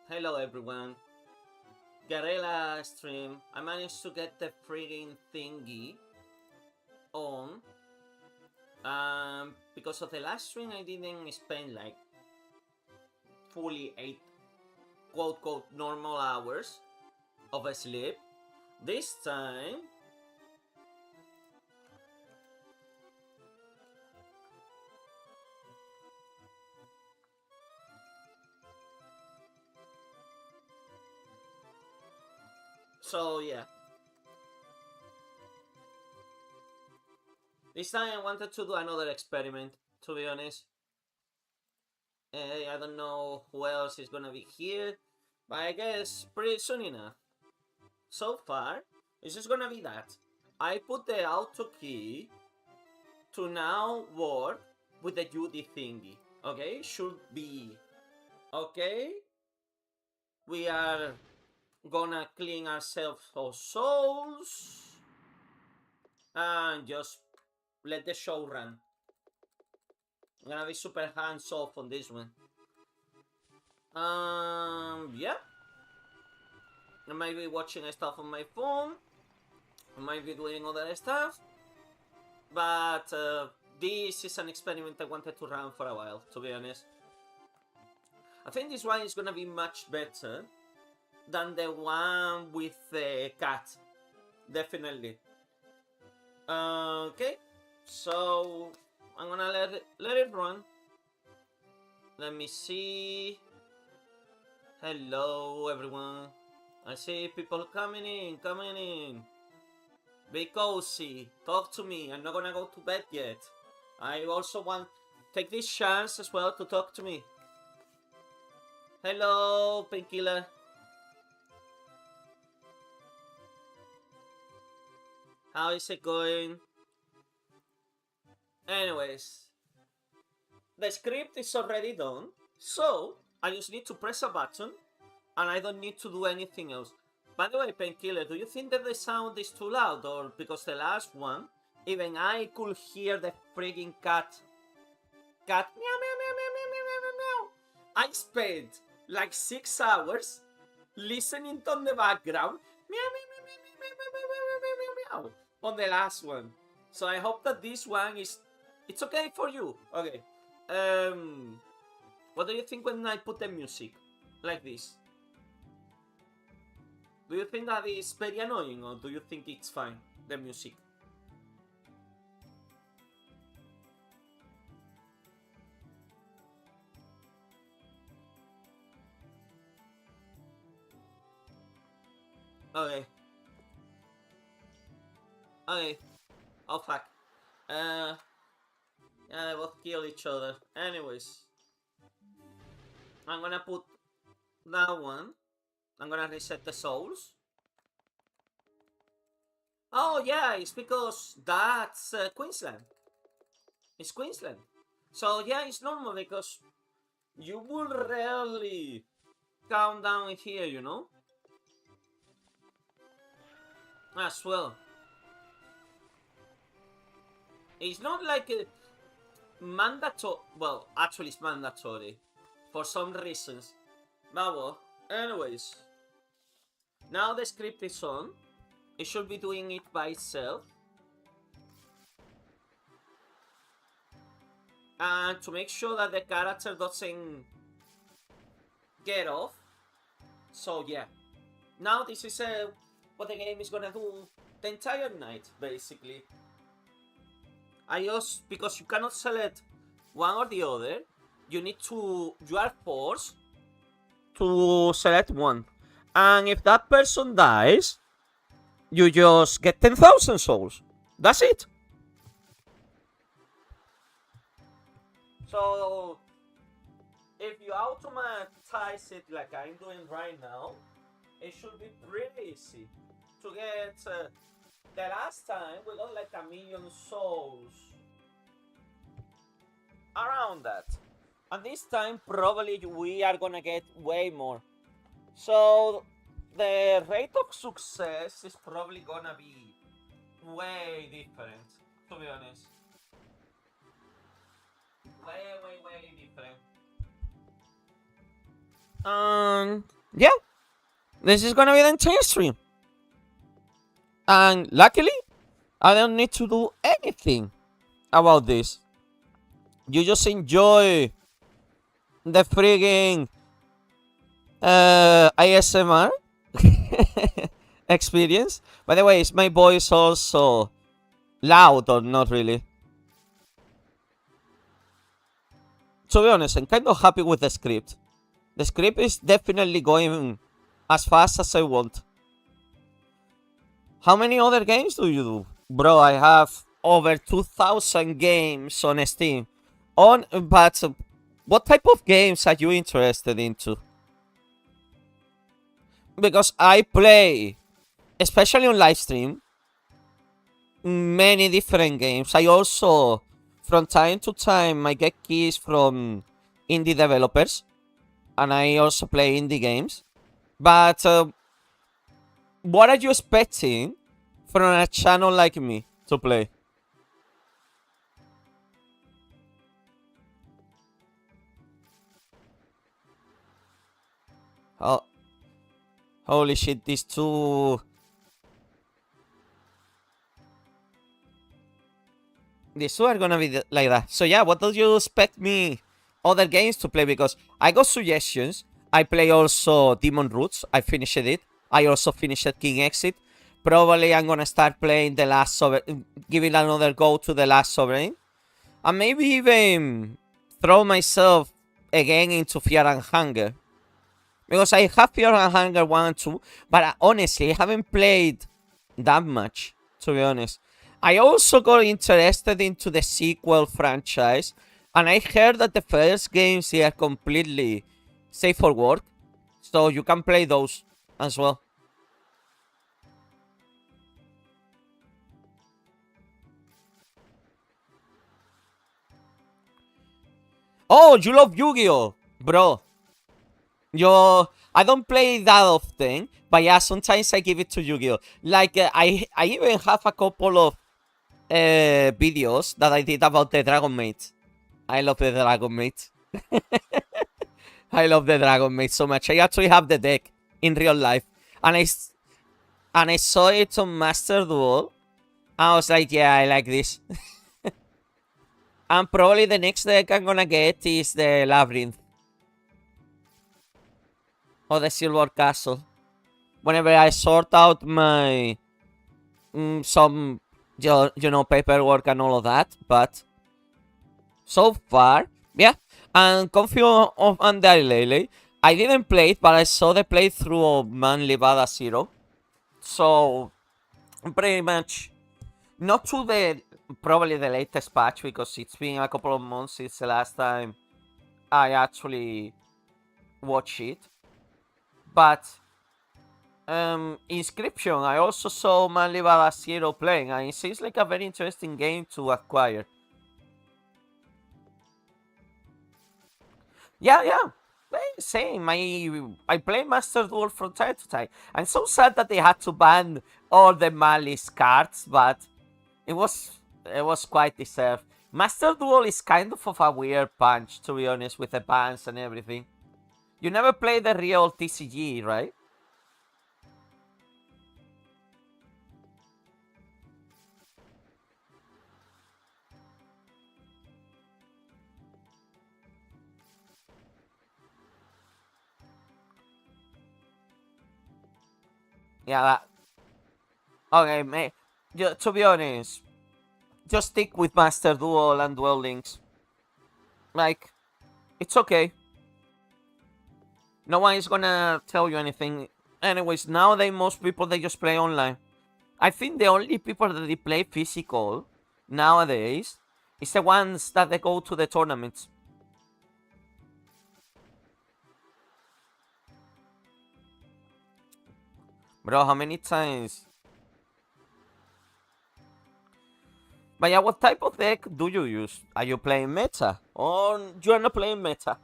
Hello everyone. Guerrilla stream. I managed to get the frigging thingy on. Because of the last stream I didn't spend like fully 8 quote quote normal hours of sleep. This time so yeah. This time I wanted to do another experiment, to be honest. I don't know who else is gonna be here, but I guess pretty soon enough. So far, it's just gonna be that. I put the auto key to now work with the Judy thingy. Okay, should be okay. We are gonna clean ourselves of souls and just let the show run. I'm gonna be super hands off on this one. Yeah. I might be watching stuff on my phone. I might be doing other stuff. But this is an experiment I wanted to run for a while, to be honest. I think this one is gonna be much better than the one with the cat. Definitely. Okay, so I'm gonna let it run. Let me see. Hello everyone. I see people coming in. Be cozy. Talk to me. I'm not gonna go to bed yet. I also want take this chance as well to talk to me. Hello, Painkiller. How is it going? Anyways, the script is already done, so I just need to press a button and I don't need to do anything else. By the way, Painkiller, do you think that the sound is too loud, or because the last one, even I could hear the freaking cat meow meow meow meow meow meow meow meow. I spent like 6 hours listening to the background meow meow meow meow meow meow meow meow meow meow on the last one. So I hope that this one it's okay for you. Okay. What do you think when I put the music like this? Do you think that is very annoying, or do you think it's fine, the music? Okay. Okay. Oh fuck. Yeah, they both kill each other. Anyways. I'm gonna put that one. I'm gonna reset the souls. Oh yeah, it's because that's Queensland. It's Queensland. So yeah, it's normal because you will rarely count down here, you know? As well. It's not like a mandatory. Well, actually, it's mandatory for some reasons. But well, anyways. Now the script is on. It should be doing it by itself. And to make sure that the character doesn't get off. So yeah. Now this is what the game is gonna do the entire night, basically. Because you cannot select one or the other, you are forced to select one. And if that person dies, you just get 10,000 souls. That's it. So, if you automatize it like I'm doing right now, it should be pretty easy to get. The last time we got like 1,000,000 souls. Around that. And this time probably we are gonna get way more. So the rate of success is probably gonna be way different, to be honest. Way different. Yeah, this is gonna be the entire stream. And luckily, I don't need to do anything about this. You just enjoy the frigging ASMR experience. By the way, is my voice also loud or not really? To be honest, I'm kind of happy with the script. The script is definitely going as fast as I want. How many other games do you do? Bro, I have over 2,000 games on Steam. But what type of games are you interested into? Because I play, especially on live stream, many different games. I also, from time to time, I get keys from indie developers, and I also play indie games. But what are you expecting from a channel like me to play? Oh, holy shit, these two are gonna be like that. So yeah, what do you expect me other games to play? Because I got suggestions. I play also Demon Roots. I finished it. I also finished King Exit. Probably I'm gonna start playing the Last Sovereign, giving another go to the Last Sovereign, and maybe even throw myself again into Fear and Hunger. Because I have Fear and Hunger 1 and 2, but honestly, I haven't played that much, to be honest. I also got interested into the sequel franchise, and I heard that the first games are completely safe for work, so you can play those as well. Oh, you love Yu-Gi-Oh! Bro. I don't play that often, but yeah, sometimes I give it to Yu-Gi-Oh! Like, I even have a couple of videos that I did about the Dragon Maid. I love the Dragon Maid. I love the Dragon Maid so much. I actually have the deck in real life, and I saw it on Master Duel. I was like, yeah, I like this. And probably the next deck I'm gonna get is the Labyrinth or the Silver Castle. Whenever I sort out my some paperwork and all of that, but so far, yeah. And Confio of Andalele, I didn't play it, but I saw the playthrough of Man Livada Zero. So, pretty much, not to the probably the latest patch, because it's been a couple of months since the last time I actually watched it. But, Inscription, I also saw Man Livada Zero playing, and it seems like a very interesting game to acquire. Yeah, yeah. Same. I play Master Duel from time to time. I'm so sad that they had to ban all the Malice cards, but it was quite deserved. Master Duel is kind of a weird punch, to be honest, with the bans and everything. You never played the real TCG, right? Yeah. Okay, mate. To be honest, just stick with Master Duel and Duel Links. Like, it's okay. No one is gonna tell you anything. Anyways, nowadays most people they just play online. I think the only people that they play physical nowadays is the ones that they go to the tournaments. Bro, how many times? But yeah, what type of deck do you use? Are you playing meta? Or you're not playing meta?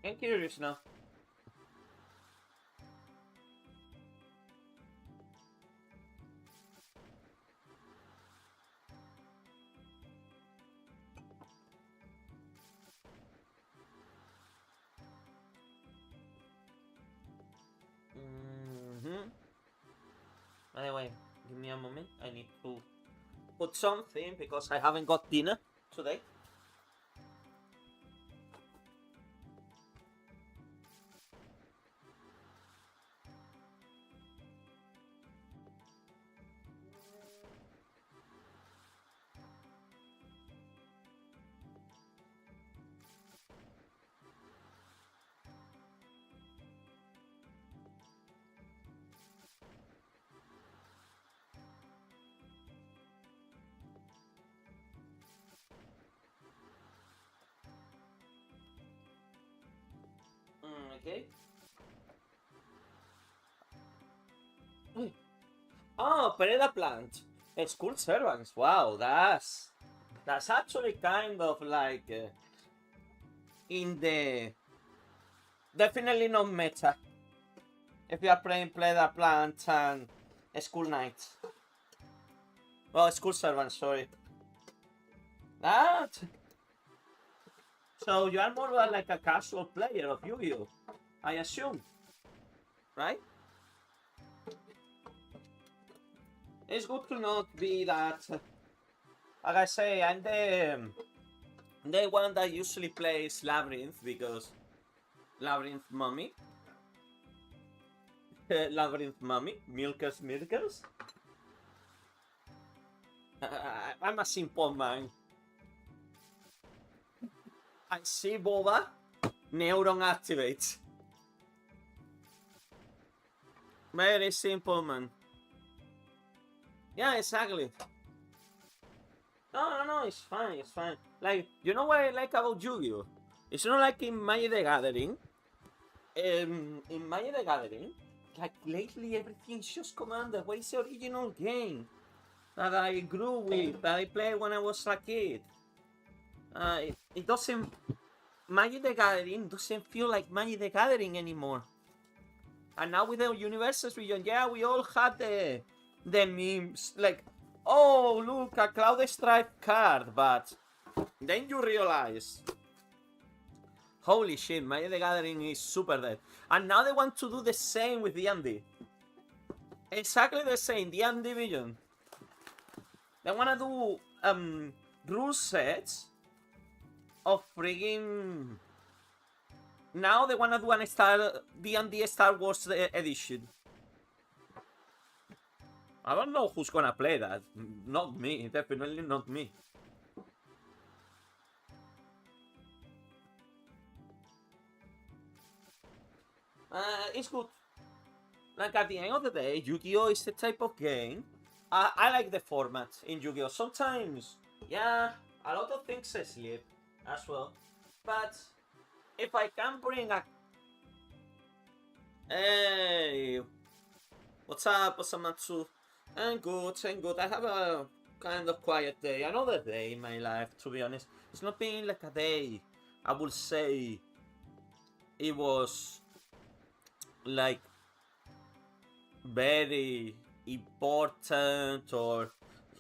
I'm curious now. me a moment. I need to put something because I haven't got dinner today. Okay. Oh, Pereda plant. School servants. Wow, that's actually kind of like in the definitely not meta. If you are playing Pereda plant and school knights. Well, school servants. Sorry. That. So you are more like a casual player of Yu-Gi-Oh, I assume, right? It's good to not be that. Like I say, I'm the one that usually plays Labyrinth because Labyrinth Mummy. Labyrinth Mummy, Milkers Milkers. I'm a simple man. I see Boba, neuron activates. Very simple, man. Yeah, exactly. No, it's fine, it's fine. Like, you know what I like about Yu-Gi-Oh? It's not like in Magic the Gathering. In Magic the Gathering, like lately everything's just Commander. What is the original game that I grew with, that I played when I was a kid? It doesn't. Magic the Gathering doesn't feel like Magic the Gathering anymore. And now with the Universes region, yeah, we all had the memes like, oh look, a Cloud Stripe card, but then you realize, holy shit, Magic the Gathering is super dead. And now they want to do the same with D&D. Exactly the same, D&D Vision. They wanna do rule sets of friggin'. Now they wanna do an D&D Star Wars edition. I don't know who's gonna play that. Not me, definitely not me. It's good. Like at the end of the day, Yu-Gi-Oh is the type of game. I like the format in Yu-Gi-Oh. Sometimes, yeah, a lot of things sleep as well. But if I can bring a, hey, what's up, Osamatsu? I'm good, I'm good. I have a kind of quiet day. Another day in my life, to be honest. It's not been like a day. I would say it was like very important, or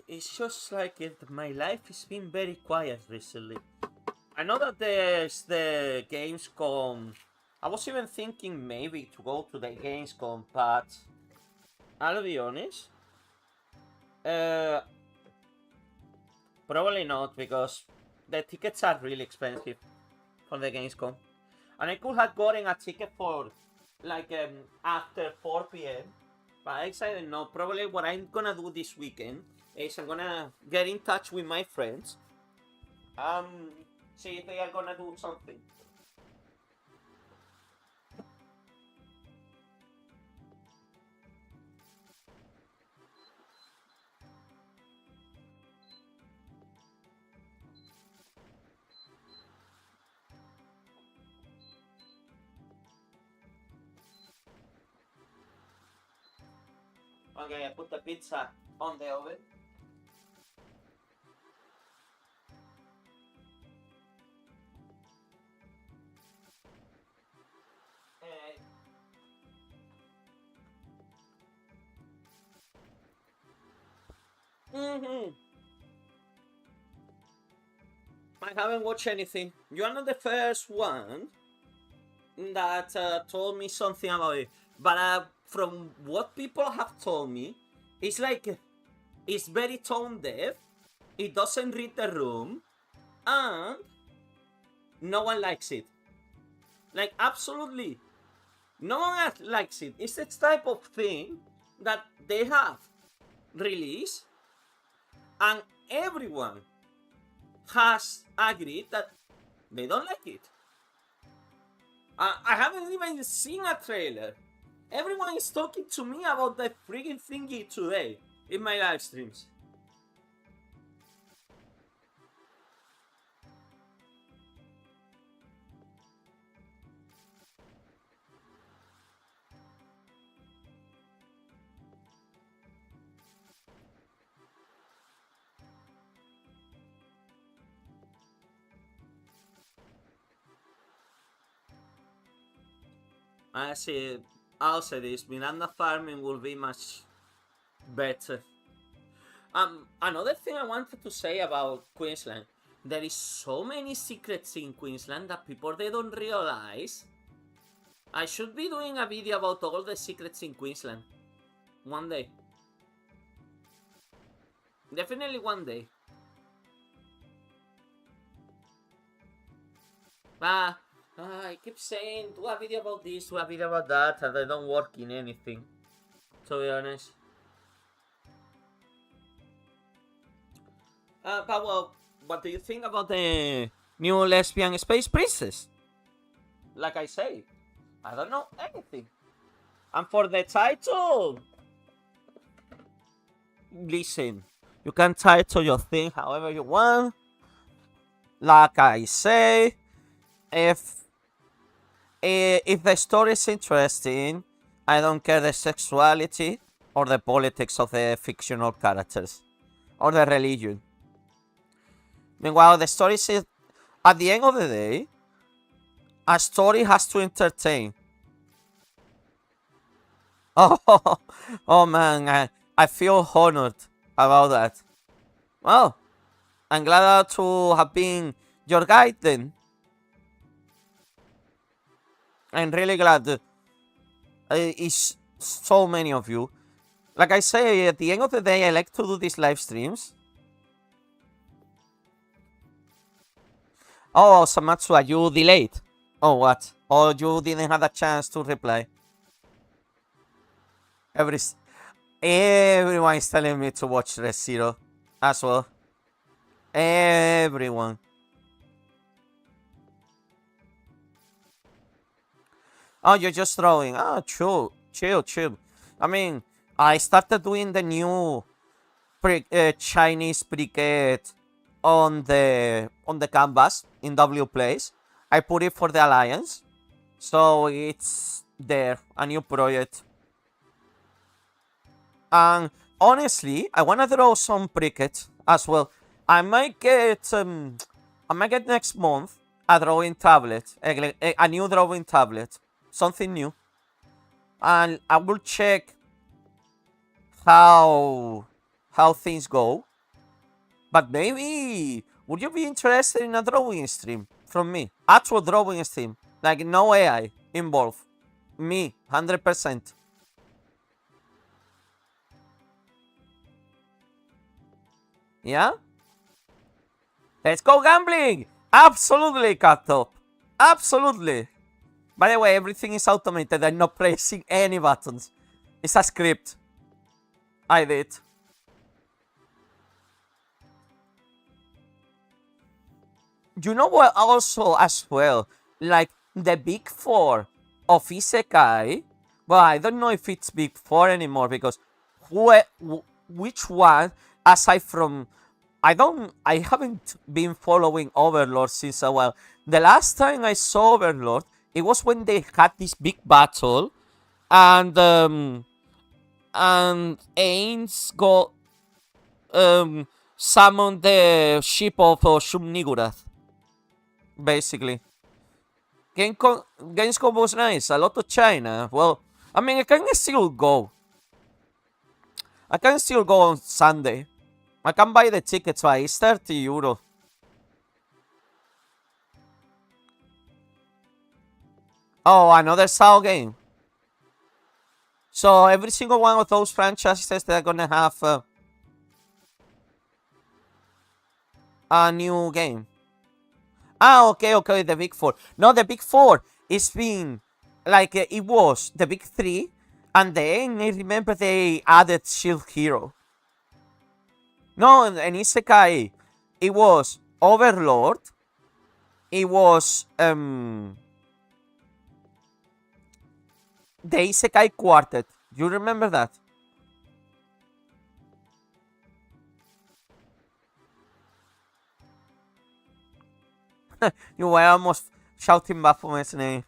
it's just like my life has been very quiet recently. I know that there's the Gamescom. I was even thinking maybe to go to the Gamescom, but I'll be honest. Uh, Probably not, because the tickets are really expensive for the Gamescom. And I could have gotten a ticket for like after 4 p.m. But I decided no. Probably what I'm gonna do this weekend is I'm gonna get in touch with my friends. See if they are gonna do something. Okay, I put the pizza on the oven. Mm-hmm. I haven't watched anything. You are not the first one that told me something about it. But from what people have told me, it's like It's very tone deaf. It doesn't read the room, and no one likes it. Like, absolutely, no one likes it. It's the type of thing that they have released, and everyone has agreed that they don't like it. I haven't even seen a trailer. Everyone is talking to me about the freaking thingy today in my live streams. I see. I'll say this: Miranda farming will be much better. Another thing I wanted to say about Queensland: there is so many secrets in Queensland that people they don't realize. I should be doing a video about all the secrets in Queensland one day. Definitely one day. I keep saying do a video about this, do a video about that, and they don't work in anything, to be honest. But well, what do you think about the new lesbian space princess? Like I say, I don't know anything. And for the title, listen, you can title your thing however you want. Like I say, if the story is interesting, I don't care the sexuality or the politics of the fictional characters or the religion. Meanwhile, the story is, at the end of the day, a story has to entertain. Oh man, I feel honored about that. Well, I'm glad to have been your guide then. I'm really glad it's so many of you. Like I say, at the end of the day, I like to do these live streams. Oh, Samatsu, are you delayed? Oh, what? Oh, you didn't have a chance to reply. Everyone is telling me to watch Re:Zero as well. Everyone. Oh, you're just throwing. Oh, chill. I mean, I started doing the new Chinese cricket on the canvas in W Place. I put it for the Alliance, so it's there, a new project. And honestly, I wanna draw some cricket as well. I might get next month a drawing tablet, a new drawing tablet, something new, and I will check how things go. But maybe would you be interested in a drawing stream from me? Actual drawing stream, like no AI involved. Me, 100%. Yeah? Let's go gambling! Absolutely, Cut-Top. Absolutely. By the way, everything is automated. I'm not pressing any buttons. It's a script. I did. You know what also as well? Like the big four of Isekai. Well, I don't know if it's big four anymore because which one aside from I haven't been following Overlord since a while. The last time I saw Overlord, it was when they had this big battle, and Ains got summoned the ship of Shum Nigurath. Basically, Gamescom was nice. A lot of China. Well, I mean, I can still go. I can still go on Sunday. I can buy the tickets, but it's 30 euro. Oh, another SAO game. So every single one of those franchises they're gonna have a new game? Ah, okay, the big four. No, the big four is being like it was the big three, and then I remember they added Shield Hero. No, in Isekai, it was Overlord. It was the Isekai Quartet. You remember that? You were almost shouting Baphomet's name.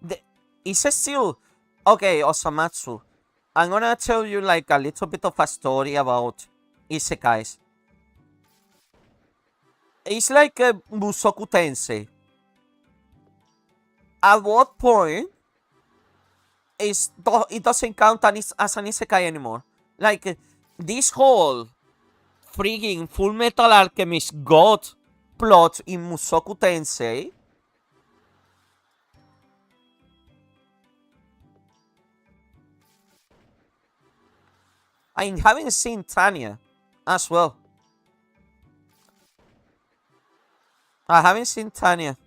The, it's still okay, Osamatsu. I'm gonna tell you like a little bit of a story about isekais. It's like a Musoku Tensei. At what point it doesn't count as an isekai anymore? Like this whole freaking Full Metal Alchemist god plot in Musoku Tensei. I haven't seen Tanya as well. I haven't seen Tanya.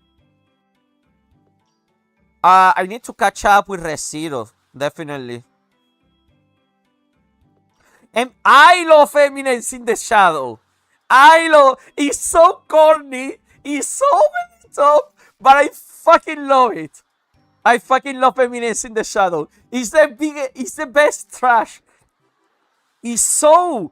I need to catch up with Re:Zero, definitely. And I love Eminence in the Shadow. It's so corny. It's so over the top, but I fucking love it. I fucking love Eminence in the Shadow. It's the best trash. It's so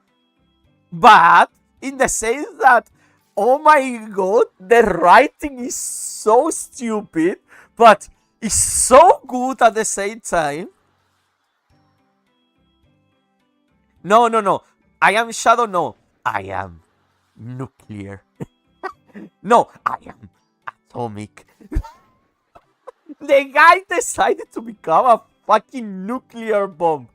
bad in the sense that, oh my god, the writing is so stupid, but it's so good at the same time. No. I am Shadow, no. I am nuclear. No, I am atomic. The guy decided to become a fucking nuclear bomb.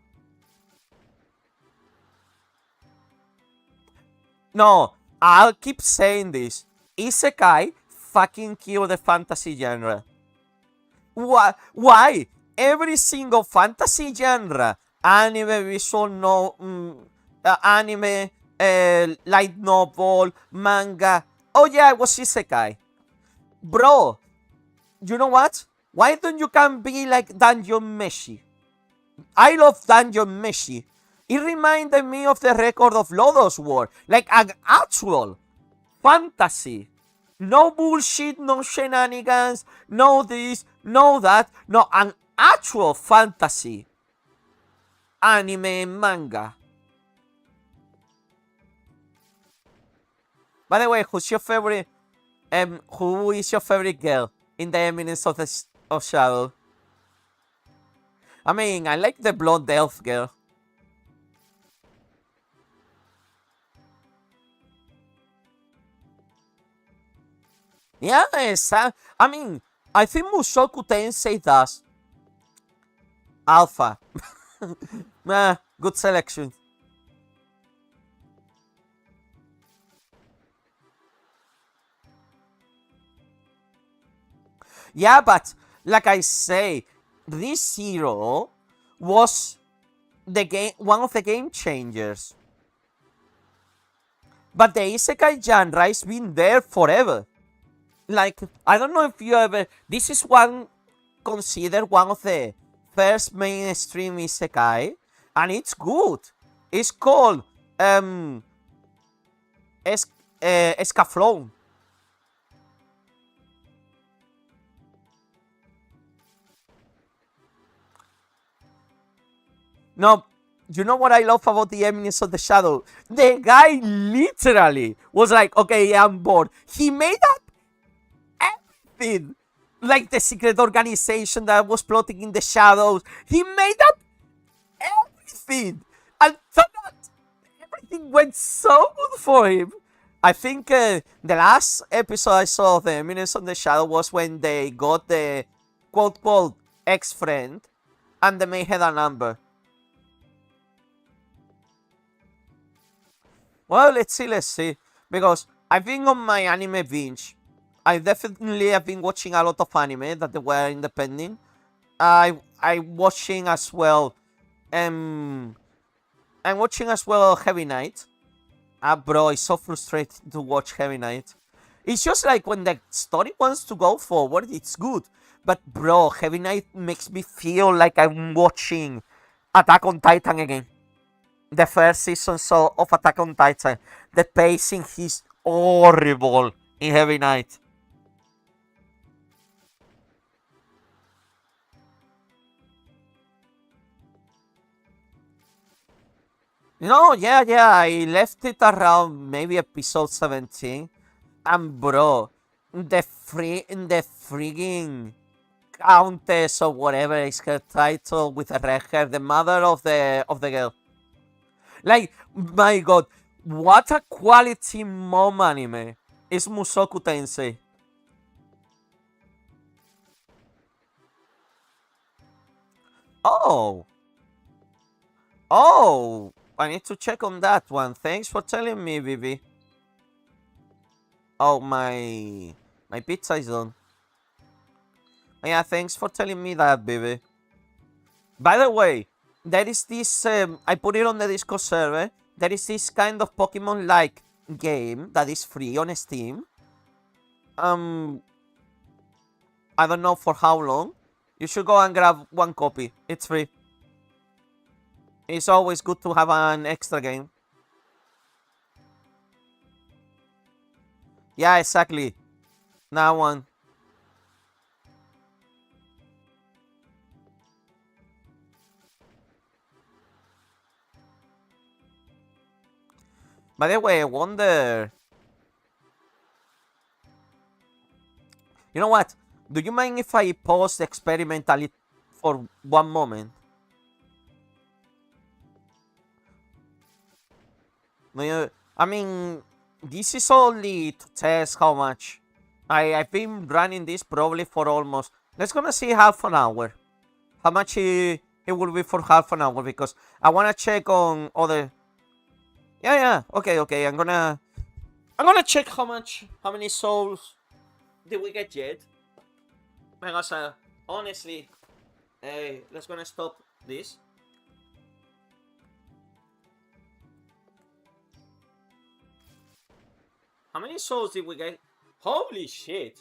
No, I'll keep saying this. Isekai fucking kill the fantasy genre. Why? Every single fantasy genre, anime, visual no, anime, light novel, manga. Oh yeah, it was isekai. Bro, you know what? Why don't you can be like Dungeon Meshi? I love Dungeon Meshi. It reminded me of the record of Lodoss War, like an actual fantasy. No bullshit, no shenanigans, no this, no that, no, an actual fantasy. Anime manga. By the way, who is your favorite girl in the Eminence of Shadow? I mean, I like the blonde elf girl. Yes, I mean, I think Mushoku Tensei does. Alpha. Good selection. Yeah, but like I say, this hero was one of the game changers. But the isekai genre has been there forever. Like, I don't know if you ever. This is considered one of the first mainstream isekai, and it's good. It's called Escaflowne. No, you know what I love about the Eminence of the Shadow? The guy literally was like, okay, I'm bored. He made up everything. Like the secret organization that was plotting in the shadows. He made up everything. And everything went so good for him. I think the last episode I saw of the Eminence of the Shadow was when they got the quote ex-friend and they made her a number. Well, let's see. Because I've been on my anime binge. I definitely have been watching a lot of anime that they were independent. I watching as well. Um, I'm watching as well Heavy Night. Bro, it's so frustrating to watch Heavy Night. It's just like when the story wants to go forward, it's good. But bro, Heavy Night makes me feel like I'm watching Attack on Titan again. The first season so of Attack on Titan. The pacing is horrible in Heavy Night. No, yeah, yeah, I left it around maybe episode 17. And bro, the freaking countess or whatever is her title with a red hair, the mother of the girl. Like, my god, what a quality mom anime is Musoku Tensei. Oh, oh, I need to check on that one. Thanks for telling me, Vivi. Oh, my pizza is done. Yeah, thanks for telling me that, baby. By the way, there is this. I put it on the Discord server. There is this kind of Pokemon-like game that is free on Steam. Um, I don't know for how long. You should go and grab one copy. It's free. It's always good to have an extra game. Yeah, exactly. That one. By the way, I wonder. You know what? Do you mind if I pause experimentally for one moment? I mean, this is only to test how much. I've been running this probably for almost. Let's gonna see half an hour. How much it will be for half an hour because I wanna check on other. Yeah, yeah. Okay, okay. I'm gonna check how many souls did we get yet? Because honestly, let's gonna stop this. How many souls did we get? Holy shit!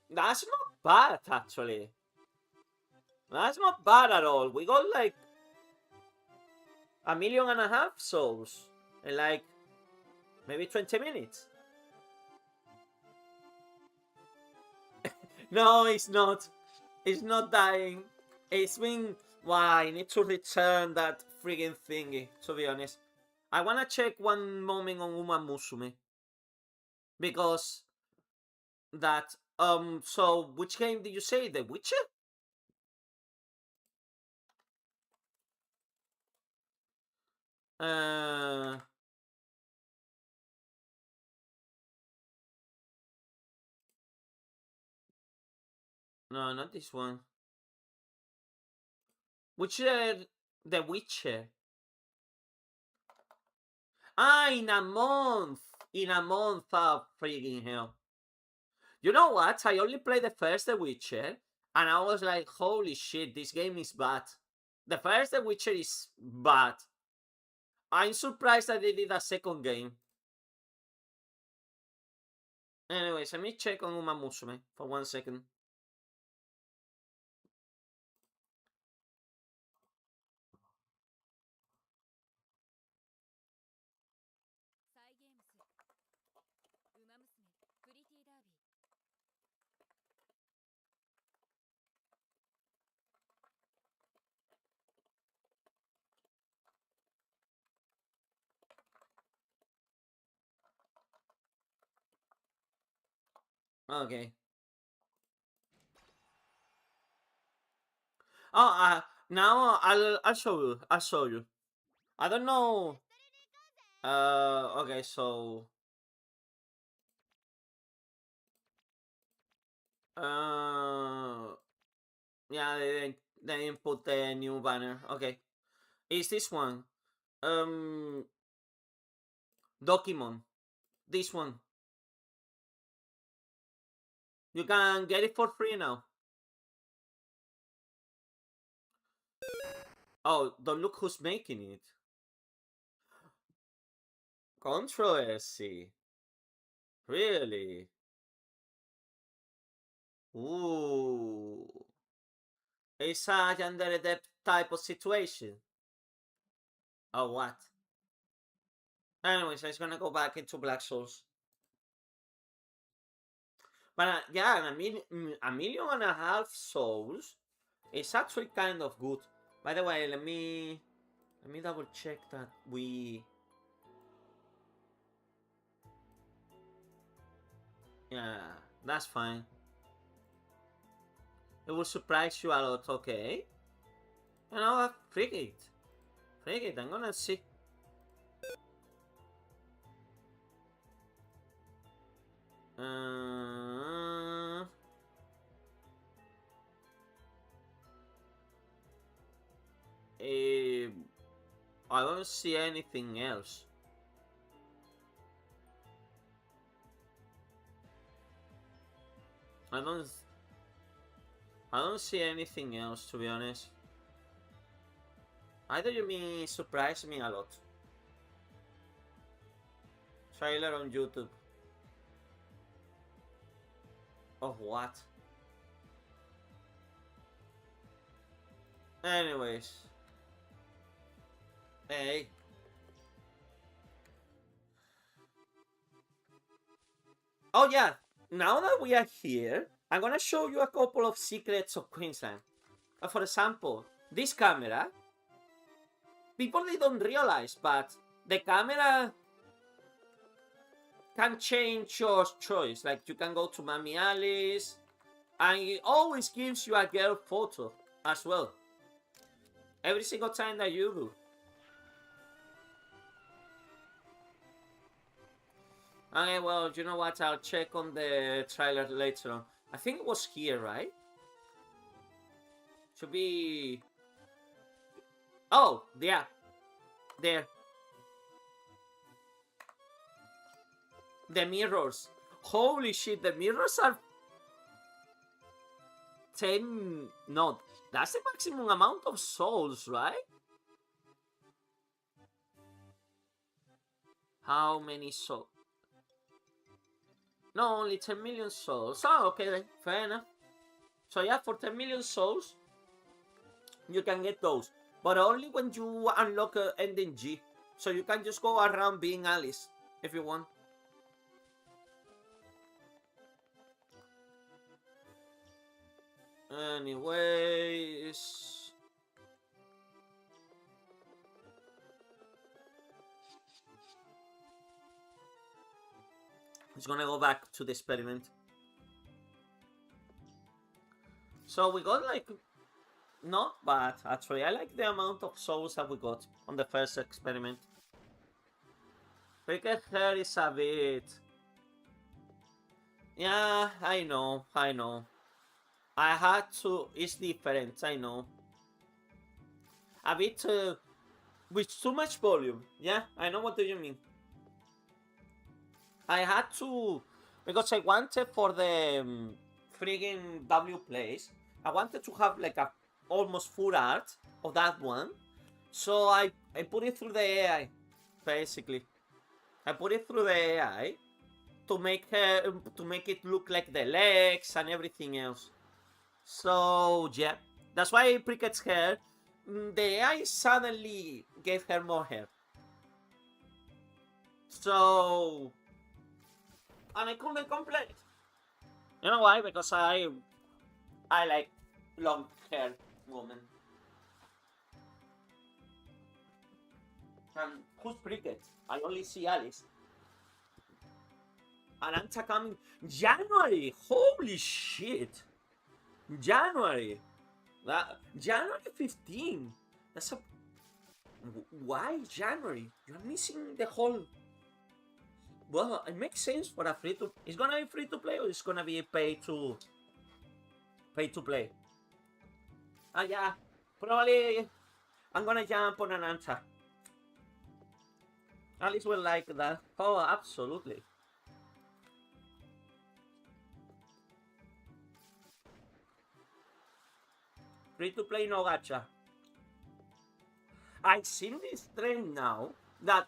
That's not bad actually. That's not bad at all. We got like 1.5 million souls in like maybe 20 minutes. No, it's not. It's not dying. It's been. Why? I need to return that friggin' thingy, to be honest. I wanna check one moment on Uma Musume. Because that. So, which game did you say? The Witcher? Uh. No, not this one. Witcher. The Witcher. Ah, in a month! In a month, oh, friggin' hell. You know what? I only played the first The Witcher, and I was like, holy shit, this game is bad. The first The Witcher is bad. I'm surprised that they did a second game. Anyways, let me check on Uma Musume for 1 second. Okay. Oh, now I'll show you. I'll show you. I don't know. Okay, so uh, yeah, they didn't put the new banner. Okay, is this one? Um, Dokimon. This one. You can get it for free now. Oh, don't look who's making it. Controversy. Really? Ooh. It's a gender debt type of situation. Oh, what? Anyways, I was gonna go back into Black Souls. But yeah, a million and a half souls is actually kind of good. By the way, let me double check that we. Yeah, that's fine. It will surprise you a lot, okay? You know what? Freak it. Freak it, I'm gonna see. Uh, eh, I don't see anything else. I don't. I don't see anything else, to be honest. Either you mean surprise me a lot. Trailer on YouTube. Of what? Anyways. Hey. Oh yeah. Now that we are here, I'm gonna show you a couple of secrets of Queensland. For example, this camera. People they don't realize, but the camera can change your choice. Like you can go to Mami Alice, and it always gives you a girl photo as well. Every single time that you do. Okay, well, you know what? I'll check on the trailer later on. I think it was here, right? Should be. Oh, yeah, there. The mirrors. Holy shit, the mirrors are 10. No, that's the maximum amount of souls, right? How many souls? No, only 10 million souls. Oh, okay then. Fair enough. So yeah, for 10 million souls, you can get those. But only when you unlock ending G. So you can just go around being Alice if you want. Anyways. It's gonna go back to the experiment. So we got like not bad actually. I like the amount of souls that we got on the first experiment. Cricket hair is a bit. Yeah, I know. I had to. It's different. I know. A bit with too much volume. Yeah, I know what do you mean. I had to because I wanted for the friggin' W place. I wanted to have like a almost full art of that one. So I put it through the AI, basically. I put it through the AI to make it look like the legs and everything else. So yeah, that's why Cricket's hair. The AI suddenly gave her more hair. So and I couldn't complain. You know why? Because I like long hair women. And who's Cricket? I only see Alice. And Anta coming January. Holy shit! January. January 15. That's a. Why January? You're missing the whole. Well, it makes sense for a free to. It's gonna be free to play or it's gonna be pay to play. Yeah, probably I'm gonna jump on an answer. Alice will like that. Oh, absolutely. Free to play, no gacha. I seen this trend now that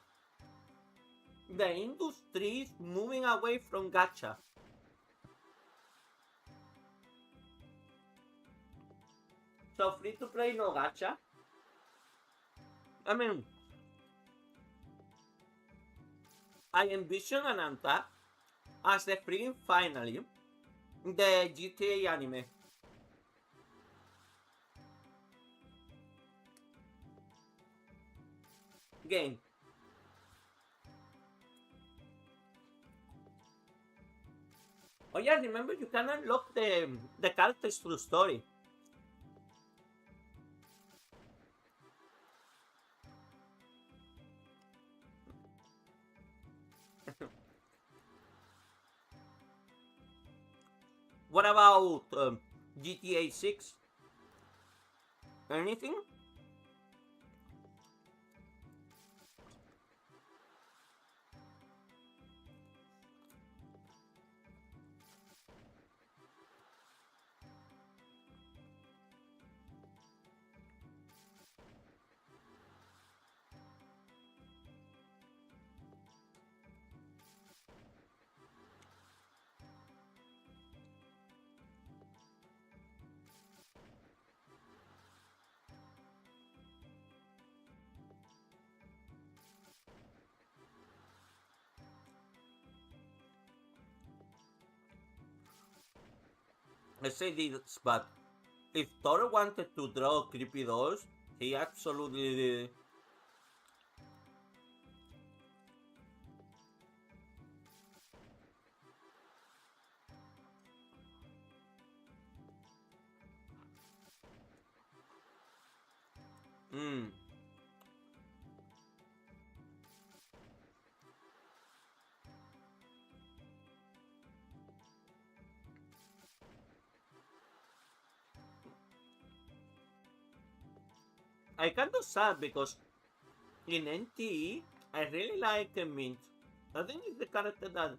the industry is moving away from gacha. So free to play, no gacha. I mean, I envision an Anta as the free finally the GTA anime game. Oh yeah, remember you can unlock the characters through story. What about GTA 6? Anything? I say this, but if Toro wanted to draw creepy dolls, he absolutely did it. Mm. I kind of sad because in NTE, I really like Mint. I think it's the character that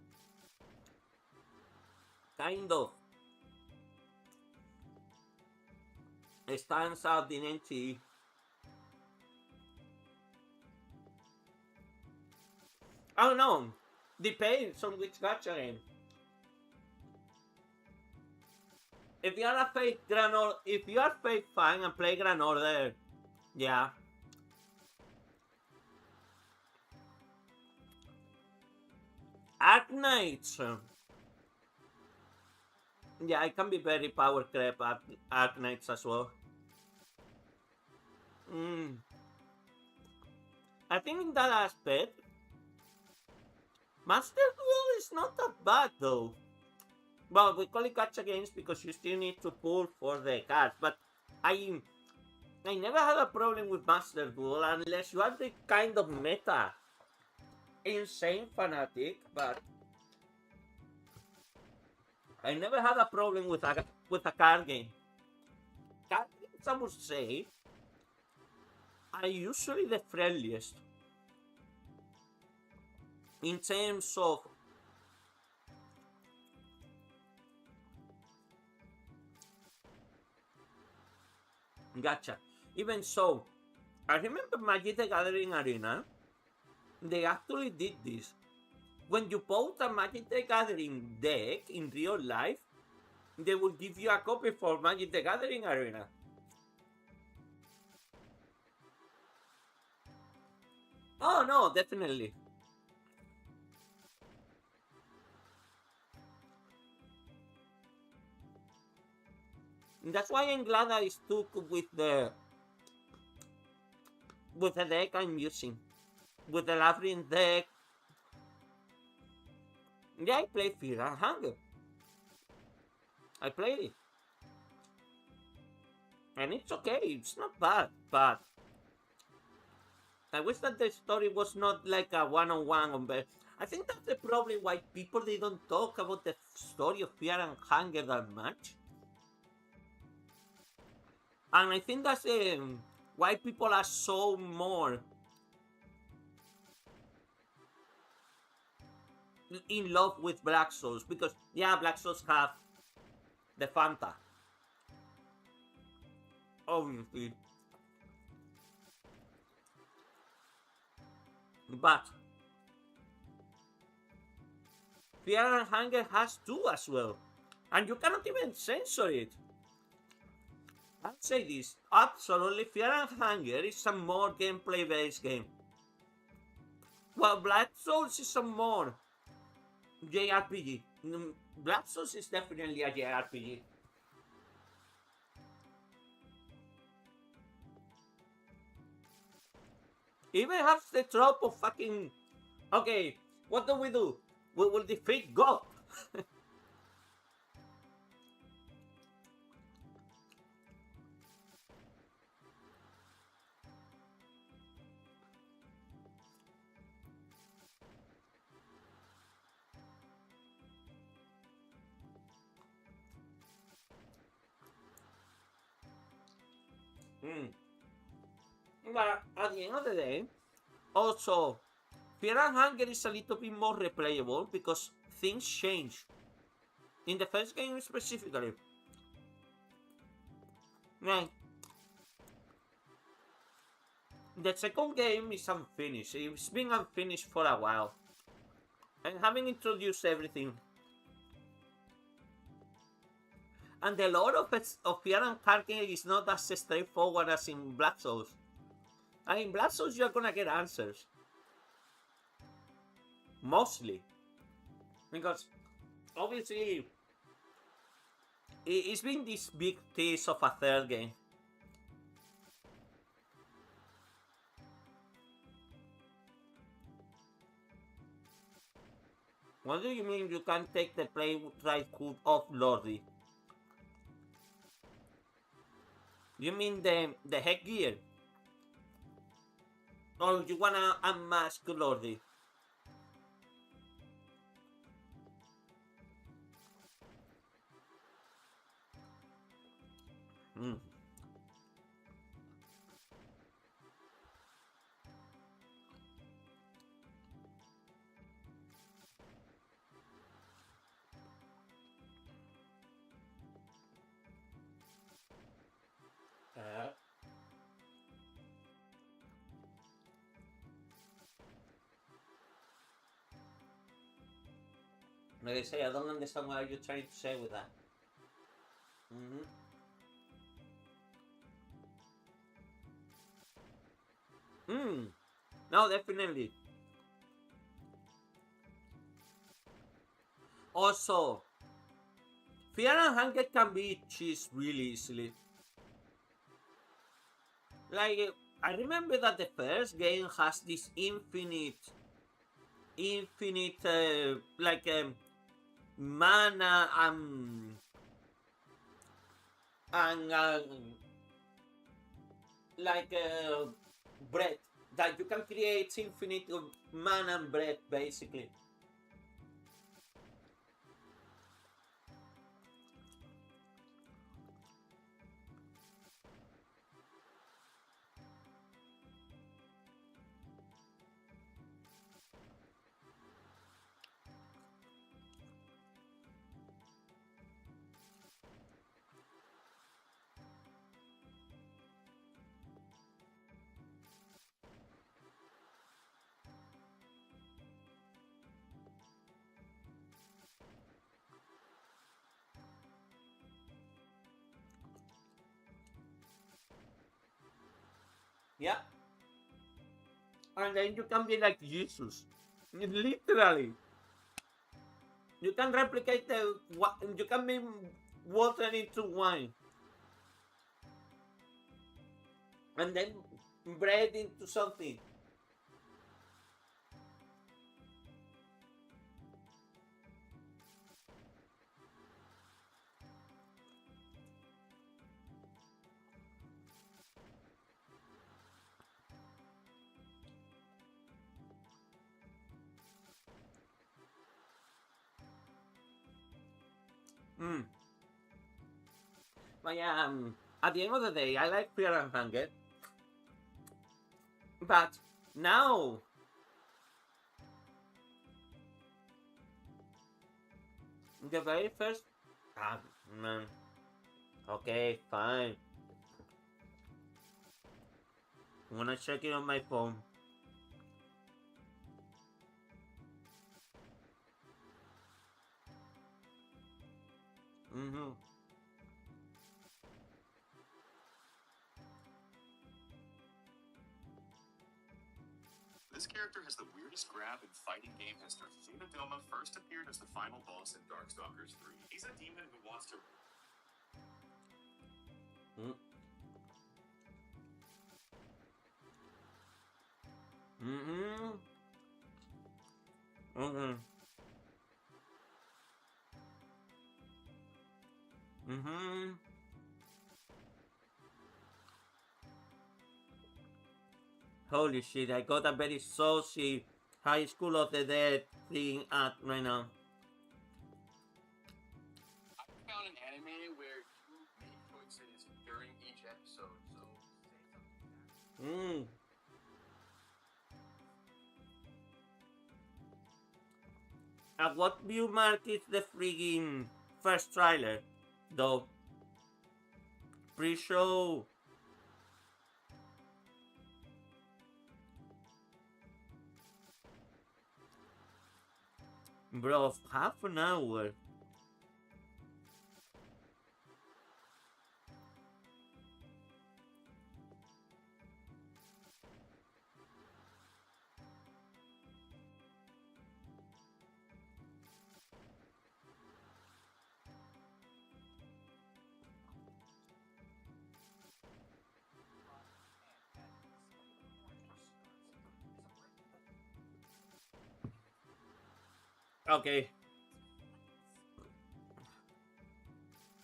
kind of stands out in NTE. I don't know. Depends on which gacha game. If you are a fake Grand Order, if you are fake fan and play Grand Order, yeah. Arknights. Yeah, it can be very power creep at Arknights as well. Mm. I think in that aspect, Master Duel is not that bad though. Well, we call it gacha games because you still need to pull for the cards, but I I never had a problem with Master Duel unless you are the kind of meta insane fanatic, but I never had a problem with a card game. Card games, I would say, are usually the friendliest in terms of gacha. Even so, I remember Magic the Gathering Arena. They actually did this. When you bought a Magic the Gathering deck in real life, they will give you a copy for Magic the Gathering Arena. Oh no, definitely. That's why I'm glad I stuck with the deck I'm using. With the Labyrinth deck. Yeah, I played Fear and Hunger. I played it. And it's okay, it's not bad, but I wish that the story was not like a one-on-one on the. I think that's the problem why people they don't talk about the story of Fear and Hunger that much. And I think that's why people are so more in love with Black Souls because yeah, Black Souls have the Fanta, obviously. But Fear and Hunger has two as well. And you cannot even censor it. I'll say this, absolutely Fear and Hunger is a more gameplay based game. Well, Blood Souls is a more JRPG. Blood Souls is definitely a JRPG. Even has the trope of fucking. Okay, what do we do? We will defeat God. Hmm. But at the end of the day, also, Fear and Hunger is a little bit more replayable because things change. In the first game specifically, like, the second game is unfinished. It's been unfinished for a while. And having introduced everything, and the lore of Fear and Hunger is not as straightforward as in Black Souls. And in Black Souls, you're gonna get answers. Mostly. Because, obviously, it's been this big tease of a third game. What do you mean you can't take the playwright hood off Lordy? You mean the headgear? Or you wanna unmask Lordy? Hmm. Uh, like I say, I don't understand what you're trying to say with that. Mm-hmm. Hmm. No, definitely. Also, Fear and Hunger can be cheese really easily. Like, I remember that the first game has this infinite, like, mana and like bread that you can create infinite mana and bread basically. Yeah, and then you can be like Jesus, literally. You can replicate you can make water into wine, and then bread into something. Mm. But yeah, at the end of the day, I like Fear and Hunger, but now the very first. Ah, man. Okay, fine. I'm gonna check it on my phone. Mm-hmm. This character has the weirdest grab in fighting game history. Zeta Doma first appeared as the final boss in Darkstalkers 3. He's a demon who wants to. Mm-hmm. Mm-hmm. Mm-hmm. Holy shit, I got a very saucy High School of the Dead thing at right now. I found an anime where you make choices during each episode, so say something. Mm. At what view mark is the friggin' first trailer? Though pre-show. Bro, half an hour. Okay.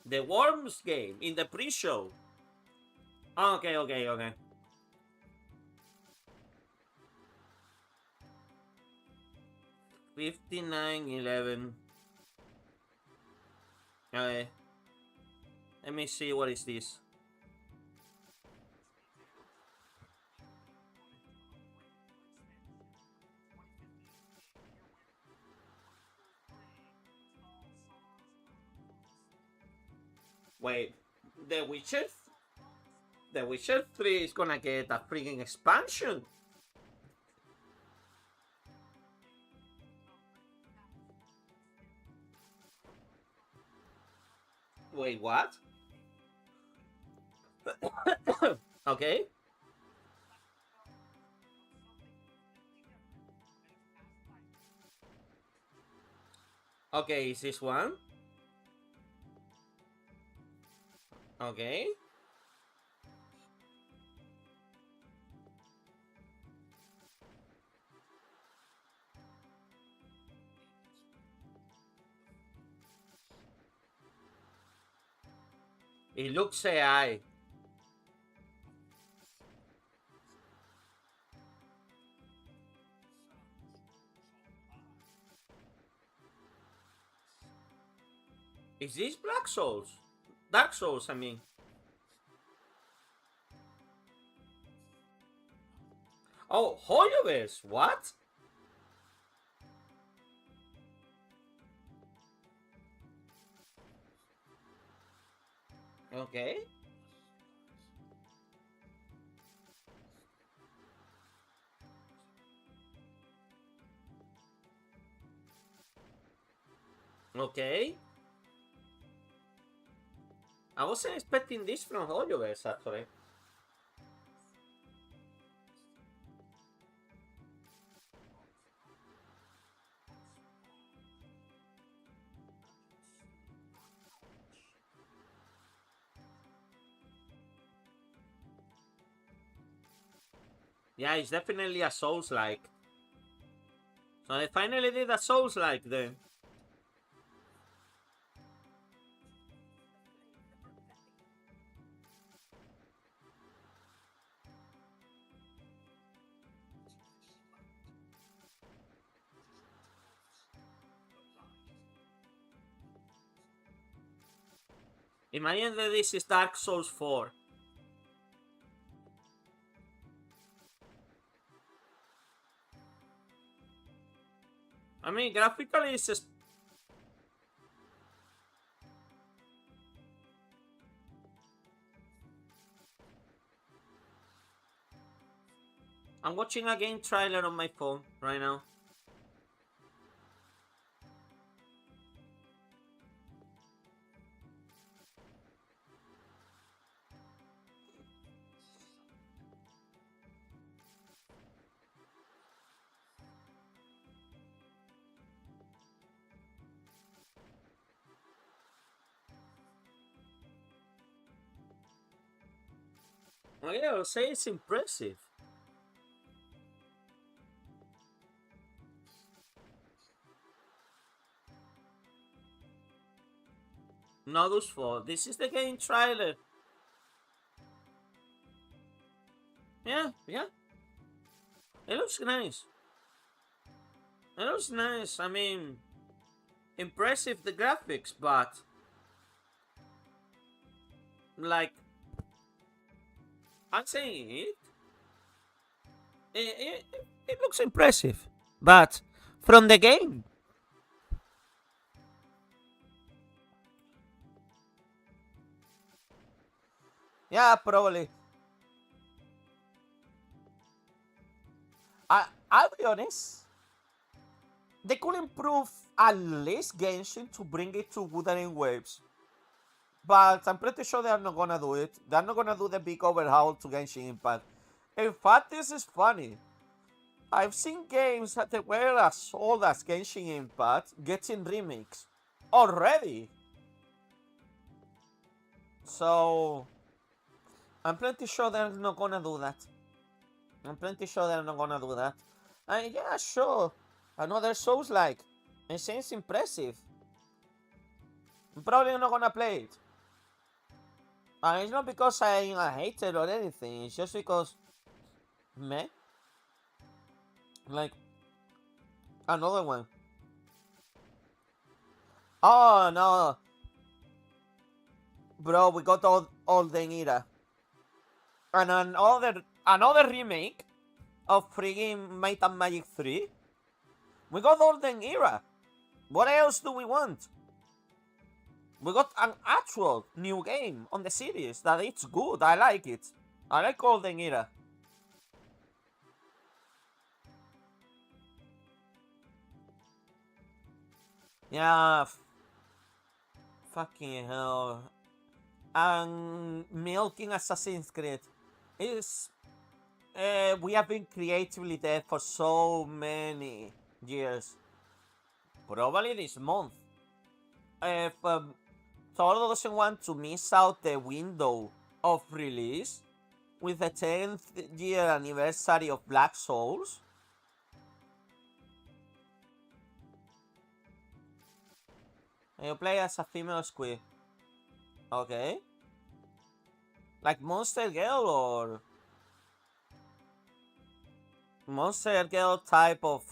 The Worms game in the pre-show. Okay, okay, okay. 5911. Okay. Let me see what is this. Wait, The Witcher The Witcher 3 is gonna get a freaking expansion. Wait, what? Okay. Okay, is this one? Okay. It looks AI. Is this Black Souls? Dark Souls, I mean. Oh, Hoyoverse. What? Okay. Okay. I wasn't expecting this from Hoyoverse, actually. Yeah, it's definitely a Souls-like. So they finally did a Souls-like then. Imagine that this is Dark Souls 4. I mean, graphically, it's just. I'm watching a game trailer on my phone right now. Yeah, I'll say it's impressive. Not useful. This is the game trailer. Yeah, yeah. It looks nice. It looks nice. I mean, impressive the graphics, but like I'm saying it looks impressive, but from the game, yeah, probably. I'll be honest. They could improve at least Genshin to bring it to Wuthering Waves. But I'm pretty sure they're not gonna do it. They're not gonna do the big overhaul to Genshin Impact. In fact, this is funny. I've seen games that were as old as Genshin Impact getting remakes already. So I'm pretty sure they're not gonna do that. I'm pretty sure they're not gonna do that. And yeah, sure. Another Souls like. It seems impressive. I'm probably not gonna play it. And it's not because I hate it or anything. It's just because, meh. Like another one. Oh no, bro, we got Olden Era, and another remake of friggin' Might and Magic 3. We got Olden Era. What else do we want? We got an actual new game on the series that it's good. I like it. I like Golden Era. Yeah, fucking hell. And milking Assassin's Creed is. We have been creatively dead for so many years. Probably this month. If Toro doesn't want to miss out the window of release with the 10th year anniversary of Black Souls. You play as a female squid. Okay. Like Monster Girl or Monster Girl type of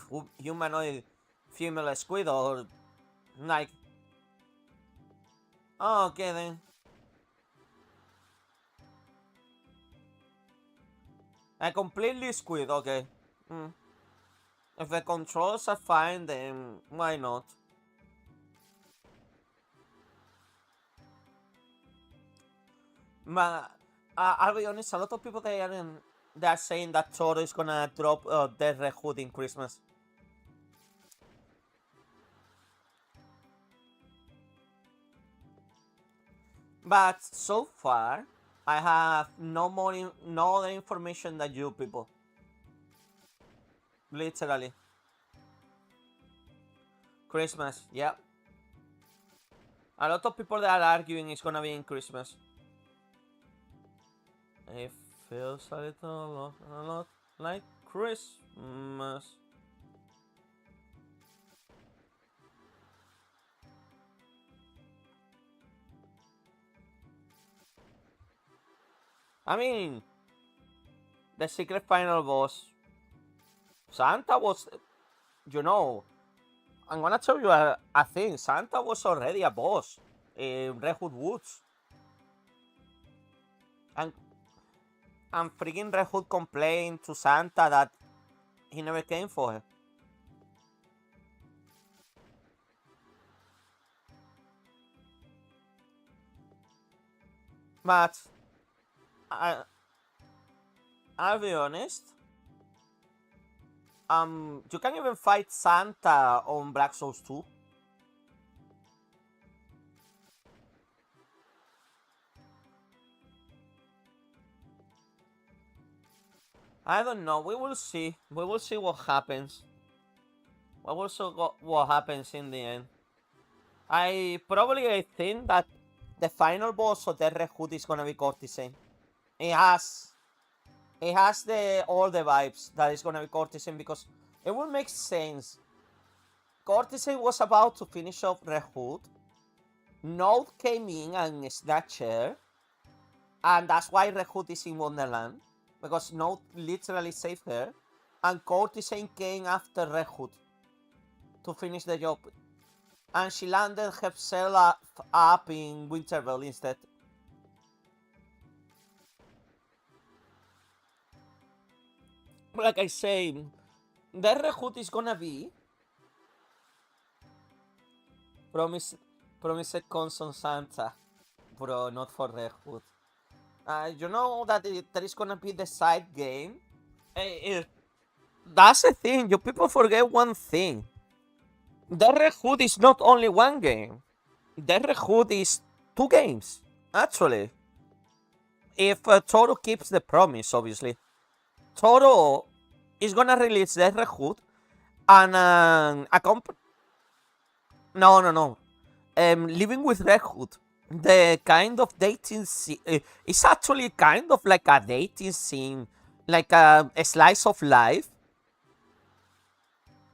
humanoid female squid or like. Oh, okay then. A completely squid, okay. Mm. If the controls are fine, then why not? But I'll be honest, a lot of people they are saying that Toro is gonna drop Dead Red Hood in Christmas. But so far, I have no other information than you people. Literally. Christmas, yeah. A lot of people that are arguing it's gonna be in Christmas. It feels a lot like Christmas. I mean, the secret final boss, Santa was, you know, I'm gonna tell you a thing. Santa was already a boss in Redwood Woods. And, and freaking Redwood complained to Santa that he never came for her. But I, I'll be honest. You can even fight Santa on Black Souls 2. I don't know. We will see. We will see what happens. We will see what happens in the end. I think that the final boss of the Red Hood is gonna be Cortisane. It has It has all the vibes that is gonna be Courtesan because it will make sense. Courtesan was about to finish off Red Hood. Node came in and snatched her, and that's why Red Hood is in Wonderland, because Node literally saved her, and Courtesan came after Red Hood to finish the job, and she landed herself up in Winterville instead. Like I say, the Red Hood is gonna be Promised Constant Santa, bro, not for Red Hood. You know that there is gonna be the side game. That's the thing. You people forget one thing. The Red Hood is not only one game. The Red Hood is 2 games, actually. If Toro keeps the promise, obviously. Toro is gonna release the Red Hood and a No. Living with Red Hood. The kind of dating scene. It's actually kind of like a dating scene, like a slice of life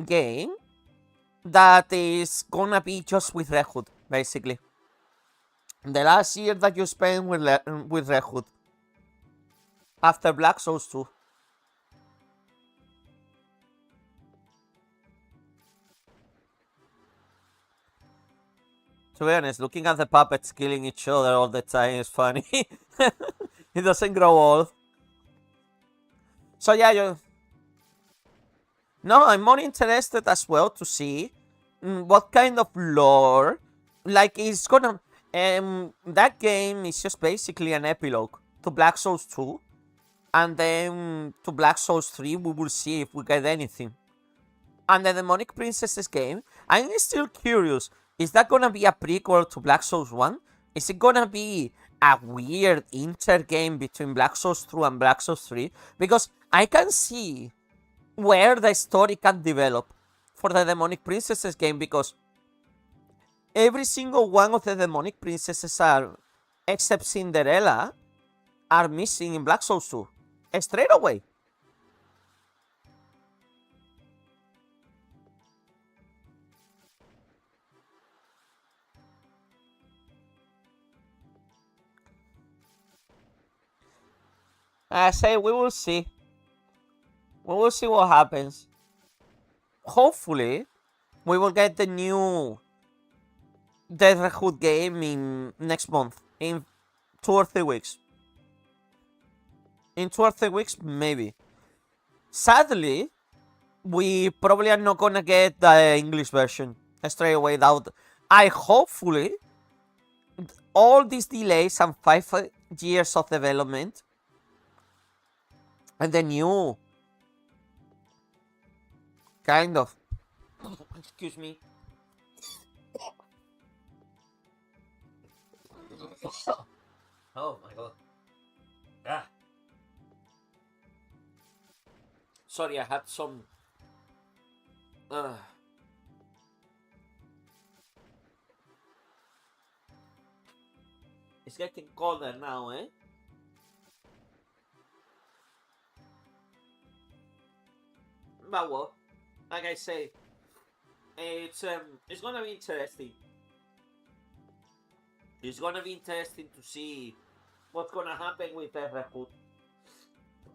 game that is gonna be just with Red Hood, basically. The last year that you spent with Red Hood after Black Souls 2. To be honest, looking at the puppets killing each other all the time is funny. It doesn't grow old. So yeah, no, I'm more interested as well to see what kind of lore, like it's gonna. That game is just basically an epilogue to Black Souls 2, and then to Black Souls 3. We will see if we get anything. And the Demonic Princesses game, I'm still curious. Is that gonna be a prequel to Black Souls 1? Is it gonna be a weird inter-game between Black Souls 2 and Black Souls 3? Because I can see where the story can develop for the Demonic Princesses game, because every single one of the Demonic Princesses are, except Cinderella, are missing in Black Souls 2. Straight away. I say we will see. We will see what happens. Hopefully, we will get the new Dead Red Hood game in next month, in 2 or 3 weeks. In 2 or 3 weeks, maybe. Sadly, we probably are not gonna get the English version straight away. I hopefully all these delays and 5 years of development and the new kind of excuse me. Oh my god. Ah. Sorry, I had some. It's getting colder now, eh? But well, like I say, it's gonna be interesting. It's gonna be interesting to see what's gonna happen with the Red Hood,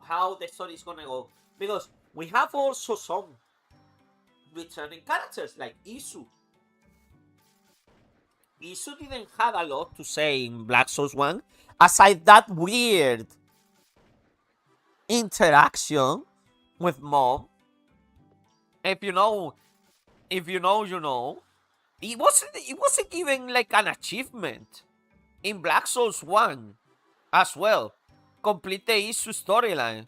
how the story is gonna go, because we have also some returning characters like Isu. Isu didn't have a lot to say in Black Souls 1, aside that weird interaction with Mom. If you know, you know. It wasn't even like an achievement in Black Souls 1 as well. Complete the Isu storyline.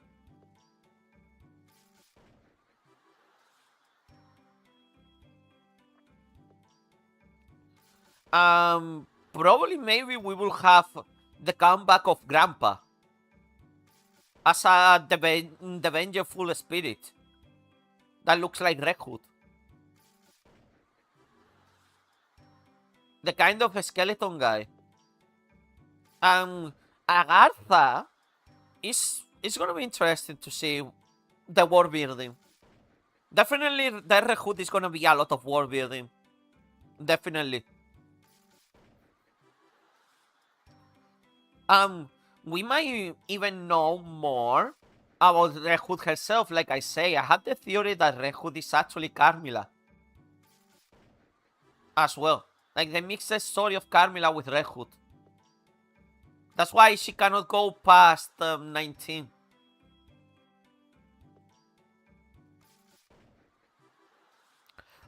Probably maybe we will have the comeback of Grandpa as the vengeful spirit that looks like Red Hood. The kind of skeleton guy. Agartha is it's gonna be interesting to see the world building. Definitely, the Red Hood is gonna be a lot of world building. Definitely. We might even know more about Red Hood herself. Like I say, I have the theory that Red Hood is actually Carmilla as well. Like they mix the story of Carmilla with Red Hood. That's why she cannot go past 19.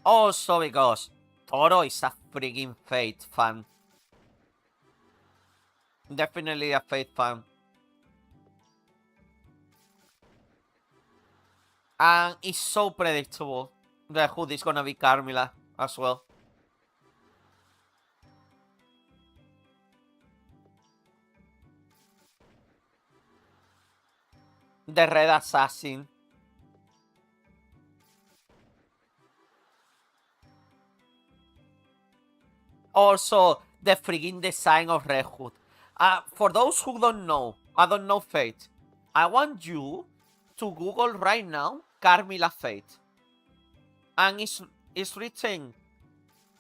Also because Toro is a freaking Fate fan. Definitely a Fate fan. And it's so predictable. The Hood is gonna be Carmilla as well. The Red Assassin. Also, the freaking design of Red Hood. For those who don't know, I don't know Fate. I want you to Google right now Carmilla Fate. And it's written.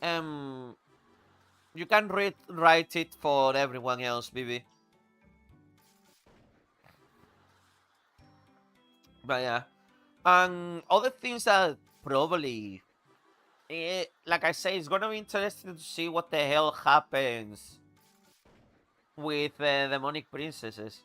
You can write it for everyone else, baby. But yeah. And other things that probably, like I say, it's gonna be interesting to see what the hell happens with the demonic princesses.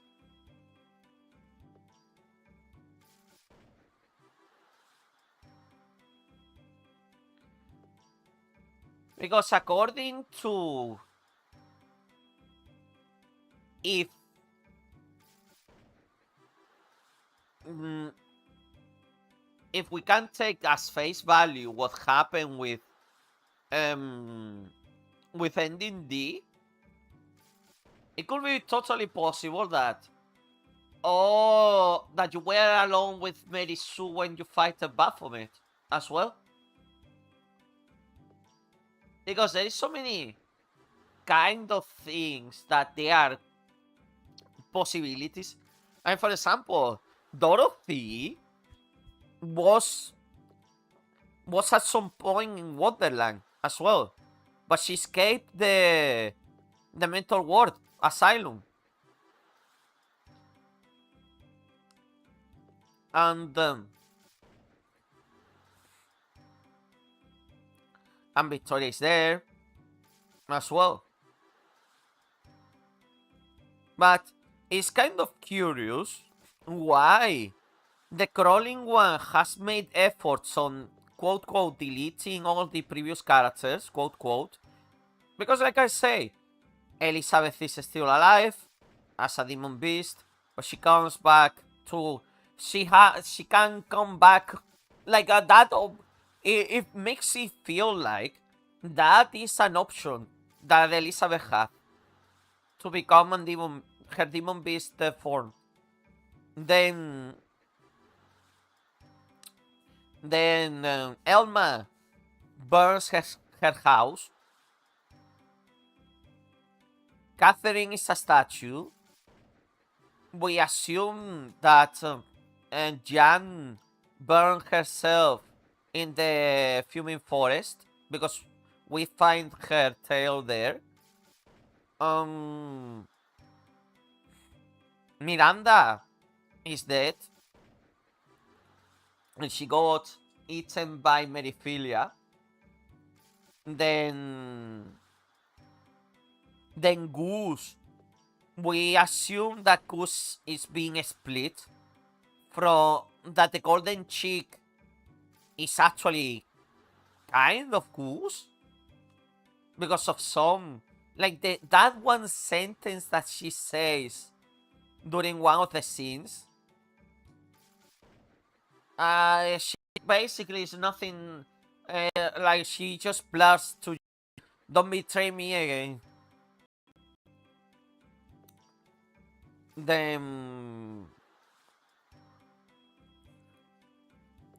Because according to if mm, if we can take as face value what happened with ending D, it could be totally possible that that you were alone with Mary Sue when you fight a Baphomet as well. Because there is so many kind of things that they are possibilities. And for example, Dorothy was at some point in Wonderland as well, but she escaped the mental ward asylum, and Victoria is there as well. But it's kind of curious why the crawling one has made efforts on quote quote deleting all the previous characters, quote quote, because like I say, Elizabeth is still alive as a demon beast, but she comes back to she can come back like that. It makes it feel like that is an option that Elizabeth had to become her demon beast form. Then Elma burns her house. Catherine is a statue. We assume that Jan burned herself in the fuming forest because we find her tail there. Miranda is dead, and she got eaten by Meriphilia. Then Goose. We assume that Goose is being split from that the golden chick is actually kind of Goose because of some like that one sentence that she says during one of the scenes. She basically is nothing. Like she just blurs to, "Don't betray me again." Then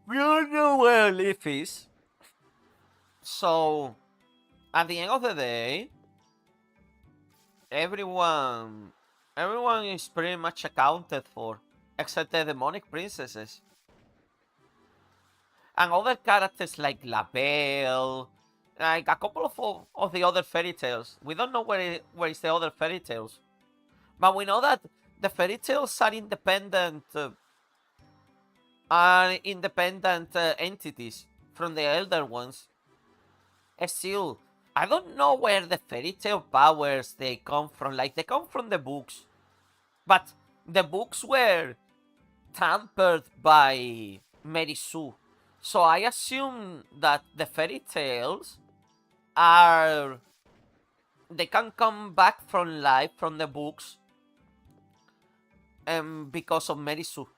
we don't know where Leaf is. So at the end of the day, everyone is pretty much accounted for. except the demonic princesses. And other characters like La Belle, like a couple of the other fairy tales. We don't know where is the other fairy tales, but we know that the fairy tales are independent entities from the elder ones. Still, I don't know where the fairy tale powers they come from. Like they come from the books, but the books were tampered by Mary Sue. So I assume that the fairy tales are they can come back from life from the books because of Mary Sue.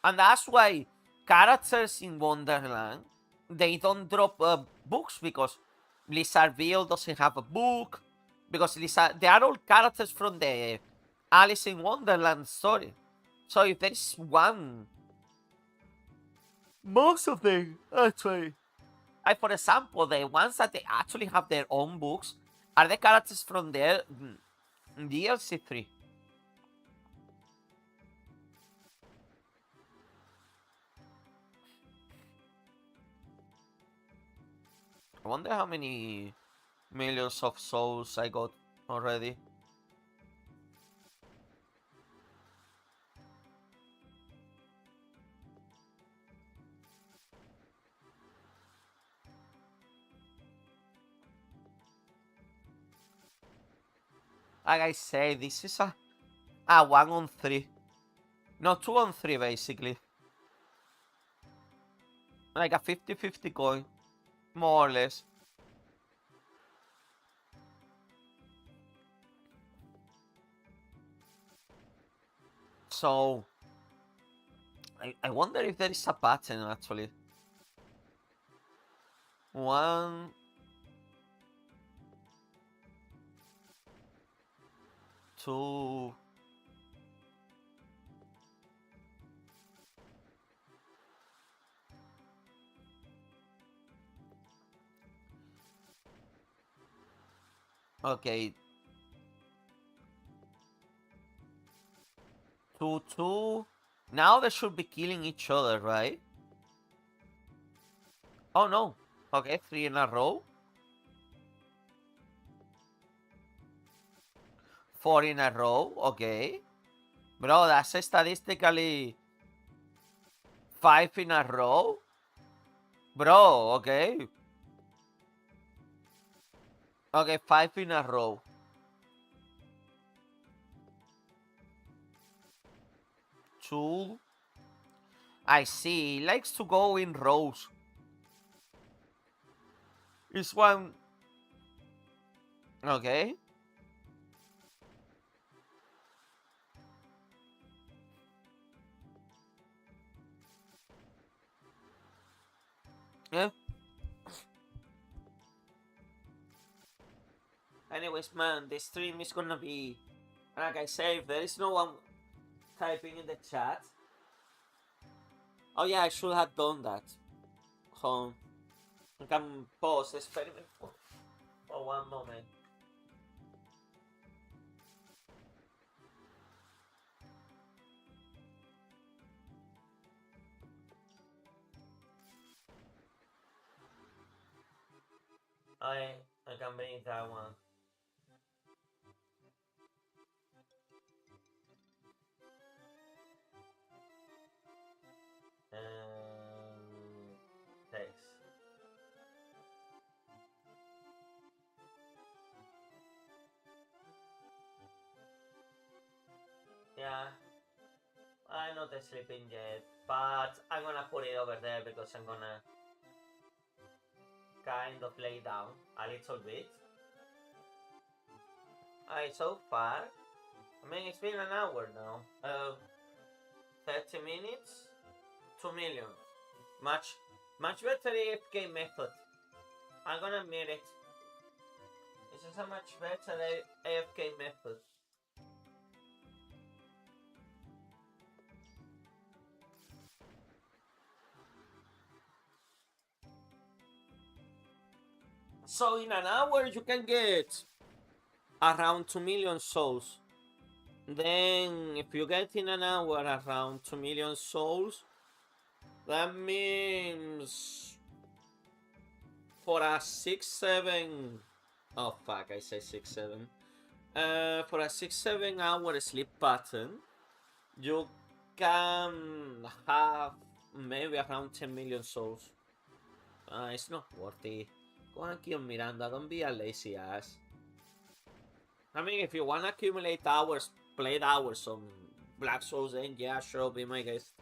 And that's why characters in Wonderland they don't drop books because Blizzardville doesn't have a book because they are all characters from the Alice in Wonderland story. So if there is one, most of them actually, like for example, the ones that they actually have their own books are the characters from their DLC 3. I wonder how many millions of souls I got already. Like I say, this is a 1 on 3. No, 2 on 3 basically. Like a 50-50 coin, more or less. So, I wonder if there is a pattern actually. 1, 2. Okay. 2, 2. Now they should be killing each other, right? Oh no. Okay, 3 in a row. 4 in a row. Okay. Bro, that's statistically 5 in a row. Bro, okay. Okay, 5 in a row. 2. I see. He likes to go in rows. Is one. Okay. Yeah. Anyways, man, this stream is gonna be. Like I say, if there is no one typing in the chat. Oh, yeah, I should have done that. So, I can pause the experiment for 1 moment. I can bring that one. Text. Yeah, I'm not sleeping yet, but I'm gonna put it over there because I'm gonna kind of lay down a little bit. Alright, so far, I mean, it's been an hour now. 30 minutes, 2 million. Much better AFK method. I'm gonna admit it. This is a much better AFK method. So in an hour you can get around 2 million souls. Then, if you get in an hour around 2 million souls, that means for a 6-7. Oh fuck, I say 6-7. For a 6-7 hour sleep pattern, you can have maybe around 10 million souls. It's not worth it. Go and kill Miranda, don't be a lazy ass. I mean, if you want to accumulate hours, played hours on Black Souls, then yeah, sure, be my guest.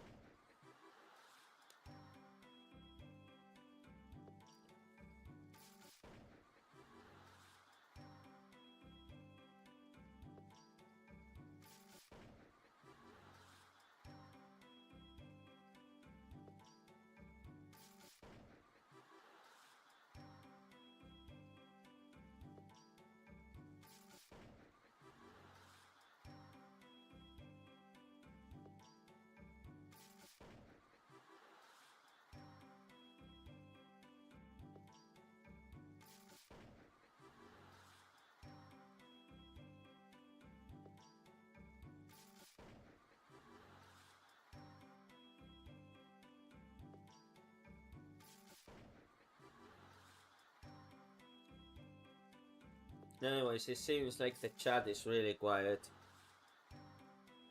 Anyways, it seems like the chat is really quiet.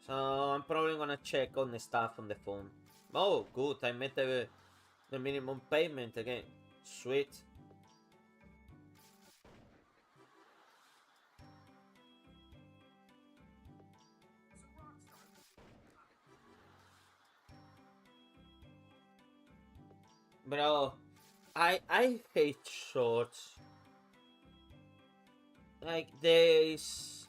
So I'm probably gonna check on the stuff on the phone. Oh, good, I met the minimum payment again. Sweet. Bro, I hate shorts. Like this.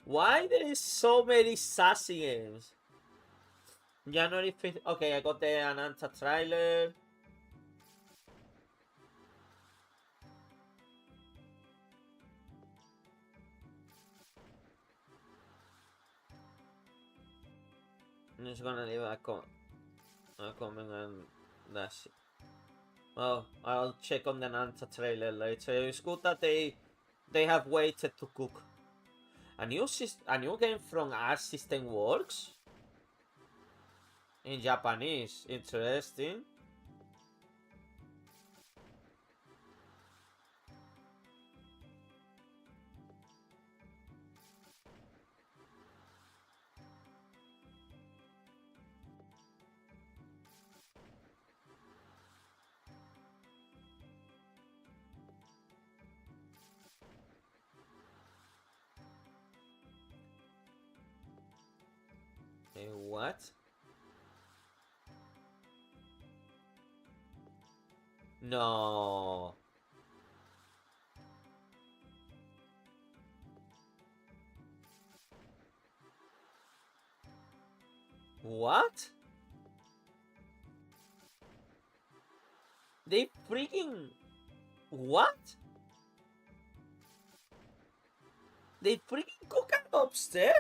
Why there is so many sassy games? January 5th. Okay, I got the Ananta trailer. I'm just gonna leave a comment and that's it. Well, I'll check on the Nanta trailer later. It's good that they have waited to cook. A new game from Art System Works in Japanese. Interesting. What? No. What? They freaking... What? They freaking cook up upstairs?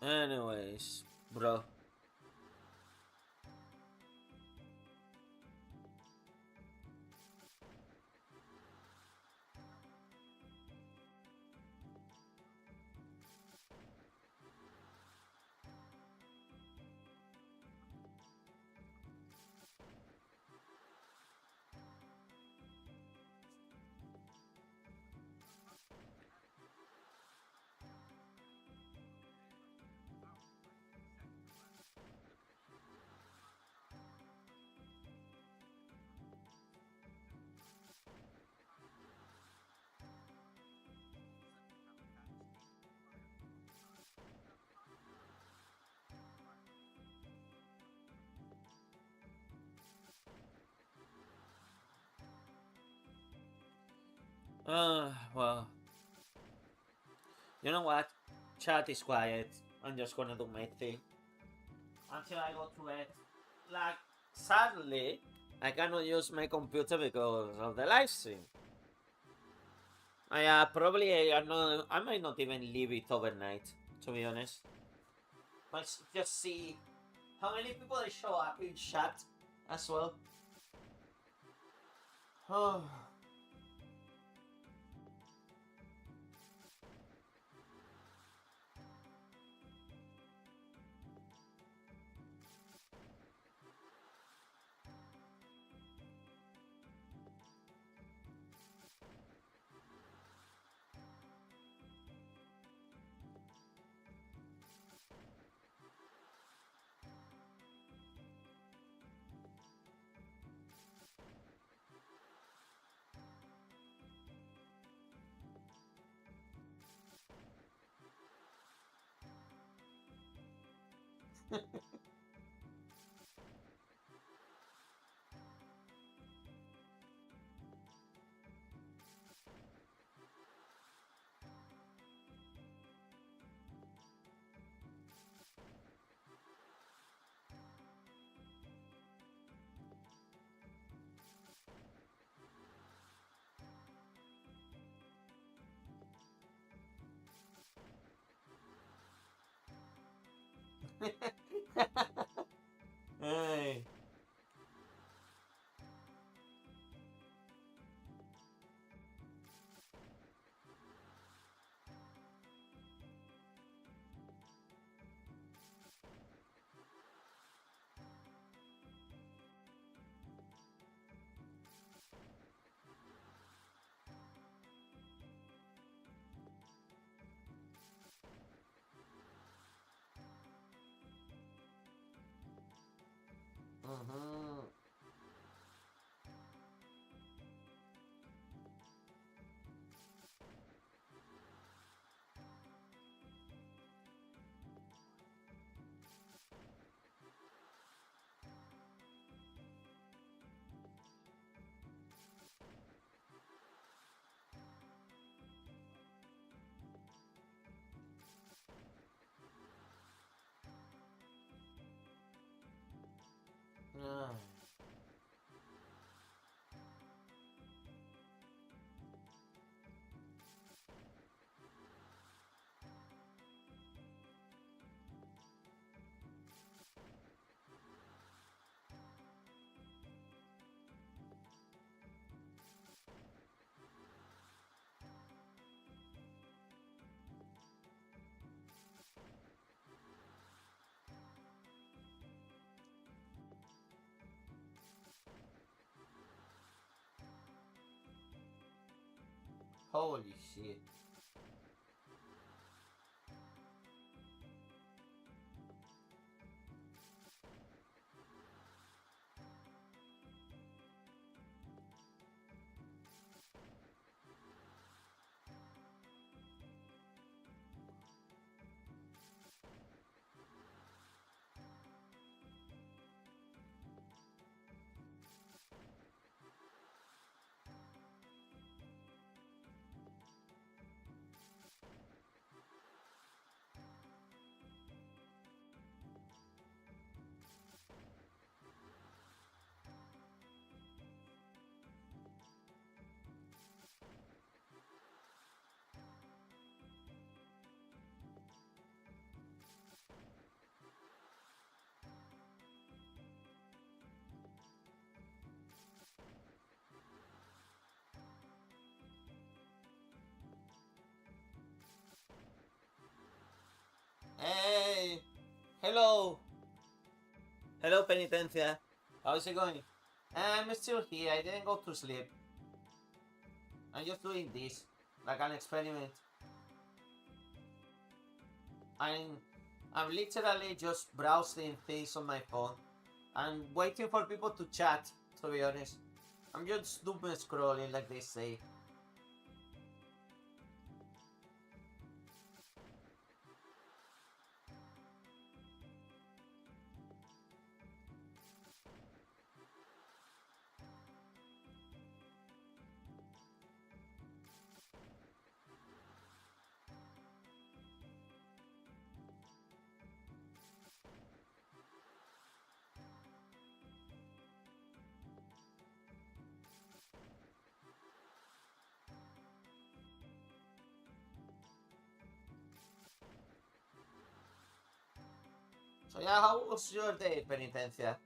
Anyways, bro. Well, you know what? Chat is quiet. I'm just gonna do my thing until I go to bed. Like, sadly, I cannot use my computer because of the live stream. Probably I might not even leave it overnight, to be honest. Let's just see how many people show up in chat as well. Oh. Hey. Mm-hmm. Ah. Holy shit. Hey. Hello. Hello, Penitencia. How's it going? I'm still here. I didn't go to sleep. I'm just doing this, like an experiment. I'm, I'm literally just browsing things on my phone. I'm waiting for people to chat. To be honest, I'm just doom scrolling, like they say. So yeah, how was your day, Penitencia?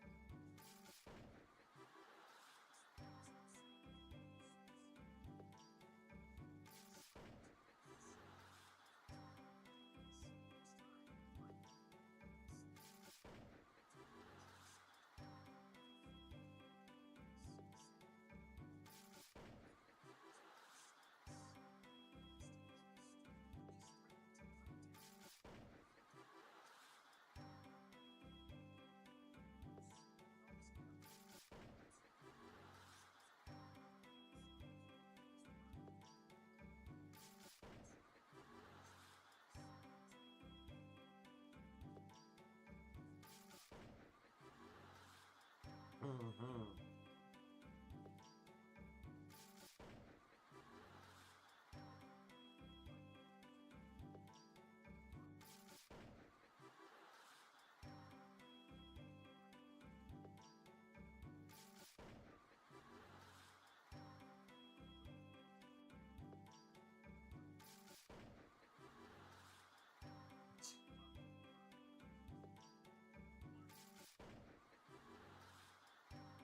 Mm-hmm.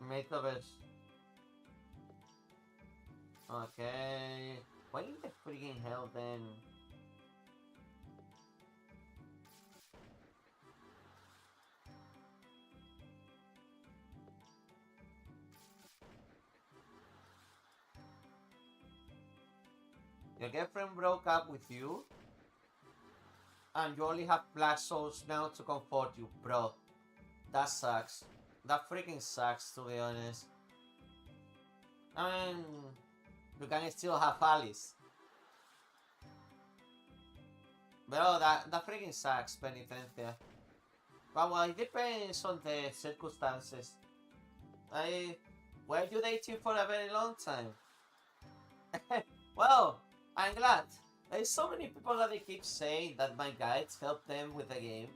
Metaverse. Okay. Why in the freaking hell then? Your girlfriend broke up with you, and you only have black souls now to comfort you, bro. That sucks. That freaking sucks, to be honest. I mean, you can still have Alice. Bro, that freaking sucks, Penitencia. But well, it depends on the circumstances. I, were you dating for a very long time? Well, I'm glad. There's so many people that they keep saying that my guides help them with the game.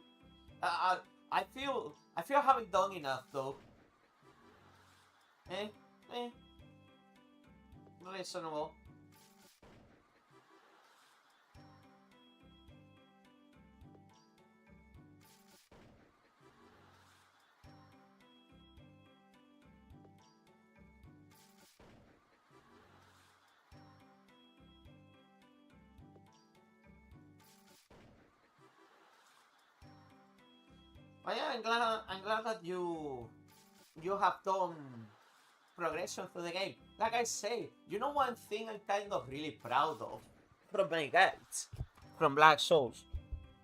I feel I haven't done enough though. Eh, eh, reasonable. But yeah, I'm glad that you have done progression through the game. Like I say, you know one thing I'm kind of really proud of from my guides, from Black Souls.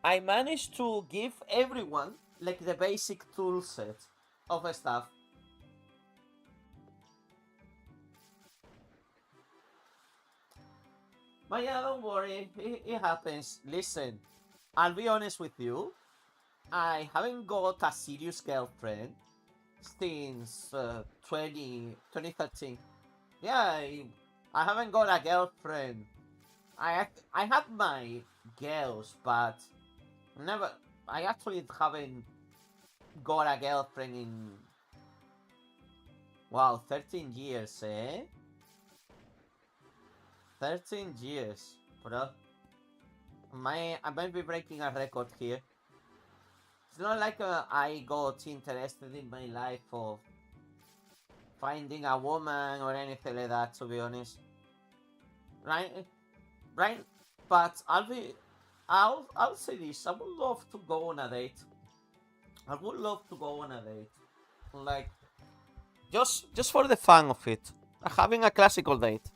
I managed to give everyone like the basic tool set of stuff. But yeah, don't worry, it happens. Listen, I'll be honest with you. I haven't got a serious girlfriend since 2013. Yeah, I haven't got a girlfriend. I have my girls, but never. I actually haven't got a girlfriend in, wow, 13 years, eh? 13 years, bro. I might be breaking a record here. It's not like I got interested in my life of finding a woman or anything like that, to be honest. Right? Right? But I'll say this. I would love to go on a date. I would love to go on a date. Like, just for the fun of it. Having a classical date.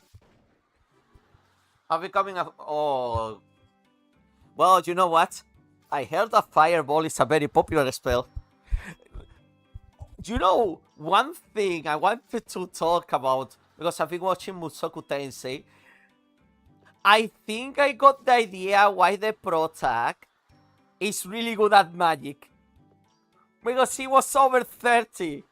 Of becoming a, oh, well, you know what? I heard that fireball is a very popular spell. You know, one thing I wanted to talk about, because I've been watching Musoku Tensei, I think I got the idea why the pro tag is really good at magic. Because he was over 30.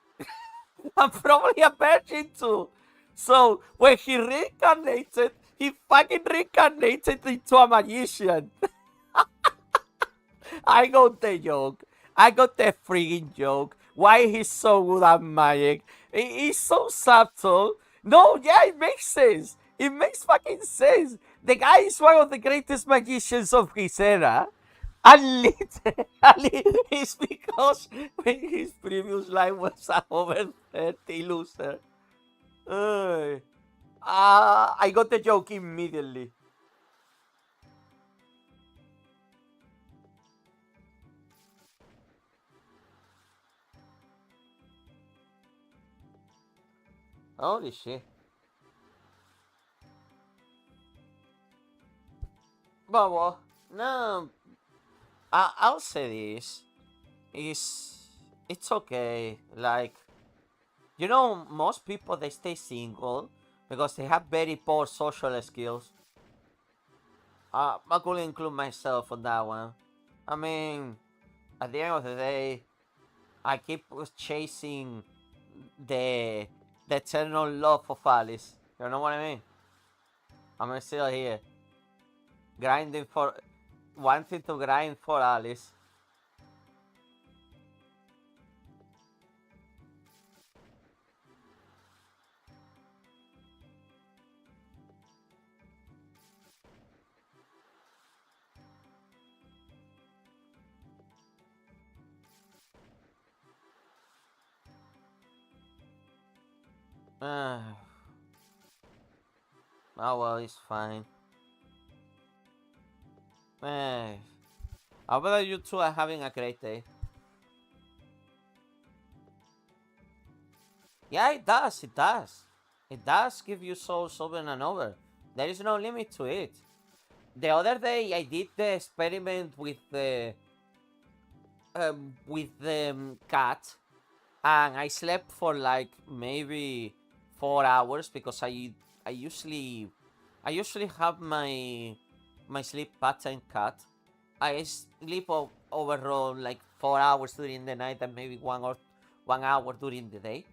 I'm probably a virgin too. So when he reincarnated, he fucking reincarnated into a magician. I got the joke. I got the freaking joke. Why he's so good at magic. He's so subtle. No, yeah, it makes sense. It makes fucking sense. The guy is one of the greatest magicians of his era. And literally, it's because when his previous line was a over 30 loser. I got the joke immediately. Holy shit. But well, no, I'll say this. Is it's okay. Like, most people they stay single because they have very poor social skills. I could include myself on that one. I mean, at the end of the day, I keep chasing the the eternal love of Alice. You know what I mean? I'm still here, grinding for, wanting to grind for Alice. Oh well, it's fine. Eh, I bet you two are having a great day. Yeah, it does. It does. It does give you souls over and over. There is no limit to it. The other day, I did the experiment with the cat, and I slept for like maybe 4 hours because I usually have my sleep pattern cut. I sleep overall like 4 hours during the night and maybe 1 hour during the day,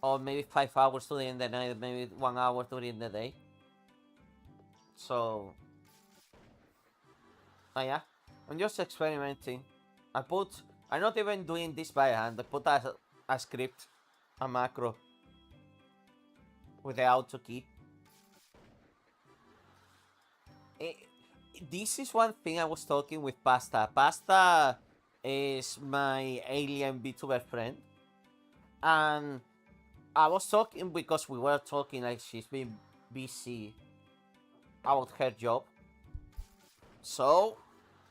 or maybe 5 hours during the night, maybe 1 hour during the day. So, yeah, I'm just experimenting. I put, I'm not even doing this by hand. I put a script, a macro with the auto key. Eh, this is one thing I was talking with Pasta. Pasta is my alien VTuber friend, and I was talking because we were talking like she's been busy about her job. So,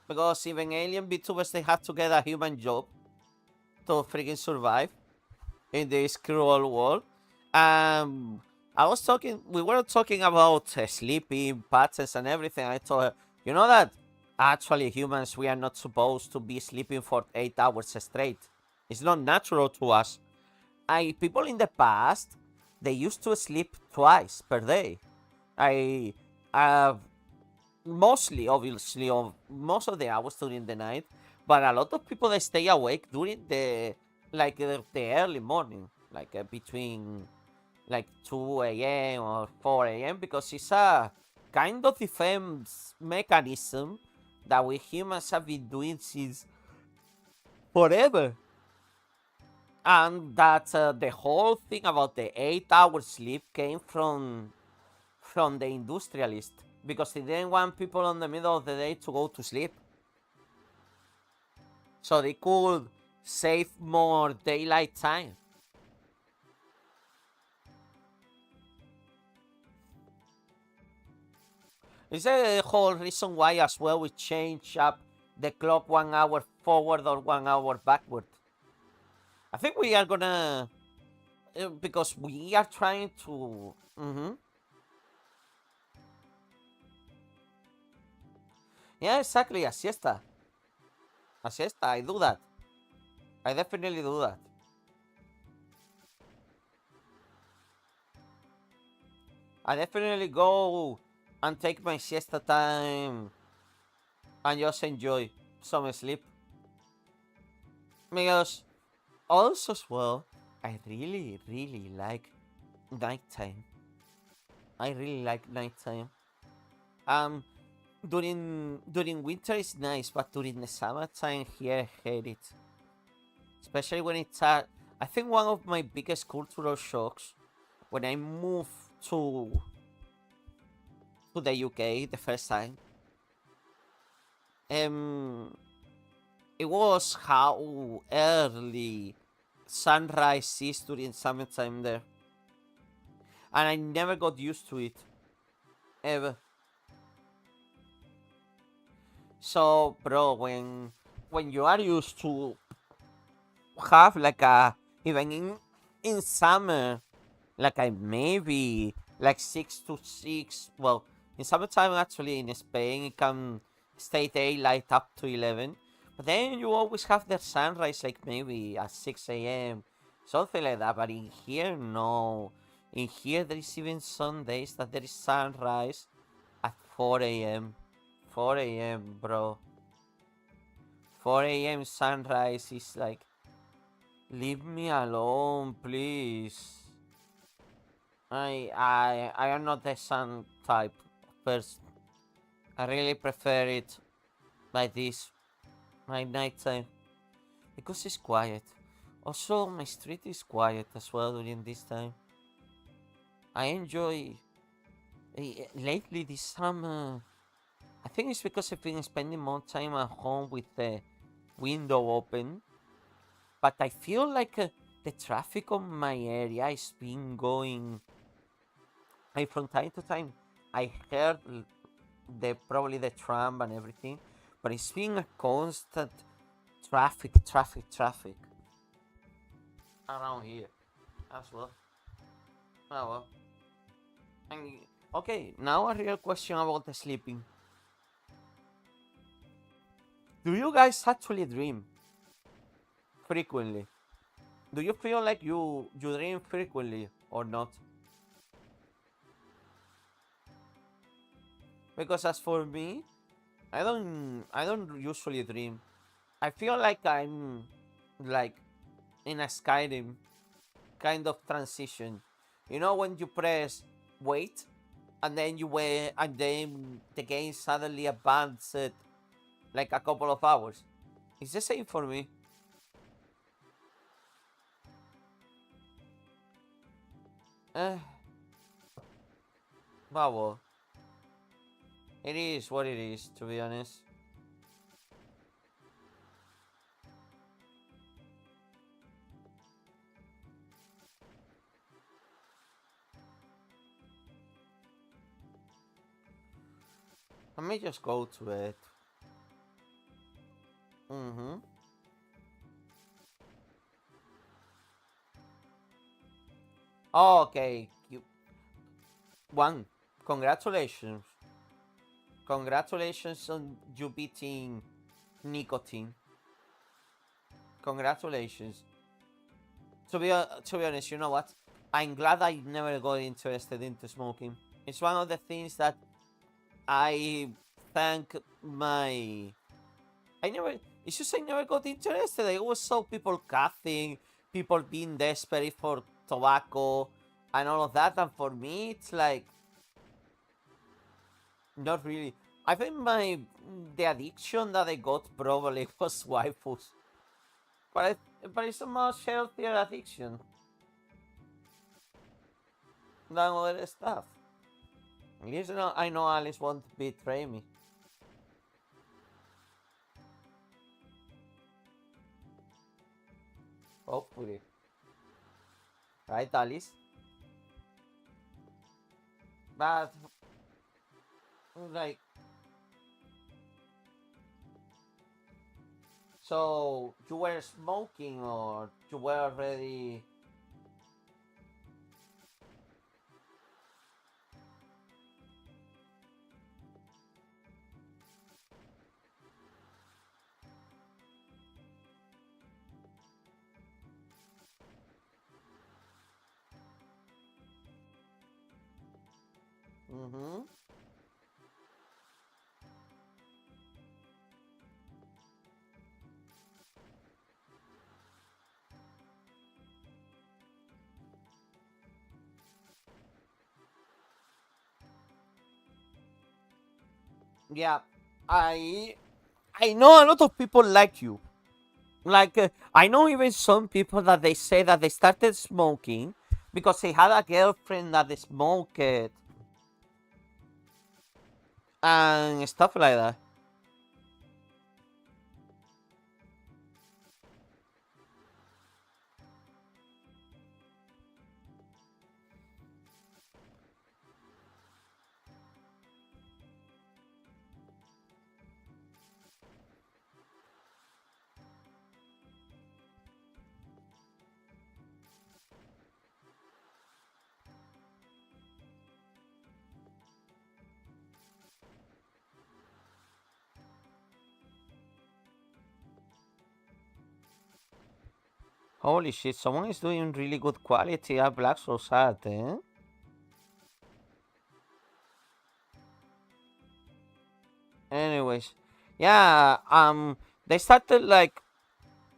because even alien VTubers they have to get a human job to freaking survive in this cruel world. Um, we were talking about sleeping patterns and everything. I told her, you know that actually humans we are not supposed to be sleeping for 8 hours straight. It's not natural to us. People in the past they used to sleep twice per day. I uh, Mostly obviously of most of the hours during the night, but a lot of people they stay awake during the early morning, like between like 2 a.m. or 4 a.m. because it's a kind of defense mechanism that we humans have been doing since forever. And that the whole thing about the 8 hour sleep came from the industrialist because they didn't want people on the middle of the day to go to sleep. So they could save more daylight time. Is the whole reason why as well we change up the clock 1 hour forward or 1 hour backward. I think we are gonna because we are trying to. Yeah, exactly. A siesta. A siesta. I do that. I definitely do that. I definitely go and take my siesta time and just enjoy some sleep. Because also as well, I really, really like nighttime. I really like nighttime. Um, during winter is nice, but during the summertime here, I hate it. Especially when it's I think one of my biggest cultural shocks when I moved to the UK the first time um, it was how early sunrise is during summertime there, and I never got used to it ever. So, bro, when you are used to have like a even in summer like I maybe like 6 to 6. Well, in summertime actually in Spain it can stay daylight up to 11, but then you always have the sunrise like maybe at 6 a.m. something like that. But in here, no. In here there is even some days that there is sunrise at 4 a.m. 4 a.m. bro. 4 a.m. sunrise is like, leave me alone, please. I am not the sun type of person. I really prefer it like this, like nighttime, because it's quiet. Also, my street is quiet as well during this time. I enjoy lately this summer. I think it's because I've been spending more time at home with the window open. But I feel like the traffic on my area has been going. From time to time, I heard the probably the tram and everything, but it's been a constant traffic around here as well. Oh well. And, okay, now a real question about the sleeping. Do you guys actually dream frequently? Do you feel like you dream frequently or not? Because as for me, I don't usually dream. I feel like I'm like in a Skyrim kind of transition. You know when you press wait and then you wait and then the game suddenly advances like a couple of hours. It's the same for me. Eh, well, it is what it is, to be honest. Let me just go to it. Mm-hmm. Oh, okay. One. Congratulations. Congratulations on you beating nicotine. Congratulations. To be honest, you know what? I'm glad I never got interested into smoking. It's one of the things that I thank my. I never. It's just I never got interested. I always saw people coughing, people being desperate for tobacco, and all of that. And for me, it's like not really. I think the addiction that I got probably was waifus, but it's a much healthier addiction than other stuff. At least I know Alice won't betray me. Hopefully. Right, Alice? But, like, so you were smoking or you were already. Mm-hmm. Yeah, I I know a lot of people like you. Like, I know even some people that they say that they started smoking because they had a girlfriend that they smoked and stuff like that. Holy shit, someone is doing really good quality at Black Souls art, eh? Anyways, yeah, they started like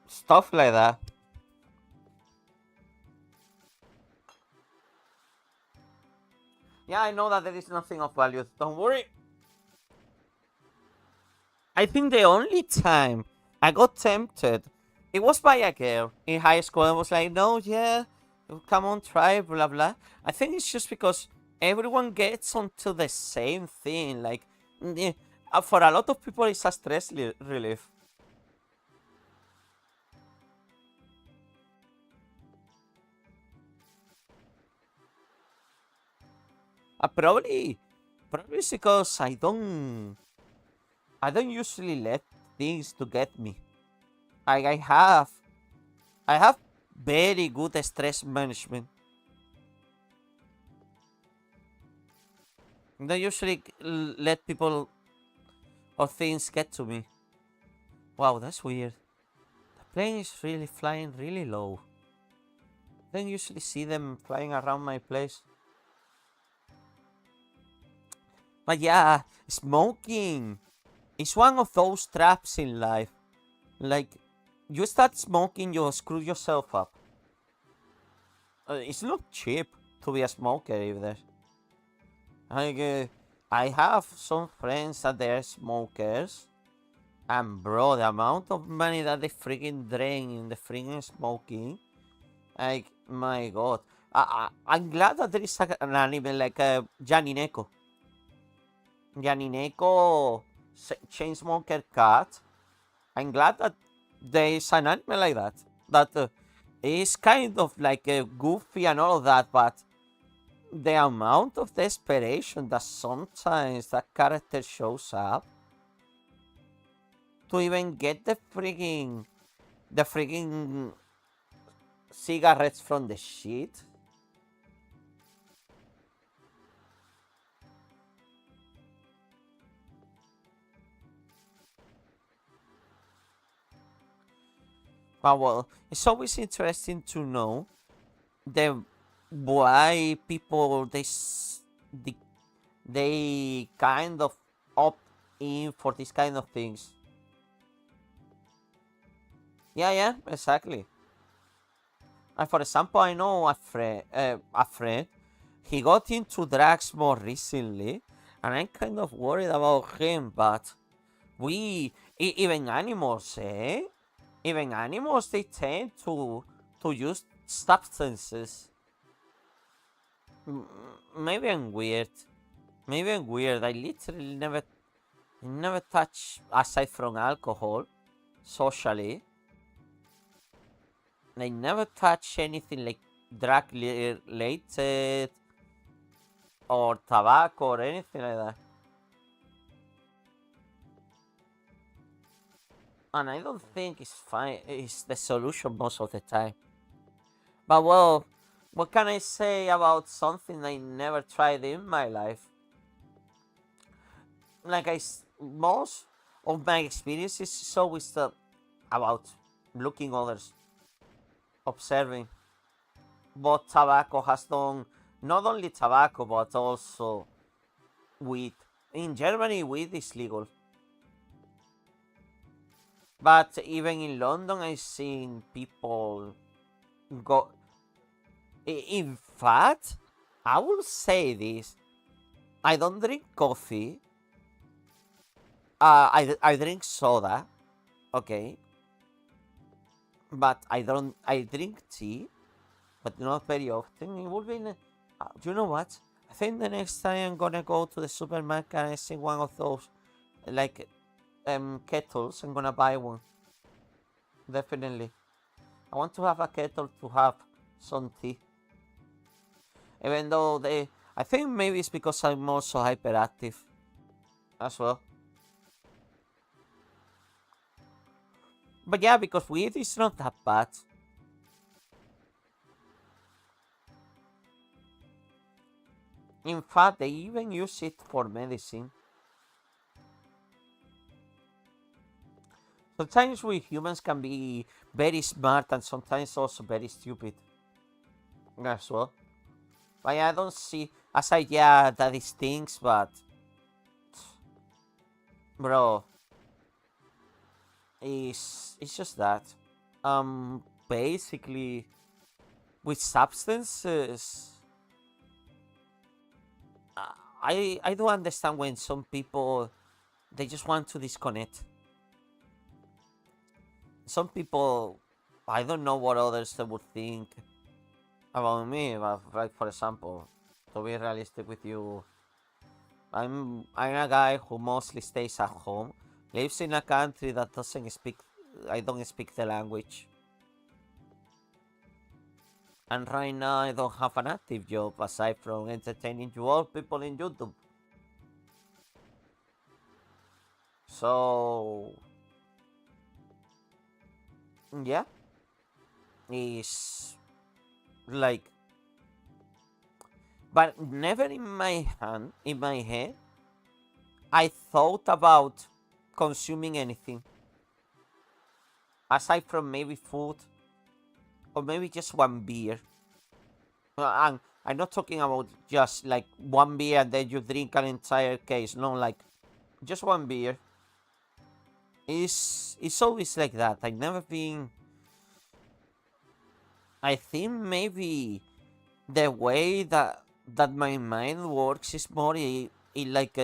stuff like that. Yeah, I know that there is nothing of value. Don't worry. I think the only time I got tempted, it was by a girl in high school and was like, no, yeah, come on, try, blah, blah. I think it's just because everyone gets onto the same thing. Like, for a lot of people, it's a stress relief. Probably it's because I don't usually let things to get me. Like I have very good stress management. I don't usually let people or things get to me. Wow, that's weird. The plane is really flying really low. I don't usually see them flying around my place. But yeah, smoking is one of those traps in life. Like, you start smoking, you screw yourself up. It's not cheap to be a smoker either. Like, I have some friends that they're smokers, and bro, the amount of money that they freaking drain in the freaking smoking, like, my god. I'm glad that there is an anime like Janineko. Janineko Chainsmoker Cat. I'm glad that there is an anime like that. That is kind of like goofy and all of that, but the amount of desperation that sometimes that character shows up to even get the freaking cigarettes from the shit. Well, it's always interesting to know the why people they kind of opt in for these kind of things. Yeah, exactly. And for example, I know a friend, he got into drugs more recently, and I'm kind of worried about him. But even animals, eh? Even animals, they tend to use substances. Maybe I'm weird. Maybe I'm weird. I literally never touch aside from alcohol socially. I never touch anything like drug related or tobacco or anything like that. And I don't think it's fine. It's the solution most of the time. But well, what can I say about something I never tried in my life? Like most of my experiences is always about looking others, observing. But tobacco has done not only tobacco but also weed. In Germany, weed is legal. But even in London, I've seen people go. In fact, I will say this: I don't drink coffee. I drink soda, okay, but I don't. I drink tea, but not very often. It will be. You know what? I think the next time I'm gonna go to the supermarket and I see one of those, like, kettles. I'm gonna buy one. Definitely. I want to have a kettle to have some tea. Even though I think maybe it's because I'm also hyperactive as well. But yeah, because weed is not that bad. In fact, they even use it for medicine. Sometimes we humans can be very smart and sometimes also very stupid as well. Like, I don't see, aside, yeah, that is things, but bro, it's just that. Basically, with substances, I do understand when some people they just want to disconnect. Some people, I don't know what others they would think about me, but like for example, to be realistic with you, I'm a guy who mostly stays at home, lives in a country that doesn't speak. I don't speak the language, and right now I don't have an active job aside from entertaining you all people in YouTube. So yeah, it's like, but never in my head, I thought about consuming anything aside from maybe food or maybe just one beer. And I'm not talking about just like one beer and then you drink an entire case. No, like just one beer. It's always like that. I've never been. I think maybe the way that my mind works is more in like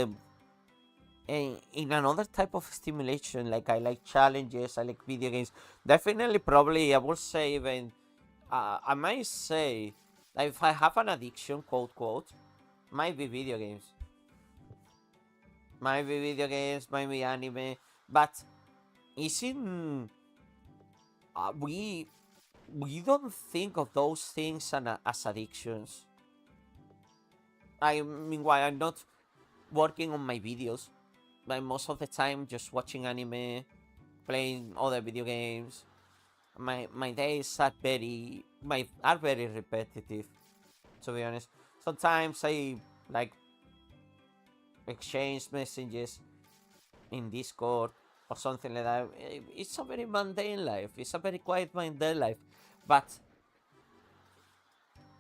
in another type of stimulation. Like I like challenges. I like video games. Definitely, probably, I would say even. I might say that if I have an addiction, quote quote, might be video games. Might be video games, might be anime, but isn't we don't think of those things as addictions. I meanwhile I'm not working on my videos, but most of the time just watching anime, playing other video games. My days are very repetitive, to be honest. Sometimes I like exchange messages in Discord or something like that. It's a very mundane life. It's a very quiet mundane life. But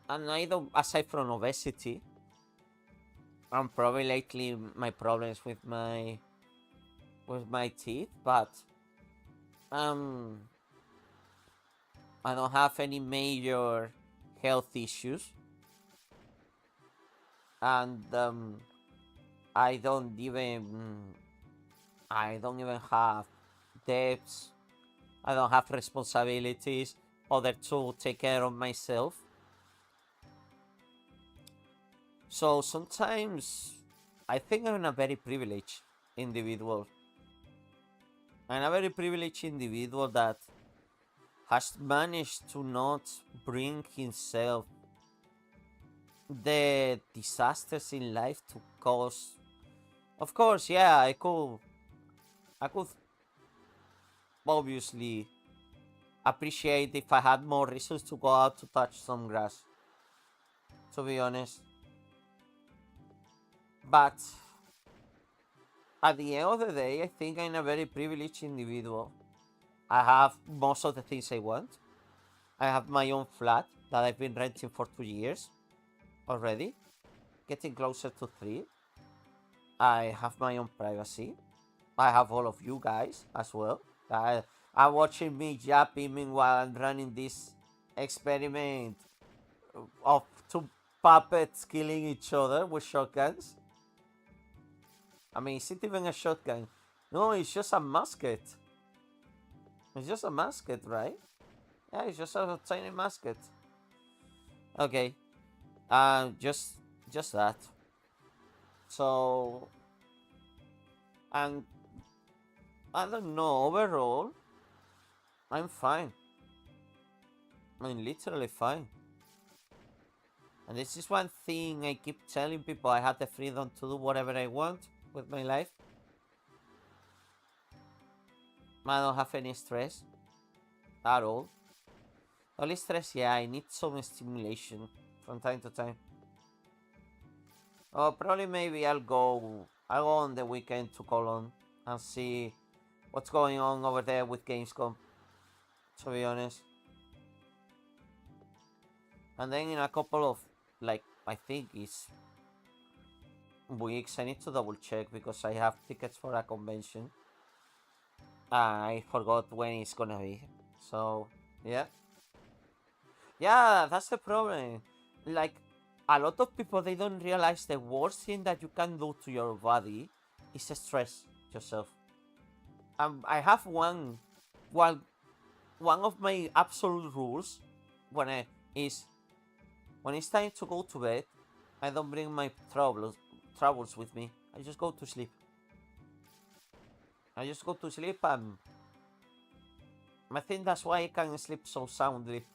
and I don't, aside from obesity, and probably lately my problems with my teeth, but um I don't have any major health issues, and I don't even I don't even have debts. I don't have responsibilities other to take care of myself. So sometimes I think I'm a very privileged individual. I'm a very privileged individual that has managed to not bring himself the disasters in life to cause. Of course, yeah, I could obviously appreciate if I had more reasons to go out to touch some grass, to be honest. But at the end of the day, I think I'm a very privileged individual. I have most of the things I want. I have my own flat that I've been renting for 2 years already, getting closer to 3. I have my own privacy. I have all of you guys as well. Are watching me yapping meanwhile I'm running this experiment of two puppets killing each other with shotguns. I mean, is it even a shotgun? No, it's just a musket. It's just a musket, right? Yeah, it's just a tiny musket. Okay. Just that. So, and I don't know. Overall, I'm fine. I'm literally fine. And this is one thing I keep telling people: I have the freedom to do whatever I want with my life. I don't have any stress at all. Only stress, yeah, I need some stimulation from time to time. Oh, probably maybe I'll go on the weekend to Cologne and see what's going on over there with Gamescom, to be honest. And then in a couple of, like, I think it's weeks, I need to double check because I have tickets for a convention. I forgot when it's gonna be. So, yeah. Yeah, that's the problem. Like, a lot of people, they don't realize the worst thing that you can do to your body is stress yourself. I have one, one of my absolute rules when I is when it's time to go to bed, I don't bring my troubles with me. I just go to sleep. I just go to sleep, and I think that's why I can sleep so soundly.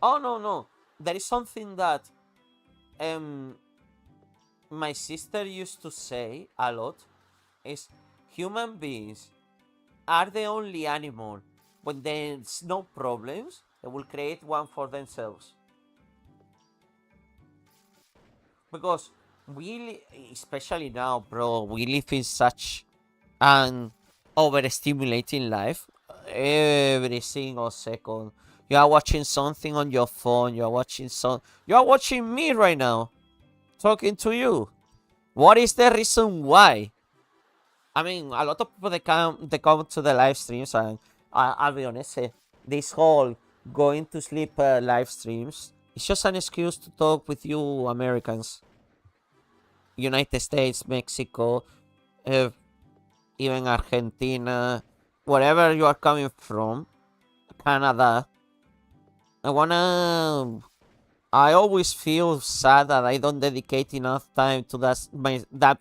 Oh no, no. There is something that um my sister used to say a lot is human beings are the only animal when there's no problems, they will create one for themselves. Because especially now, bro, we live in such an overstimulating life. Every single second, you are watching something on your phone. You are watching me right now, talking to you. What is the reason why? I mean, a lot of people they come to the live streams, and I'll be honest, this whole going to sleep live streams, it's just an excuse to talk with you Americans, United States, Mexico, uh, even Argentina, wherever you are coming from, Canada. I wanna. I always feel sad that I don't dedicate enough time to that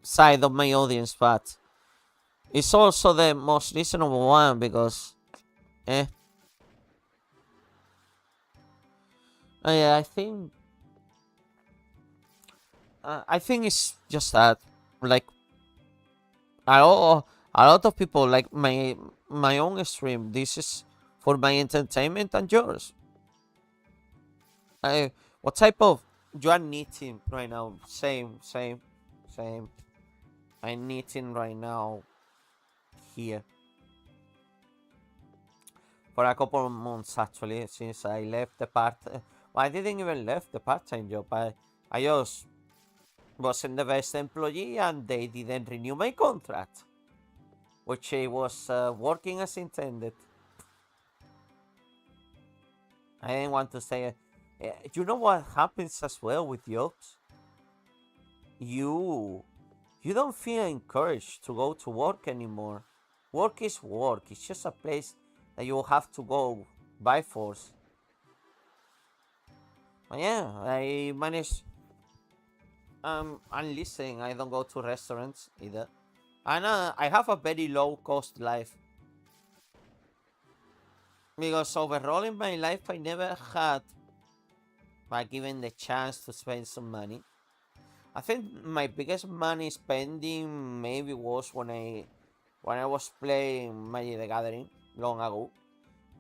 side of my audience, but it's also the most reasonable one because, eh, I think it's just that, like, a lot of people like my own stream. This is for my entertainment and yours. I what type of you are knitting right now? Same. I'm knitting right now here for a couple of months actually since I left the part. Well, I didn't even left the part-time job. I just wasn't the best employee and they didn't renew my contract, which I was working as intended. I didn't want to say. You know what happens as well with jobs? You you don't feel encouraged to go to work anymore. Work is work. It's just a place that you have to go by force. Yeah, I manage. And listen, I don't go to restaurants either. And I have a very low cost life because overall in my life I never had like given the chance to spend some money. I think my biggest money spending maybe was when I was playing Magic the Gathering long ago.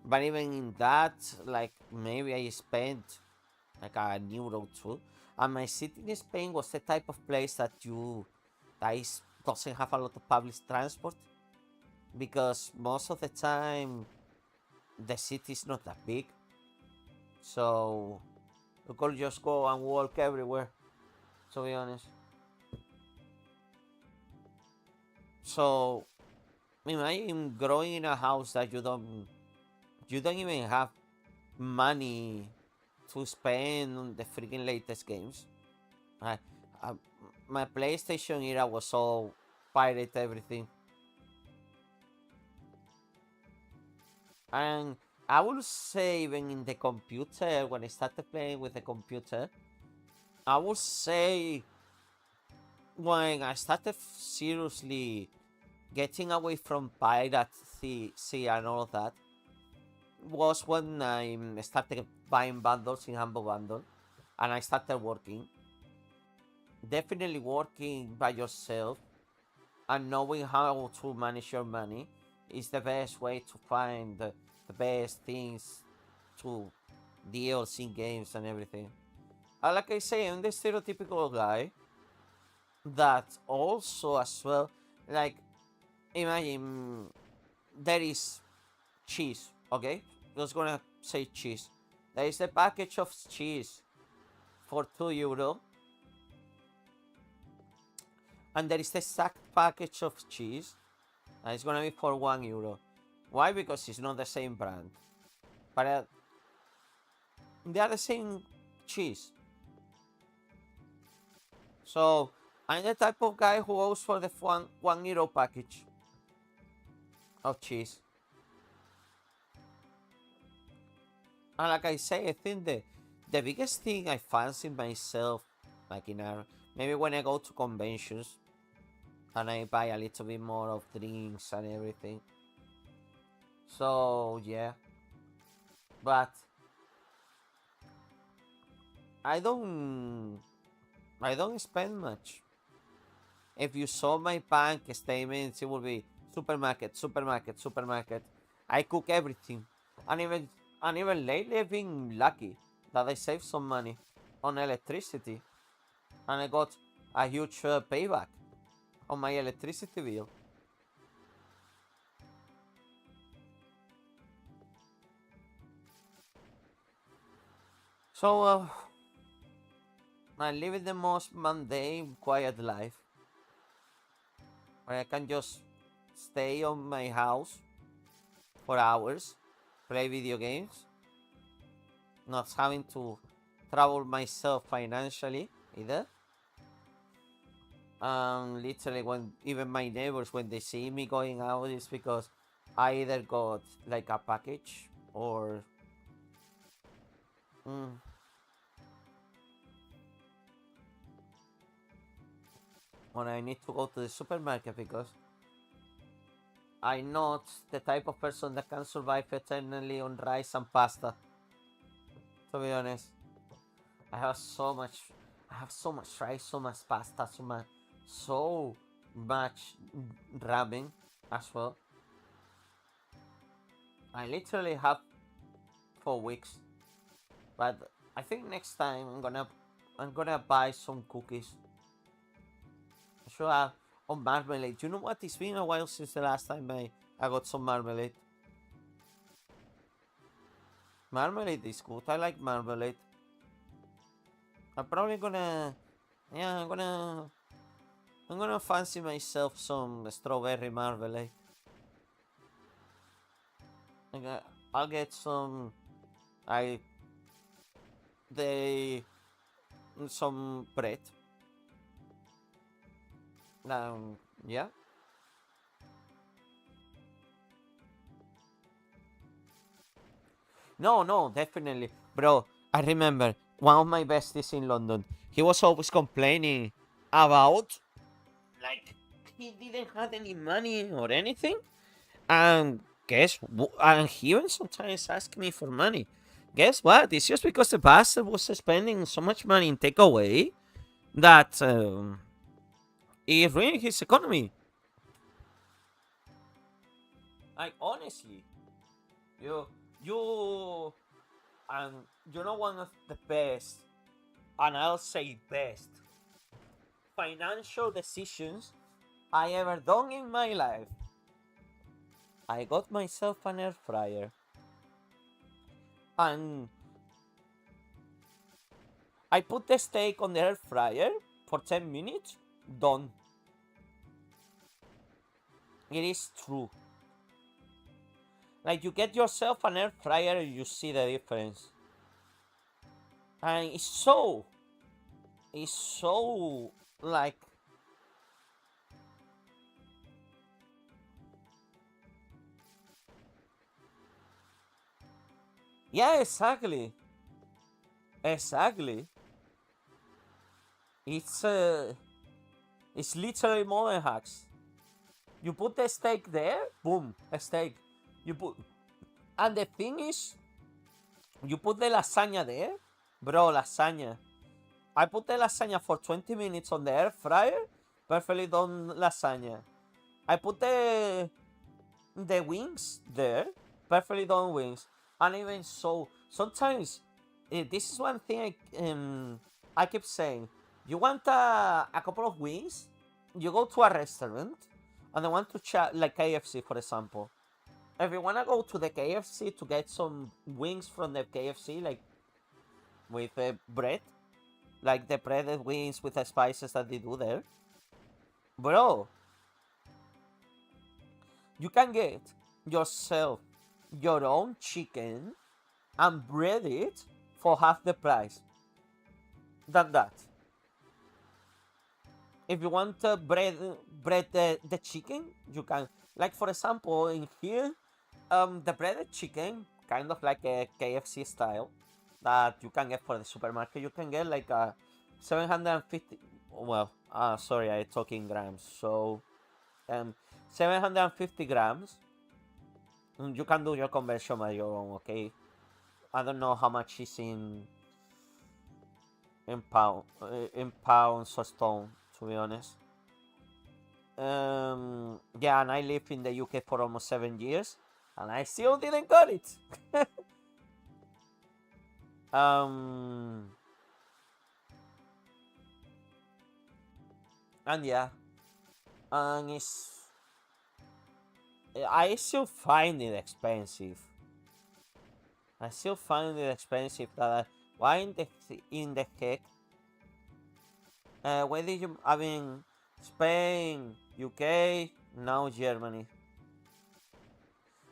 But even in that, like maybe I spent like a euro too. And my city in Spain was the type of place that doesn't have a lot of public transport because most of the time the city is not that big. So you could just go and walk everywhere, to be honest. So imagine growing in a house that you don't even have money to spend on the freaking latest games. I, I, my PlayStation era was all pirate everything, and I would say even in the computer when I started playing with the computer, I would say when I started seriously getting away from piracy and all of that was when I started buying bundles in Humble Bundle and I started working. Definitely working by yourself and knowing how to manage your money is the best way to find the best things to deals in games and everything. Like I say, I'm the stereotypical guy that also as well, like, imagine there is cheese, okay? Just gonna say cheese. There is a package of cheese for €2, and there is the exact package of cheese, and it's gonna be for €1. Why? Because it's not the same brand, but they are the same cheese. So I'm the type of guy who goes for the €1 package of cheese. And like I say, I think the biggest thing I fancy myself, like maybe when I go to conventions and I buy a little bit more of drinks and everything. So yeah, but I don't spend much. If you saw my bank statements, it would be supermarket, supermarket, supermarket. I cook everything, and even lately I've been lucky that I saved some money on electricity, and I got a huge payback on my electricity bill. So I'm living the most mundane, quiet life, where I can just stay on my house for hours, play video games, not having to trouble myself financially either. Literally, when even my neighbors, when they see me going out, it's because I either got like a package or mm, when I need to go to the supermarket because I'm not the type of person that can survive eternally on rice and pasta. To be honest, I have so much, I have so much rice, so much pasta, so much ramen as well. I literally have for weeks, but I think next time I'm gonna buy some cookies. Sure, on marmalade. You know what? It's been a while since the last time I got some marmalade. Marmalade is good. I like marmalade. I'm probably gonna, yeah, I'm gonna fancy myself some strawberry marmalade. I'll get some, I, they, some bread. Yeah. No, no, definitely. Bro, I remember one of my besties in London. He was always complaining about, like, he didn't have any money or anything. And and he even sometimes asked me for money. Guess what? It's just because the bastard was spending so much money in takeaway that it ruined his economy. Like, honestly, you, you, and you know one of the best, and I'll say best, financial decisions I ever done in my life. I got myself an air fryer, and I put the steak on the air fryer for 10 minutes. Done. It is true. Like, you get yourself an air fryer, you see the difference. And it's so, like, yeah, exactly. Exactly. It's, it's literally modern hacks. You put the steak there, boom, a steak. You put, and the thing is, you put the lasagna there, bro, lasagna. I put the lasagna for 20 minutes on the air fryer, perfectly done lasagna. I put the wings there, perfectly done wings. And even so, sometimes this is one thing I keep saying, you want a couple of wings? You go to a restaurant and they want to chat like KFC, for example. If you wanna go to the KFC to get some wings from the KFC, like with bread, like the breaded wings with the spices that they do there, bro, you can get yourself your own chicken and bread it for half the price than that. If you want to bread the chicken, you can. Like for example, in here, the breaded chicken, kind of like a KFC style, that you can get for the supermarket. You can get like a 750. Well, sorry, I talk in grams. So, 750 grams. You can do your conversion by your own. Okay, I don't know how much is in pounds or stone, to be honest. Yeah, and I lived in the UK for almost 7 years, and I still didn't got it. um, and yeah, and I still find it expensive. I still find it expensive. That why in the heck? Why did you? I mean, Spain, UK, now Germany,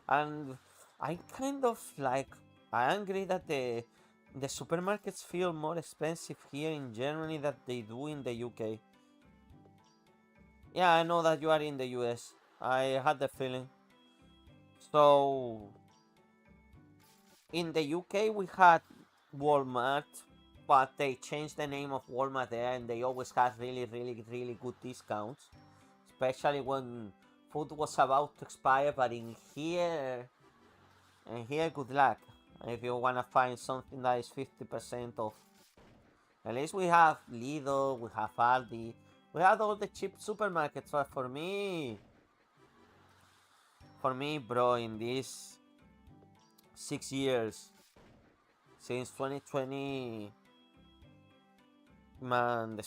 and I kind of like. I agree that the supermarkets feel more expensive here in Germany than they do in the UK. Yeah, I know that you are in the US. I had the feeling. So in the UK we had Walmart, but they changed the name of Walmart there, and they always had really, really, really good discounts, especially when food was about to expire. But in here, good luck if you wanna find something that is 50% off. At least we have Lidl, we have Aldi, we have all the cheap supermarkets. But for me, bro, in these 6 years since 2020, man,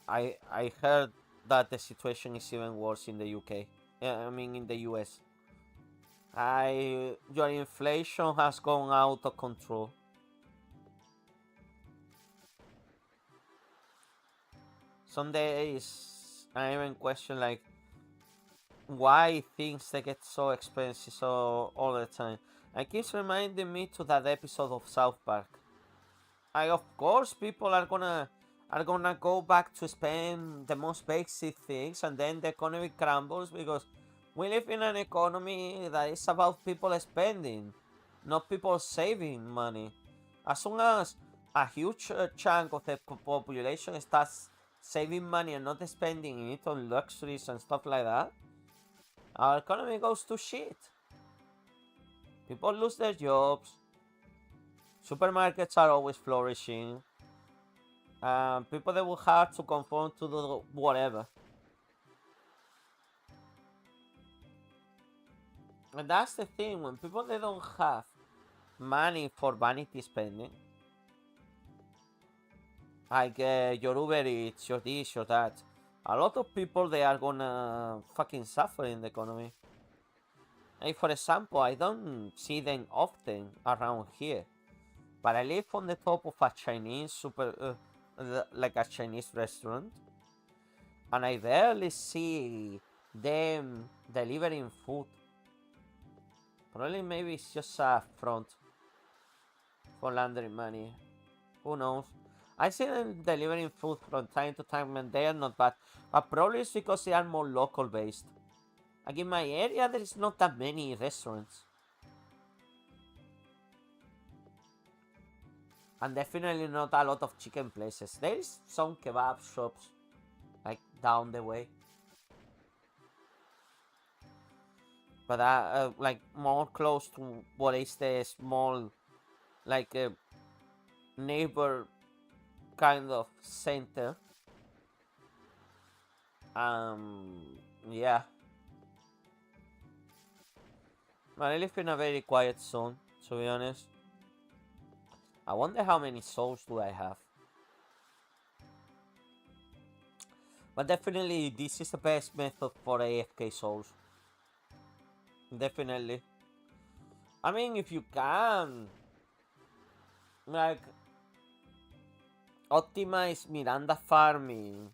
I heard that the situation is even worse in the UK. Yeah, I mean in the US. Your inflation has gone out of control. Some days I even question like why things they get so expensive so all the time. It keeps reminding me to that episode of South Park. Of course people are gonna go back to spend the most basic things, and then the economy crumbles because we live in an economy that is about people spending, not people saving money. As soon as a huge chunk of the population starts saving money and not spending it on luxuries and stuff like that, our economy goes to shit. People lose their jobs. Supermarkets are always flourishing. People that will have to conform to do whatever. And that's the thing, when people they don't have money for vanity spending, like your Uber Eats, your this, your that, a lot of people they are gonna fucking suffer in the economy. Like for example, I don't see them often around here, but I live on the top of a Chinese like a Chinese restaurant, and I barely see them delivering food. Probably maybe it's just a front for laundering money. Who knows? I see them delivering food from time to time and they are not bad. But probably it's because they are more local based. Like in my area, there is not that many restaurants. And definitely not a lot of chicken places. There is some kebab shops like down the way. But like more close to what is the small like neighbor kind of center. Yeah. But I live in a very quiet zone, to be honest. I wonder how many souls do I have. But definitely, this is the best method for AFK souls. Definitely. I mean, if you can, like, optimize Miranda farming.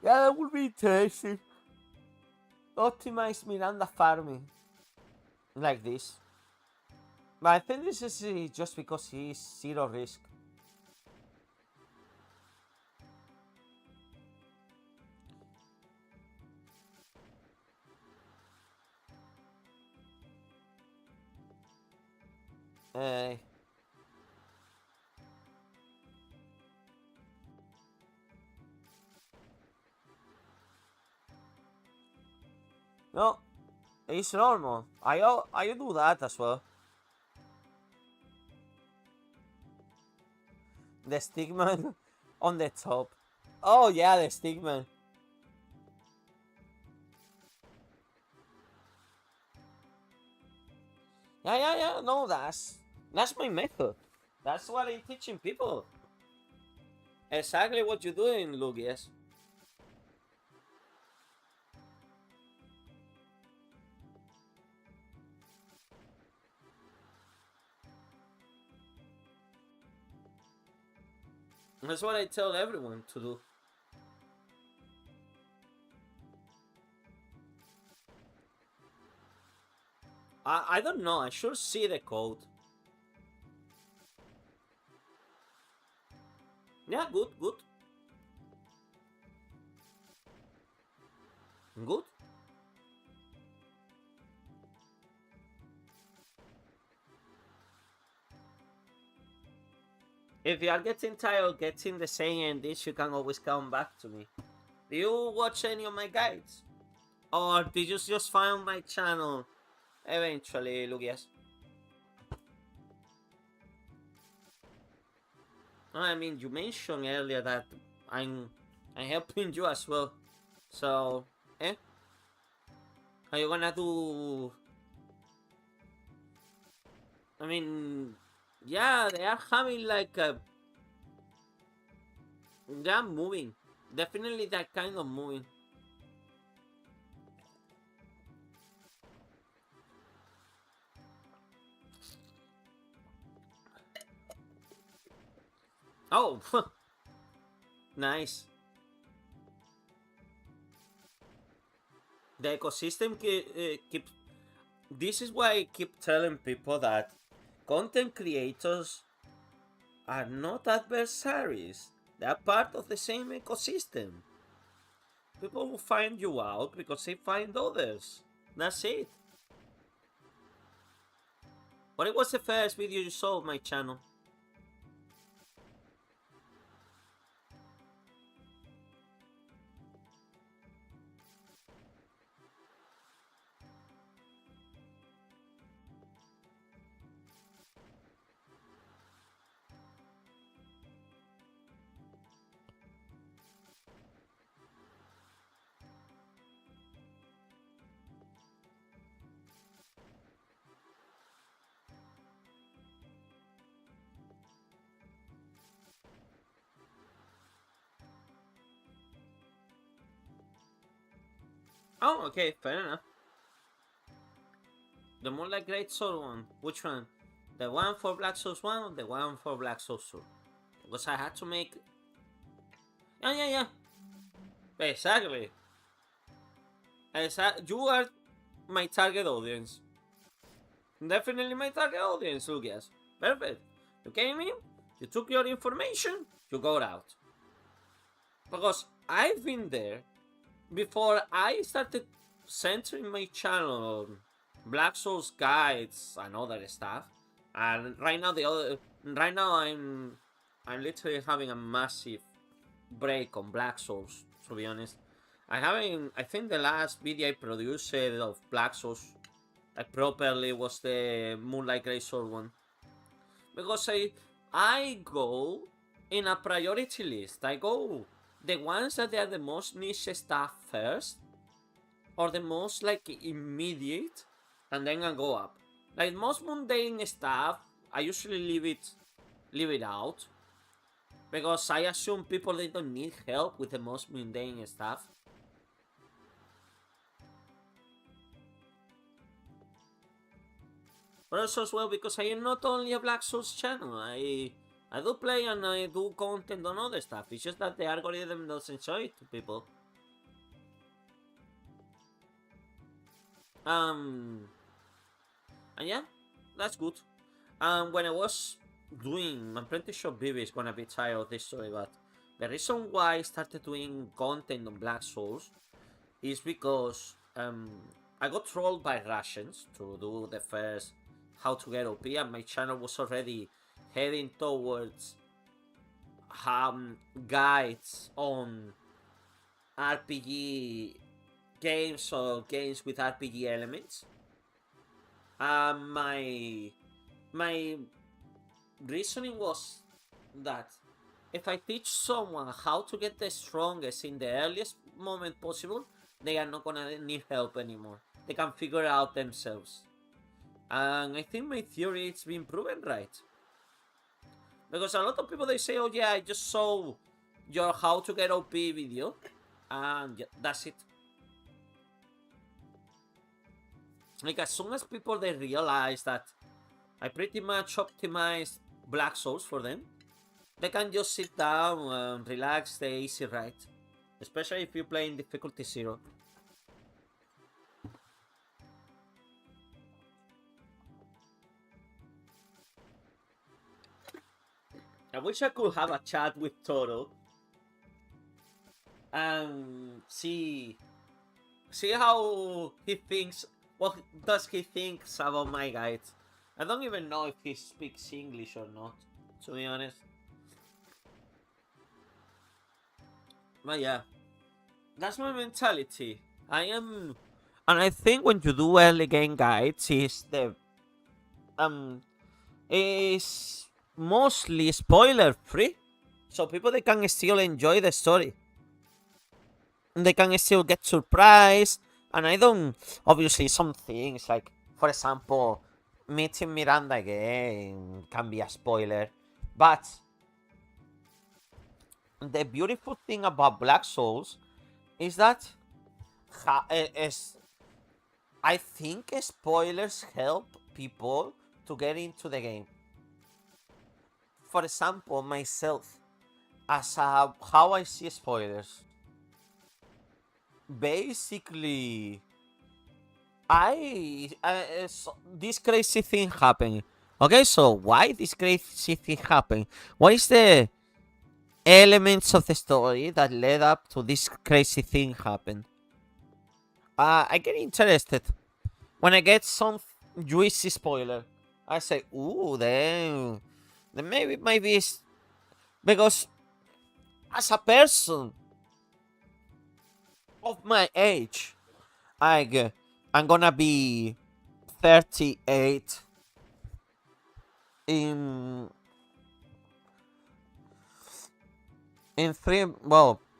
Yeah, that would be interesting. Optimize Miranda farming. Like this. But I think this is just because he's zero risk. Uh, no, it's normal. I do that as well. The stigma on the top. Oh yeah, the stigma. Yeah. No, that's my method. That's what I'm teaching people. Exactly what you're doing, Luke. Yes. That's what I tell everyone to do. I don't know. I should see the code. Yeah, good. Good. If you are getting tired of getting the same endings, you can always come back to me. Do you watch any of my guides? Or did you just find my channel eventually, Lugias? I mean, you mentioned earlier that I'm helping you as well. So, eh? Are you gonna do? I mean, yeah, they are having like a. They're moving. Definitely that kind of moving. Oh, nice. The ecosystem keeps. This is why I keep telling people that content creators are not adversaries. They are part of the same ecosystem. People will find you out because they find others. That's it. What was the first video you saw on my channel? Oh, okay, fair enough. The Moonlight Great Soul one. Which one? The one for Black Souls 1 or the one for Black Souls 2? Because I had to make. Yeah. Exactly. You are my target audience. Definitely my target audience, Lugias. Perfect. You came in, you took your information, you got out. Because I've been there before I started centering my channel on Black Souls guides and other stuff. And right now I'm literally having a massive break on Black Souls, to be honest. I think the last video I produced of Black Souls like properly was the Moonlight Grey Sword one. Because I go in a priority list. I go the ones that are the most niche stuff first, or the most like immediate, and then I go up. Like most mundane stuff, I usually leave it out because I assume people they don't need help with the most mundane stuff. But also as well because I am not only a Black Souls channel. I do play and I do content on other stuff. It's just that the algorithm doesn't show it to people. And yeah, that's good. When I was doing, I'm pretty sure Vivi is gonna be tired of this story, but the reason why I started doing content on Black Souls is because I got trolled by Russians to do the first how to get OP, and my channel was already heading towards guides on RPG games or games with RPG elements. My reasoning was that if I teach someone how to get the strongest in the earliest moment possible, they are not gonna need help anymore. They can figure it out themselves. And I think my theory it's been proven right. Because a lot of people they say, oh yeah, I just saw your how to get OP video and yeah, that's it. Like as soon as people they realize that I pretty much optimized Black Souls for them, they can just sit down and relax the easy ride. Especially if you play in difficulty 0. I wish I could have a chat with Toro and see how he thinks. What does he thinks about my guides? I don't even know if he speaks English or not, to be honest. But yeah, that's my mentality. I am, and I think when you do early game guides, is mostly spoiler free, so people they can still enjoy the story. They can still get surprised, and I don't. Obviously, some things like, for example, meeting Miranda again can be a spoiler, but the beautiful thing about Black Souls is that is I think spoilers help people to get into the game. For example, myself, as how I see spoilers, basically, this crazy thing happened. Okay, so why this crazy thing happened? What is the elements of the story that led up to this crazy thing happen? I get interested when I get some juicy spoiler. I say, ooh, then maybe it's because as a person of my age, I'm gonna be 38 in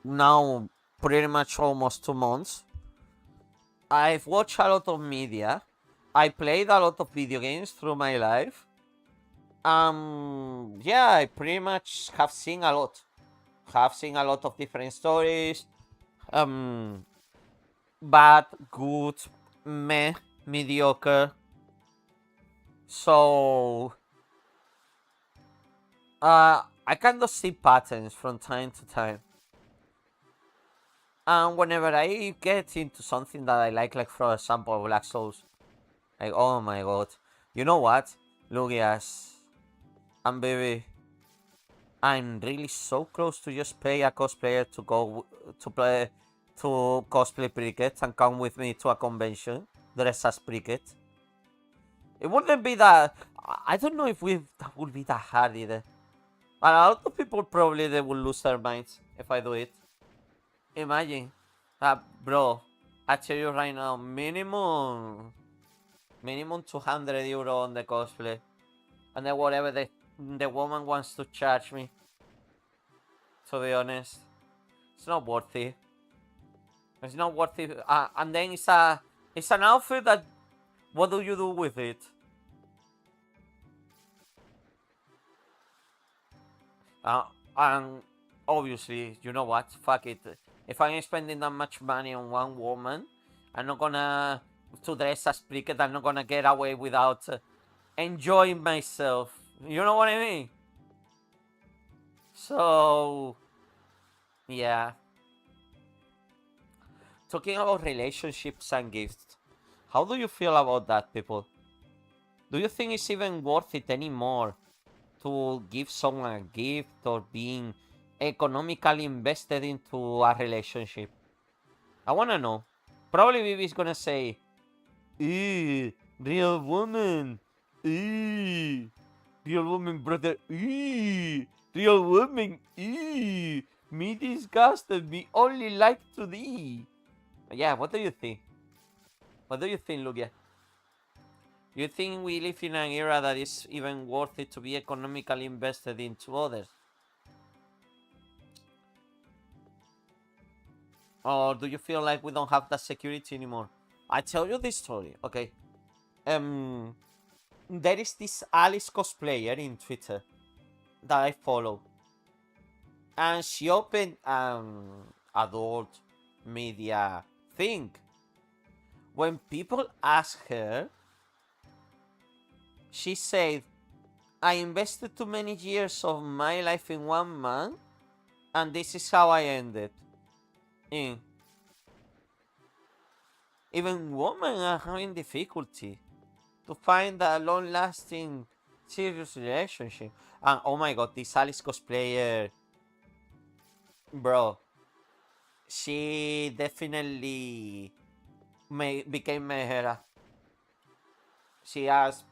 now pretty much almost 2 months. I've watched a lot of media. I played a lot of video games through my life. Yeah, I pretty much have seen a lot. Have seen a lot of different stories. Bad, good, meh, mediocre. So, I kind of see patterns from time to time. And whenever I get into something that I like for example, Black Souls, like, oh my god, you know what, Lugias, I'm really so close to just pay a cosplayer to go to play to cosplay Cricket and come with me to a convention dressed as Cricket. It wouldn't be that. I don't know if that would be that hard either. And a lot of people probably they will lose their minds if I do it. Imagine, bro, I tell you right now, minimum 200 euro on the cosplay, and then whatever the woman wants to charge me. To be honest, it's not worth it. It's not worth it. And then it's an outfit that what do you do with it? And obviously, you know what? Fuck it. If I'm spending that much money on one woman, I'm not gonna to dress as pretty. I'm not gonna get away without enjoying myself. You know what I mean? So yeah. Talking about relationships and gifts, how do you feel about that, people? Do you think it's even worth it anymore to give someone a gift or being economically invested into a relationship? I wanna know. Probably Vivi's gonna say, "Ew, real woman. Ew, real woman, brother. Ew, real woman. Ew, me disgusted. Me only like to thee." Yeah, what do you think? What do you think, Lugia? Do you think we live in an era that is even worth it to be economically invested into others? Or do you feel like we don't have that security anymore? I tell you this story, okay? Um, there is this Alice cosplayer in Twitter that I follow, and she opened adult media thing. When people ask her, she said, "I invested too many years of my life in one man, and this is how I ended." In even women are having difficulty to find a long-lasting, serious relationship. And oh my god, this Alice cosplayer, bro, she definitely became Mejera. She asked,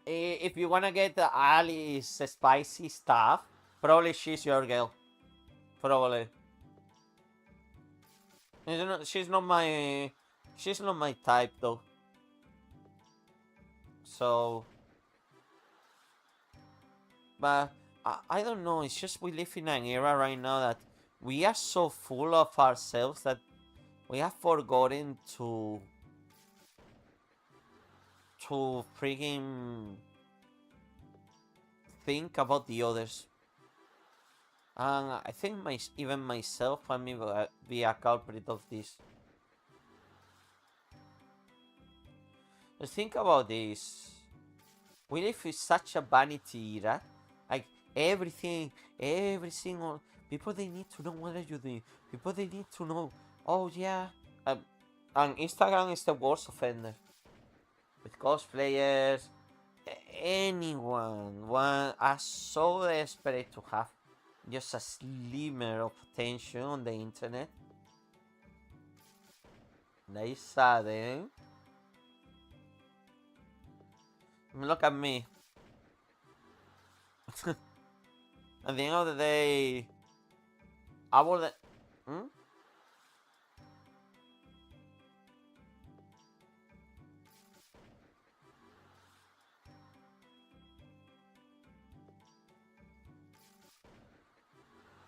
if you wanna get the Alice spicy stuff, probably she's your girl. Probably. She's not my type though. So, but I don't know. It's just we live in an era right now that we are so full of ourselves that we have forgotten to freaking think about the others. And I think even myself, I may be a culprit of this. Just think about this. We live in such a vanity era. Like everything, every single people they need to know what are you doing. People they need to know. Oh yeah, and Instagram is the worst offender with cosplayers. Anyone are so desperate to have just a slimmer of attention on the internet. That is sad, eh? Look at me. At the end of the day, I would. Hmm?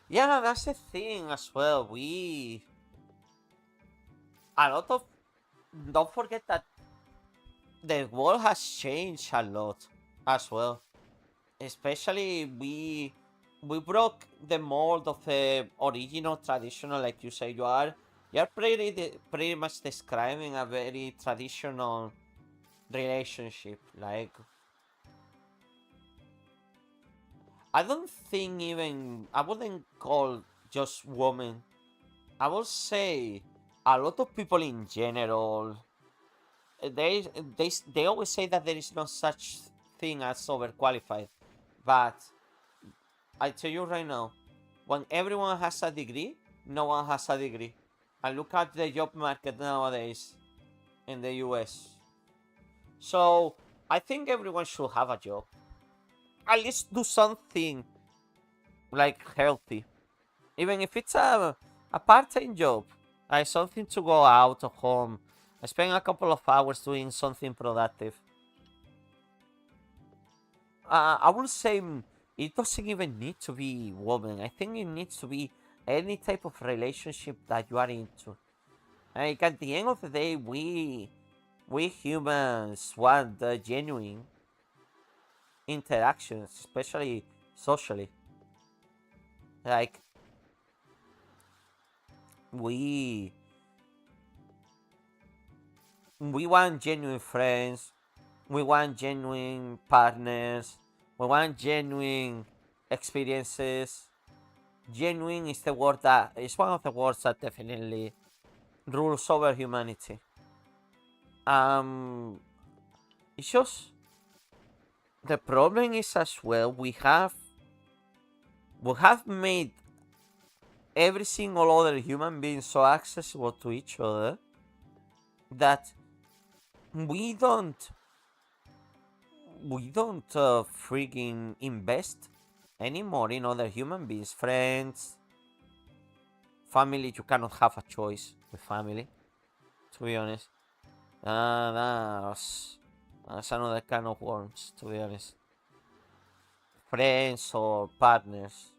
Yeah, that's the thing as well. A lot of. Don't forget that the world has changed a lot as well. Especially we broke the mold of the original traditional, like you say. You're pretty much describing a very traditional relationship. Like I don't think even I wouldn't call just women. I would say a lot of people in general. They they always say that there is no such thing as overqualified, but I tell you right now, when everyone has a degree, no one has a degree. And look at the job market nowadays in the US. So I think everyone should have a job. At least do something like healthy. Even if it's a part-time job. Like something to go out of home. I spend a couple of hours doing something productive. I would say it doesn't even need to be woman. I think it needs to be any type of relationship that you are into. Like at the end of the day, we humans want the genuine interactions, especially socially. Like, we we want genuine friends, we want genuine partners, we want genuine experiences. Genuine is the word that is one of the words that definitely rules over humanity. Um, it's just the problem is as well we have made every single other human being so accessible to each other that we don't freaking invest anymore in other human beings, friends, family. You cannot have a choice with family, to be honest. That's another kind of worms, to be honest. Friends or partners.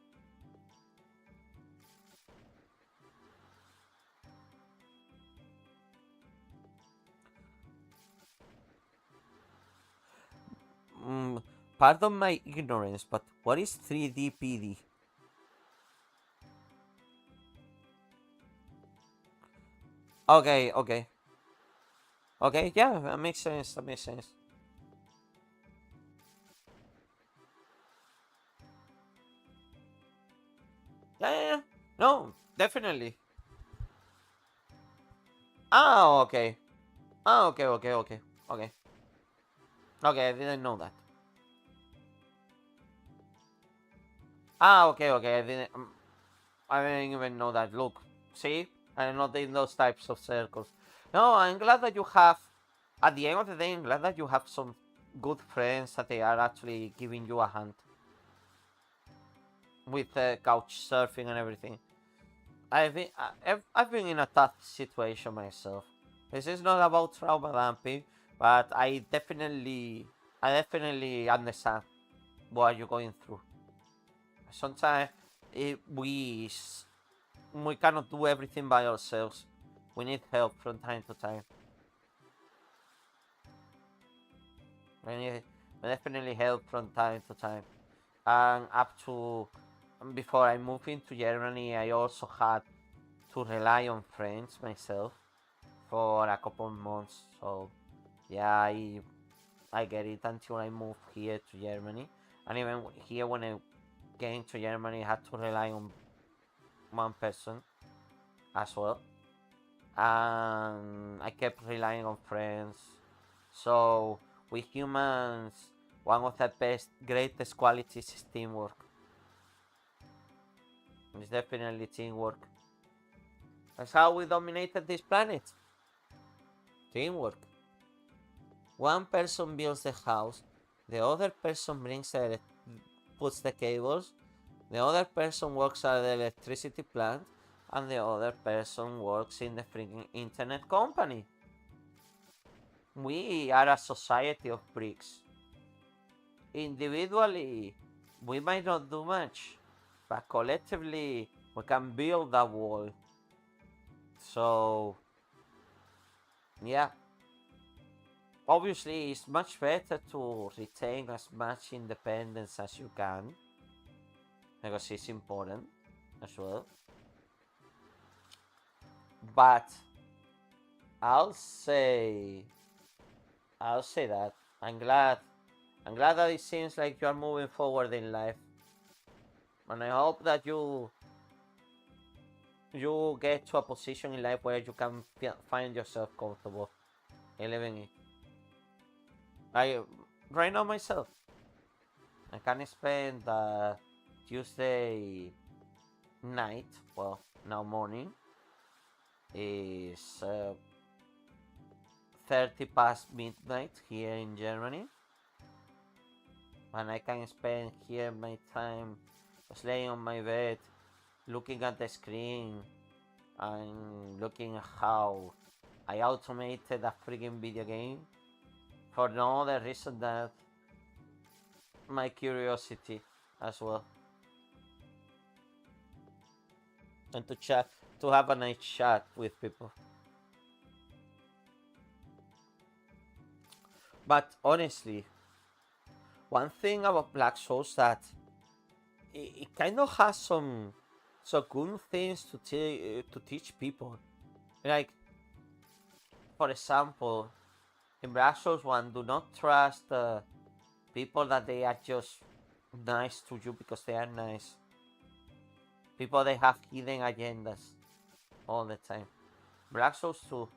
Mm, Pardon my ignorance, but what is 3D PD? Okay, okay. Okay, yeah, that makes sense. That makes sense. Yeah, yeah, yeah. No, definitely. Ah, okay. Ah, okay, okay, okay. Okay. Okay, I didn't know that. Ah, okay, okay. I didn't even know that. Look, see? I'm not in those types of circles. No, I'm glad that you have, at the end of the day, I'm glad that you have some good friends that they are actually giving you a hand with couch surfing and everything. I've been in a tough situation myself. This is not about trauma dumping, but I definitely understand what you're going through. Sometimes we cannot do everything by ourselves. We need help from time to time. We definitely help from time to time. And up to before I moved into Germany, I also had to rely on friends myself for a couple of months. So yeah, I get it until I moved here to Germany. And even here, when I came to Germany, I had to rely on one person as well. And I kept relying on friends. So with humans, one of the greatest qualities is teamwork. It's definitely teamwork. That's how we dominated this planet. Teamwork. One person builds the house, the other person puts the cables, the other person works at the electricity plant, and the other person works in the freaking internet company. We are a society of bricks. Individually, we might not do much, but collectively, we can build that wall. So, yeah, obviously, it's much better to retain as much independence as you can, because it's important as well. But I'll say, I'll say that I'm glad that it seems like you are moving forward in life, and I hope that you get to a position in life where you can find yourself comfortable in living it. I right now myself, I can spend Tuesday night, well now morning, is 30 past midnight here in Germany, and I can spend here my time just laying on my bed, looking at the screen, and looking at how I automated a freaking video game for no other reason than my curiosity as well, and to have a nice chat with people. But honestly, one thing about Black Souls that it kind of has some good things to teach people. Like, for example, in Black Souls 1, do not trust people that they are just nice to you because they are nice. People they have hidden agendas all the time. Black Souls 2,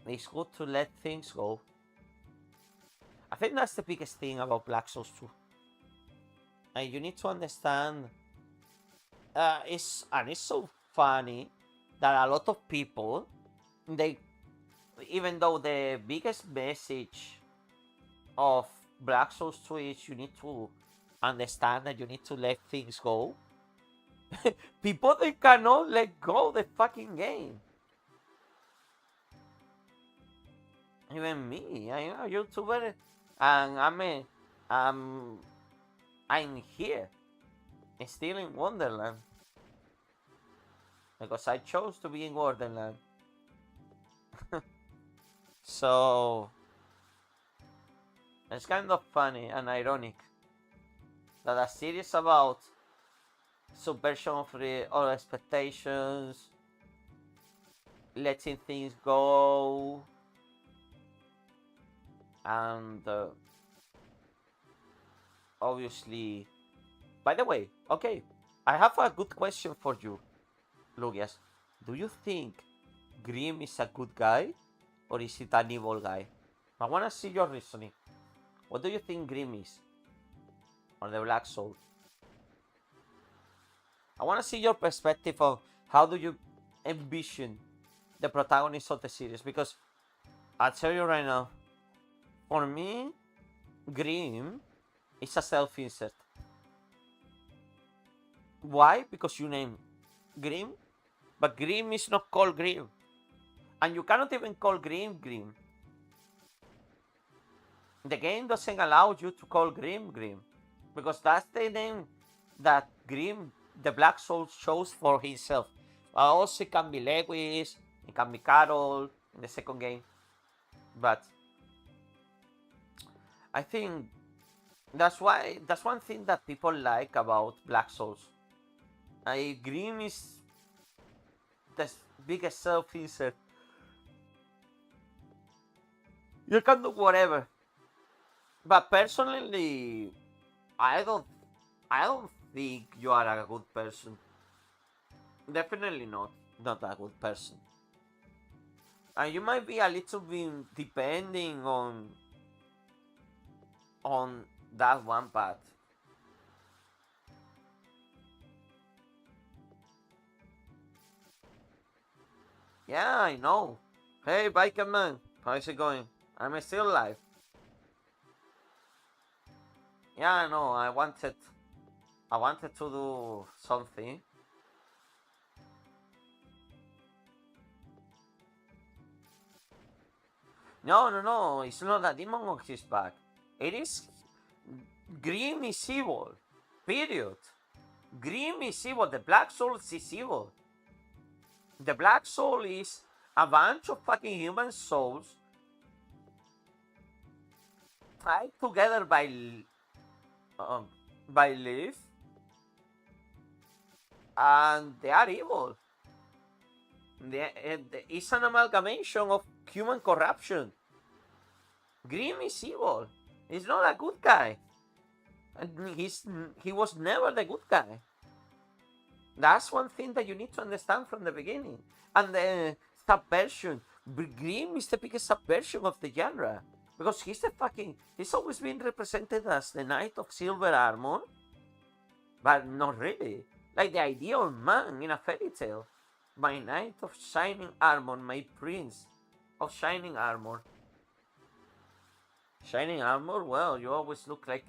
it's good to let things go. I think that's the biggest thing about Black Souls 2. And you need to understand, it's so funny that a lot of people, they, even though the biggest message of Black Souls 2 is you need to understand that you need to let things go. People they cannot let go the fucking game. Even me, I'm a YouTuber, and I'm here, still in Wonderland, because I chose to be in Wonderland. So it's kind of funny and ironic that a series about subversion of all expectations, letting things go, and obviously. By the way, okay, I have a good question for you, Lugias. Do you think Grimm is a good guy, or is it an evil guy? I wanna see your reasoning. What do you think Grimm is, or the Black Soul? I wanna see your perspective of how do you envision the protagonist of the series, because I'll tell you right now, for me, Grimm is a self-insert. Why? Because you name Grimm, but Grimm is not called Grimm. And you cannot even call Grimm Grimm. The game doesn't allow you to call Grimm Grimm, because that's the name that Grimm, the Black Soul, chose for himself. Also, it can be Lewis, it can be Carol in the second game, but I think that's one thing that people like about Black Souls. Grimm is the biggest self-insert. You can do whatever. But personally, I don't I don't think you are a good person. Definitely not a good person. And you might be a little bit depending on that one path. Yeah, I know. Hey, biker man, how's it going? I'm still alive. Yeah, I know. I wanted to do something. No, no, no. It's not a demon on his back. It is Grimm is evil. Period. Grimm is evil. The Black Soul is evil. The Black Soul is a bunch of fucking human souls tied together um, by Leaf, and they are evil. It's an amalgamation of human corruption. Grimm is evil. He's not a good guy. And he was never the good guy. That's one thing that you need to understand from the beginning. And the subversion. Grimm is the biggest subversion of the genre. Because he's always been represented as the Knight of Silver Armor. But not really. Like the ideal man in a fairy tale. My Knight of Shining Armor, my Prince of Shining Armor. Shining Armor? Well, you always look like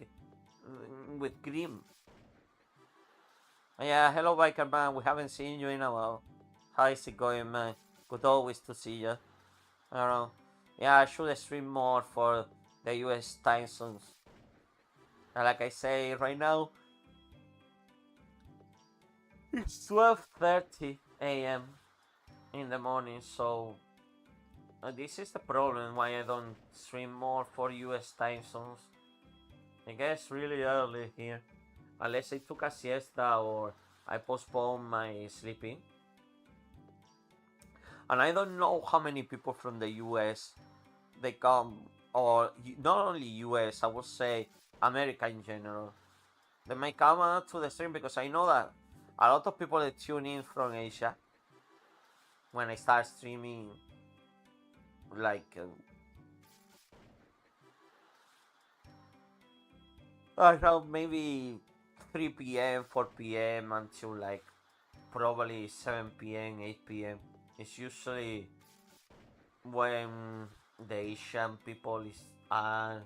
with Grimm. Yeah, hello biker man, we haven't seen you in a while. How is it going, man? Good always to see you. I don't know. Yeah, I should stream more for the US time zones. And like I say right now, it's 12:30 a.m. in the morning, so this is the problem why I don't stream more for US time zones. It gets really early here. unless I took a siesta or I postponed my sleeping. And I don't know how many people from the US they come, or not only US, I would say America in general. They may come to the stream because I know that a lot of people that tune in from Asia when I start streaming, like around maybe 3 p.m., 4 p.m. until like probably 7 p.m., 8 p.m. It's usually when the Asian people are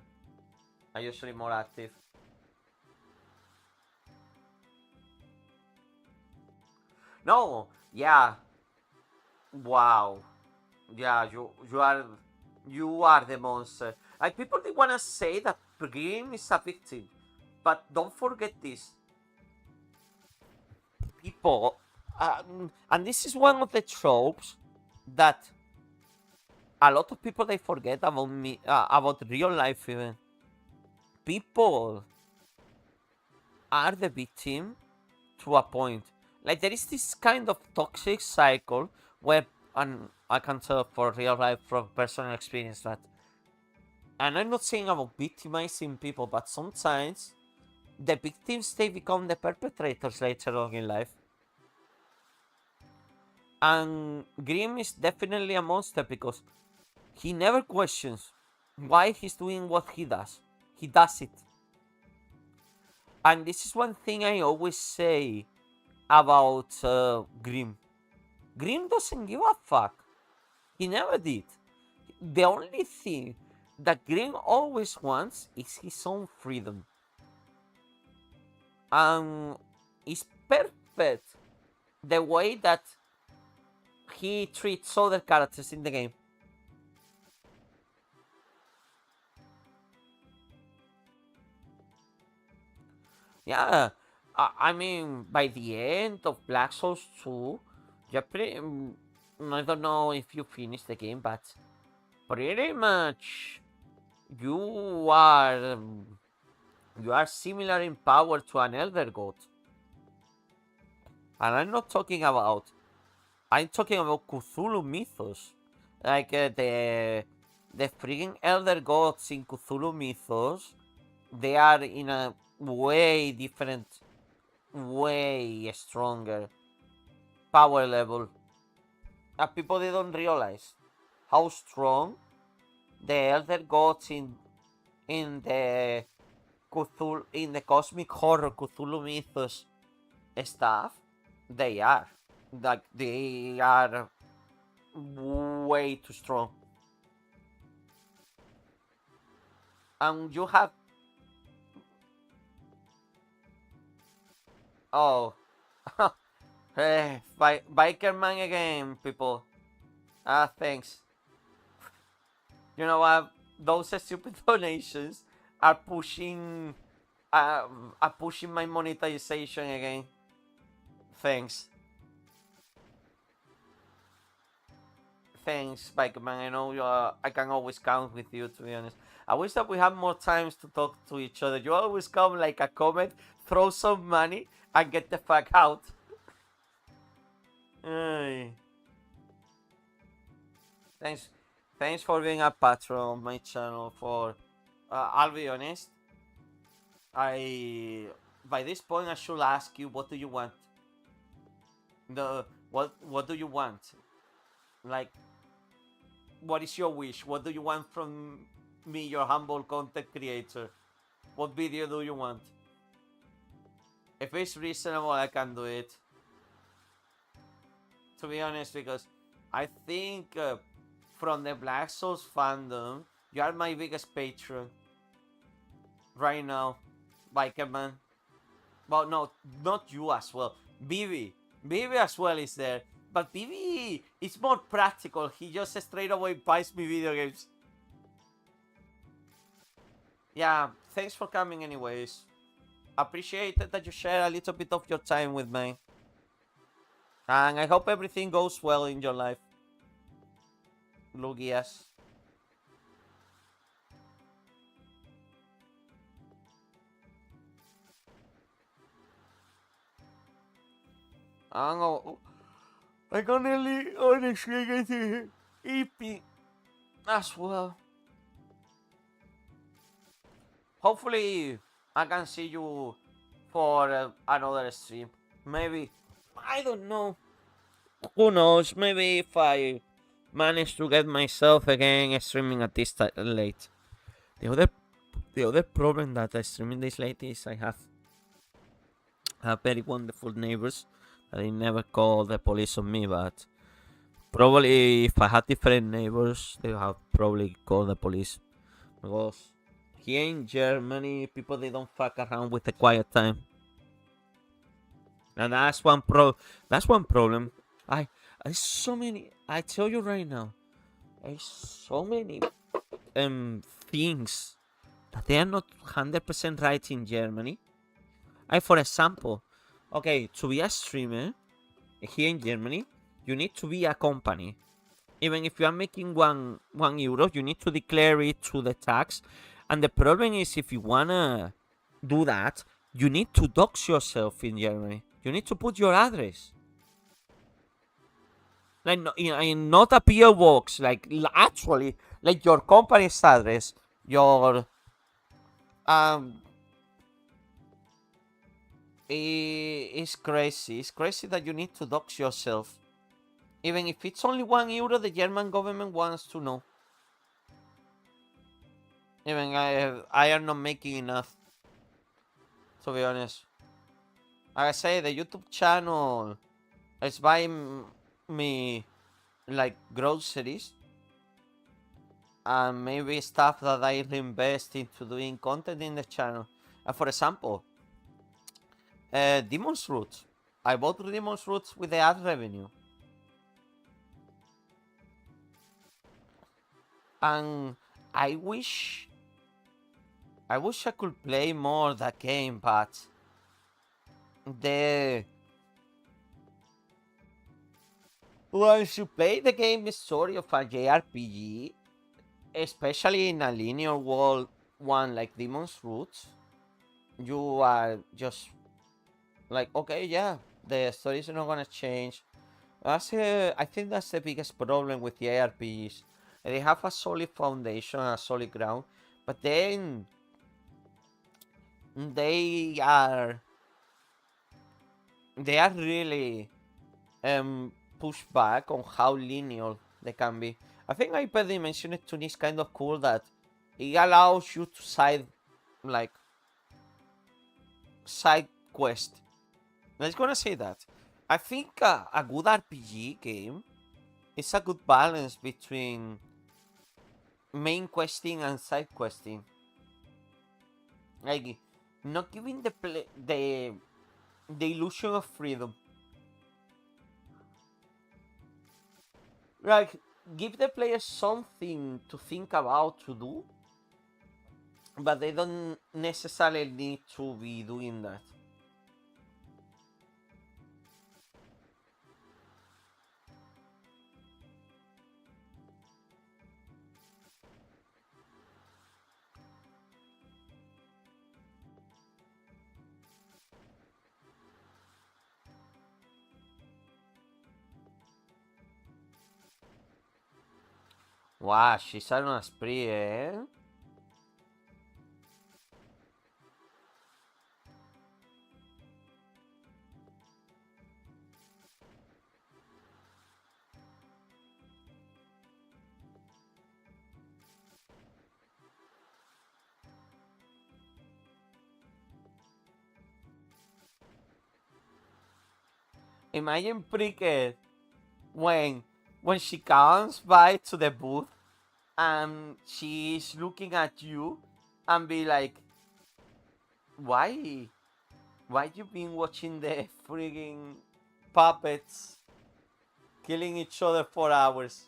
usually more active. No, yeah, wow, yeah, you are the monster. Like people they wanna say that Green is a victim, but don't forget this. People, and this is one of the tropes that a lot of people they forget about me, about real life even. People are the victim to a point. Like there is this kind of toxic cycle where, and I can tell for real life from personal experience that, and I'm not saying about victimizing people, but sometimes the victims they become the perpetrators later on in life. And Grimm is definitely a monster because he never questions why he's doing what he does. He does it. And this is one thing I always say about Grimm. Grimm doesn't give a fuck. He never did. The only thing that Grimm always wants is his own freedom. And it's perfect the way that he treats other characters in the game. Yeah, I mean, by the end of Black Souls 2, you I don't know if you finished the game, but pretty much you are you are similar in power to an Elder God. And I'm talking about Cthulhu mythos. Like the freaking Elder Gods in Cthulhu mythos, they are in a way different, way stronger power level. People they don't realize how strong the Elder Gods in the Cthulhu, in the cosmic horror Cthulhu mythos stuff they are. Like they are way too strong. And you have oh hey, biker man again, people. Thanks. You know what? Those stupid donations are pushing are pushing my monetization again. Thanks. Thanks, Bikeman. I know I can always count with you, to be honest. I wish that we had more times to talk to each other. You always come like a comment, throw some money, and get the fuck out. Ay. Thanks, thanks for being a patron of my channel. I'll be honest. I by this point I should ask you, what do you want? What do you want? Like, what is your wish? What do you want from me, your humble content creator? What video do you want? If it's reasonable, I can do it. To be honest, because I think from the Black Souls fandom, you are my biggest patron right now, Bikerman. Well, no, not you as well. Bibi. Bibi as well is there. But Bibi is more practical. He just straight away buys me video games. Yeah, thanks for coming anyways. Appreciate that you share a little bit of your time with me. And I hope everything goes well in your life, Lugias. I'm gonna honestly get EP as well. Hopefully, I can see you for another stream. Maybe, I don't know. Who knows? Maybe if I manage to get myself again streaming at this late. The other, the other problem that I streaming this late is I have very wonderful neighbors. They never call the police on me, but probably if I had different neighbors, they have probably called the police. Because here in Germany, people they don't fuck around with the quiet time, and That's one problem. I there's so many. I tell you right now, there's so many things that they are not 100% right in Germany. For example, okay, to be a streamer here in Germany, you need to be a company. Even if you are making one euro, you need to declare it to the tax. And the problem is, if you wanna do that, you need to dox yourself in Germany. You need to put your address, like not a PO box, like actually, like your company's address, your um. It's crazy. It's crazy that you need to dox yourself. Even if it's only 1 euro, the German government wants to know. Even I am not making enough, to be honest. Like I say, the YouTube channel is buying me like groceries and maybe stuff that I reinvest into doing content in the channel. For example, Demon's Roots. I bought Demon's Roots with the ad revenue. And I wish I could play more that game, but the once you play the game story of a JRPG, especially in a linear world one like Demon's Roots, you are just like, okay, yeah, the story is not gonna change. I think that's the biggest problem with the JRPGs. They have a solid foundation, a solid ground, but then they are really push back on how linear they can be. I think Hyperdimension 2 is kind of cool that it allows you to like side quest. Let's gonna say that. I think a good RPG game is a good balance between main questing and side questing. Like not giving the illusion of freedom. Like give the player something to think about to do, but they don't necessarily need to be doing that. Wow, she's on a spree, eh? Imagine Pricket when she comes by to the booth and she's looking at you and be like, why? Why you been watching the frigging puppets killing each other for hours?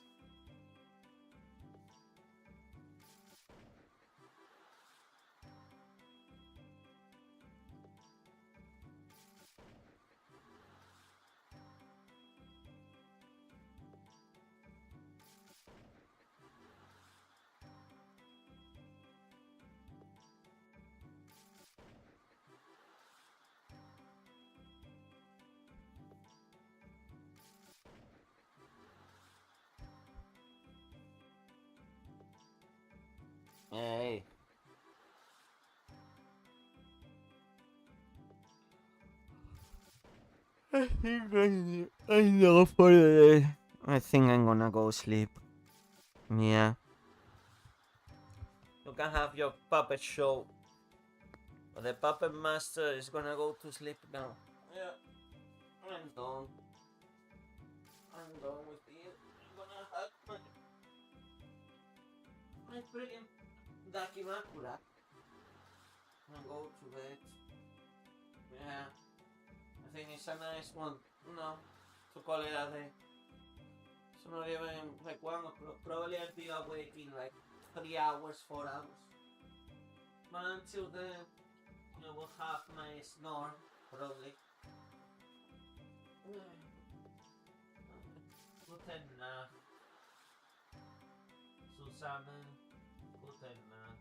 I think I know for the day. I think I'm gonna go sleep. Yeah. You can have your puppet show. The puppet master is gonna go to sleep now. Yeah. I'm done. I'm done with it. I'm gonna have my freaking Dakimakura and go to bed. Yeah. I think it's a nice one. No. To call it a day. It's not even like 1 o'clock. Probably I'll be awake in like 3 hours, 4 hours. But until then, I will have my snore, probably. Guten Nacht, zusammen. Guten Nacht.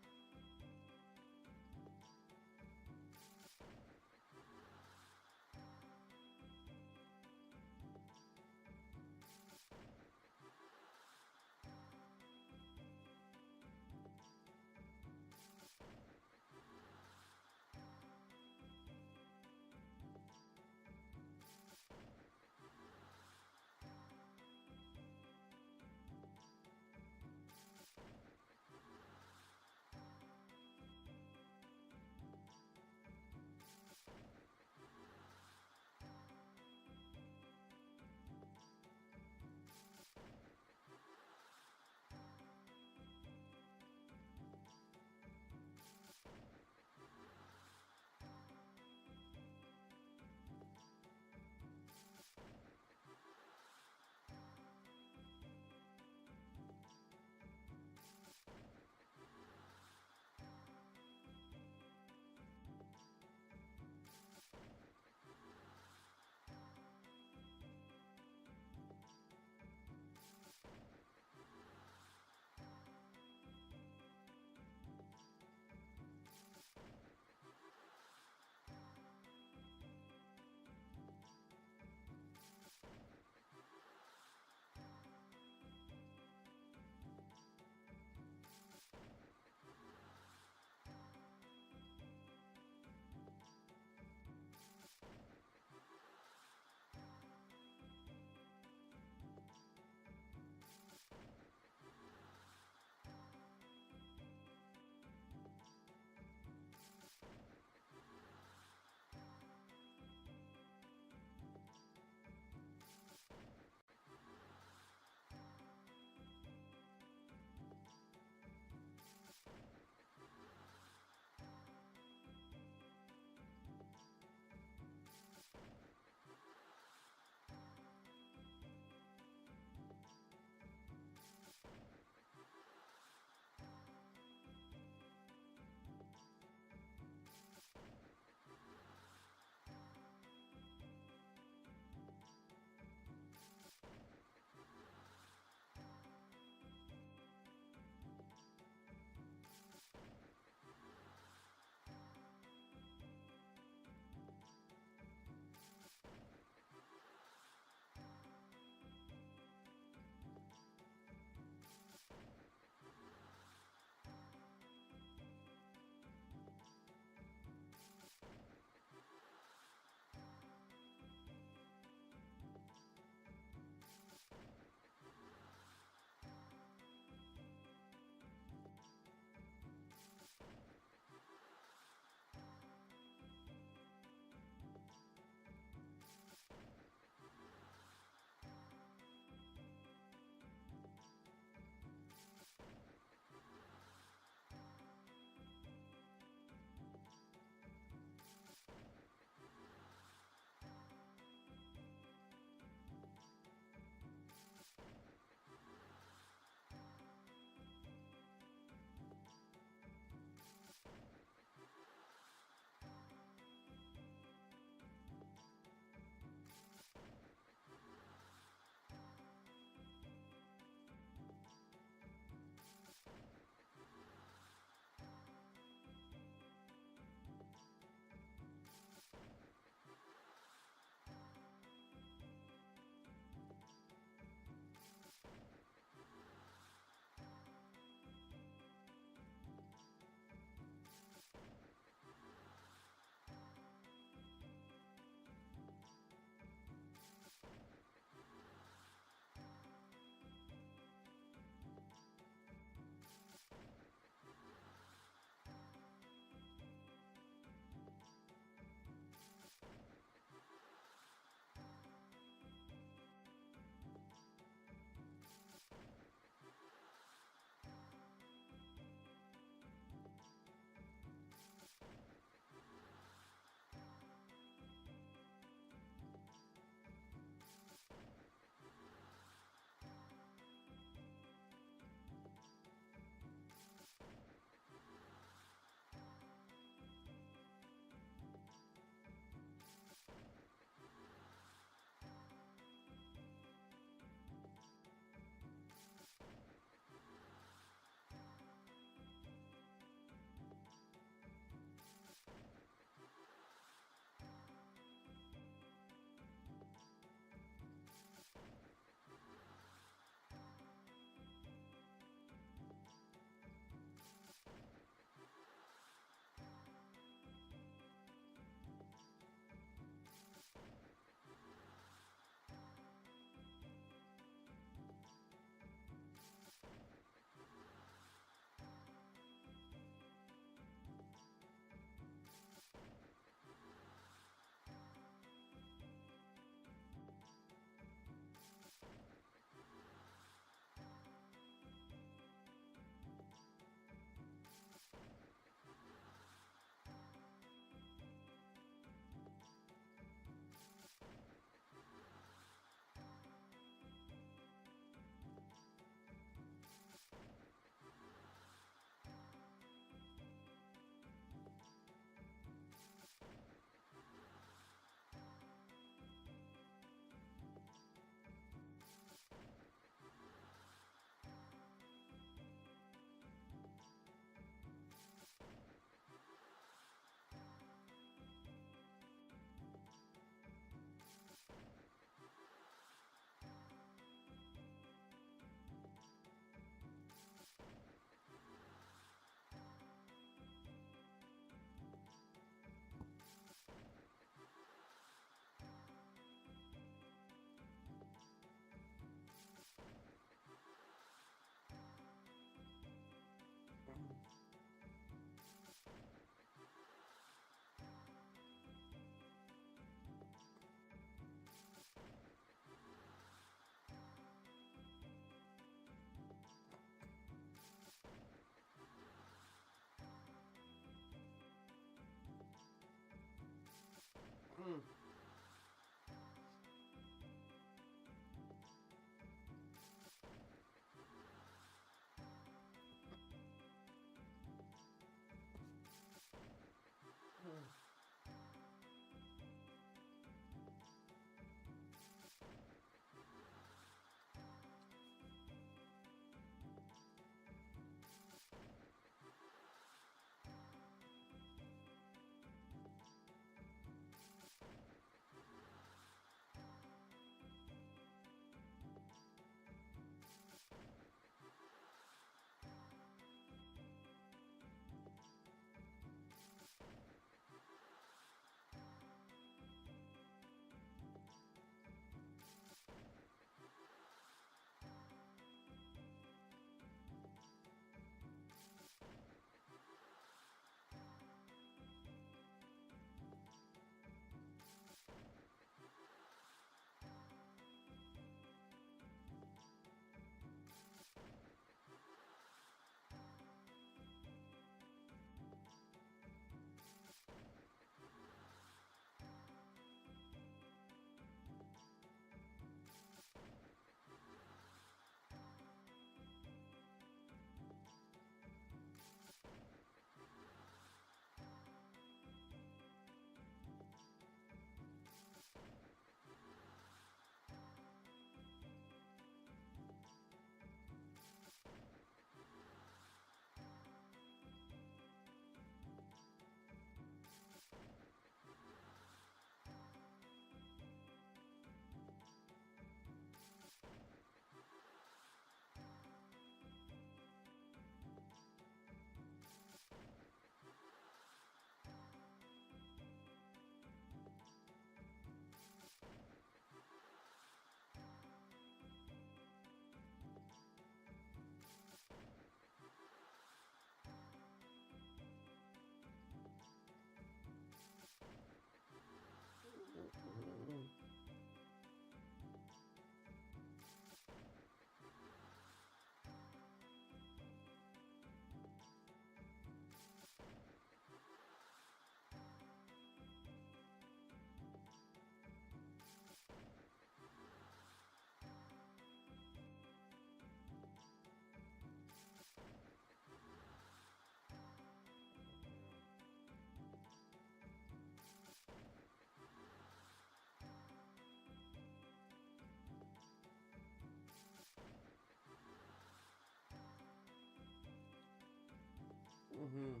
Mm-hmm.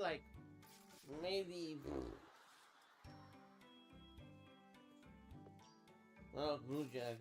like medieval. Oh, good job.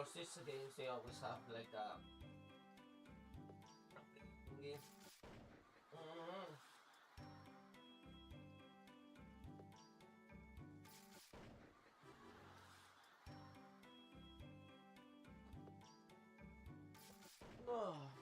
course, these games they always have like a thingy. Mm. Oh.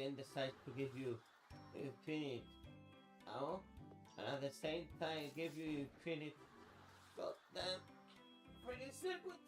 game decides to give you infinite ammo, and at the same time give you infinite goddamn freaking circuits.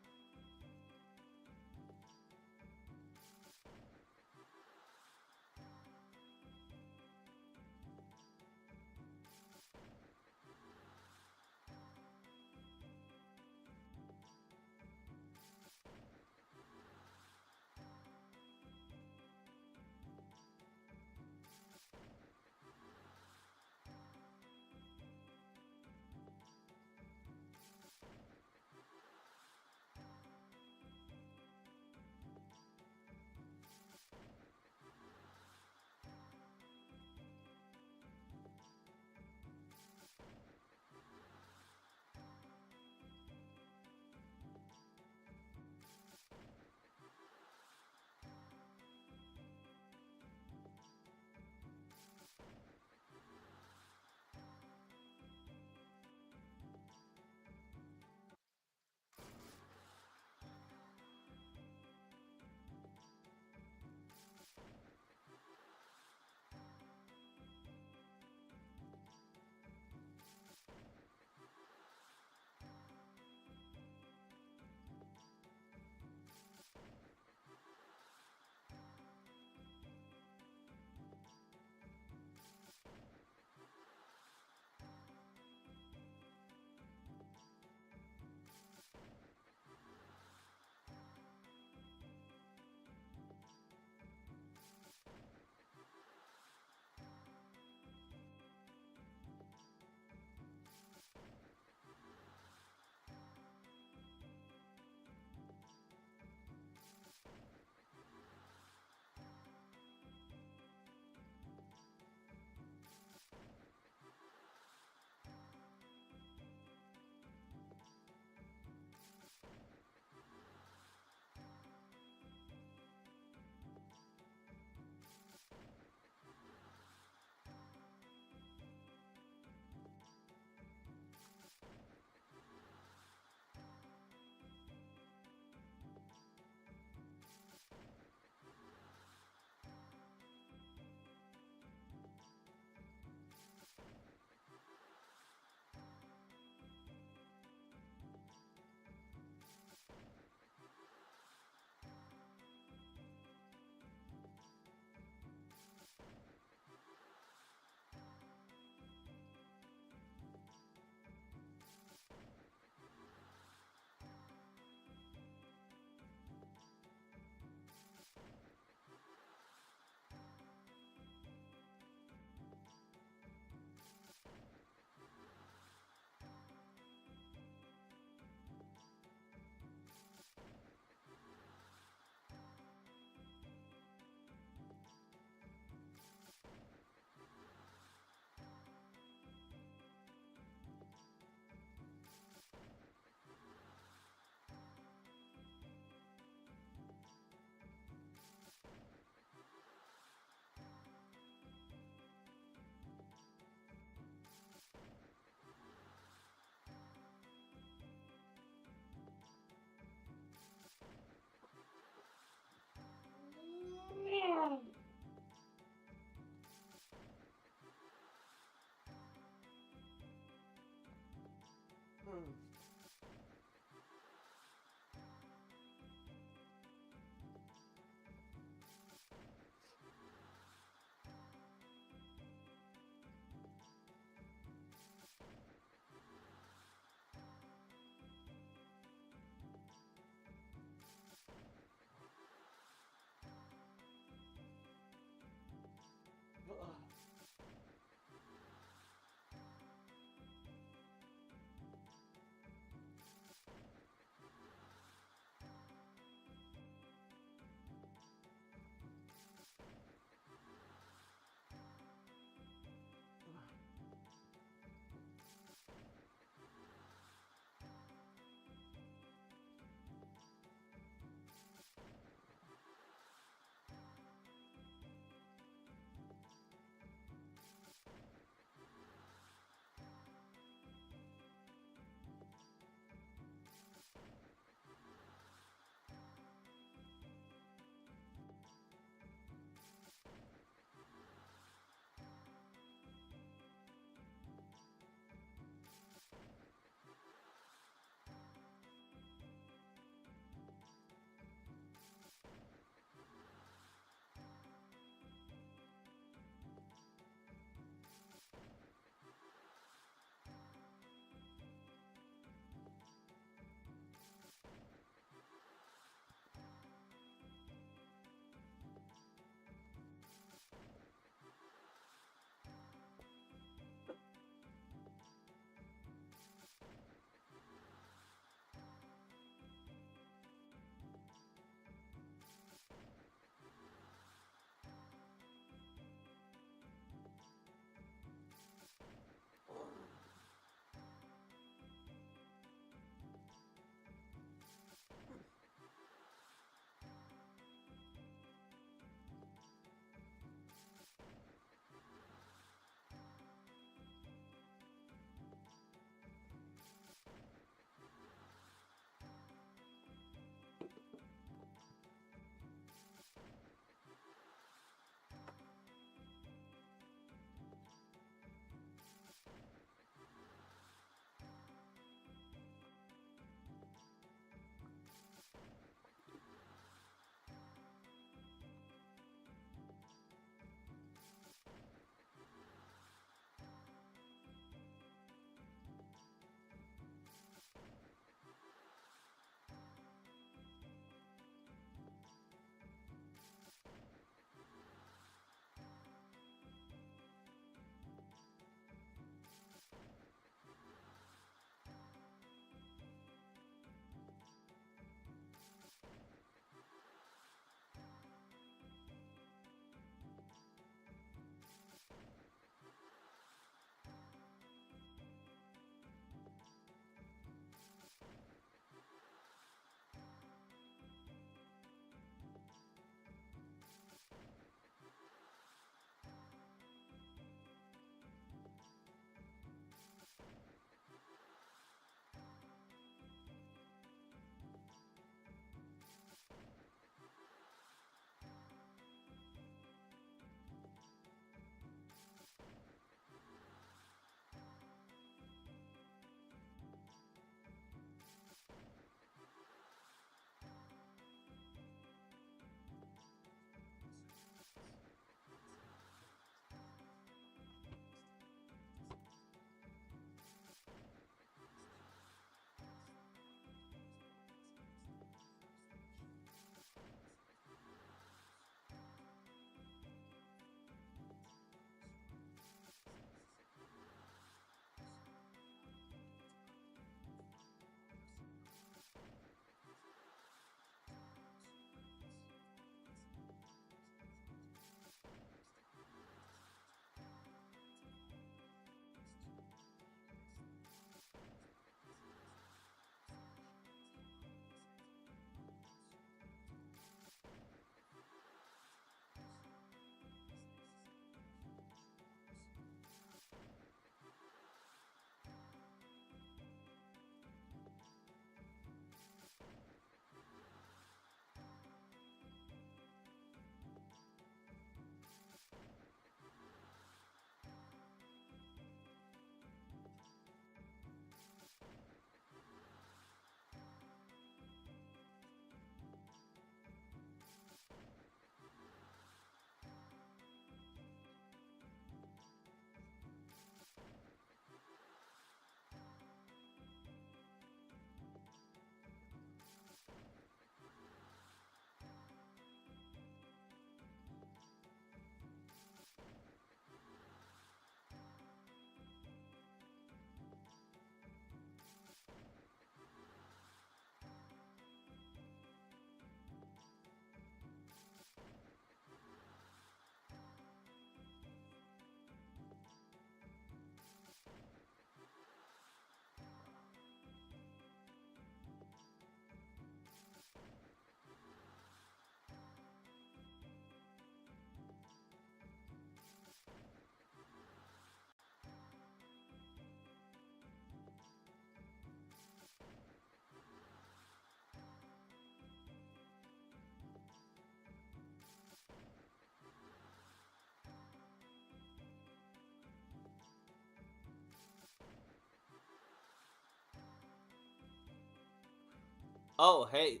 Oh, hey.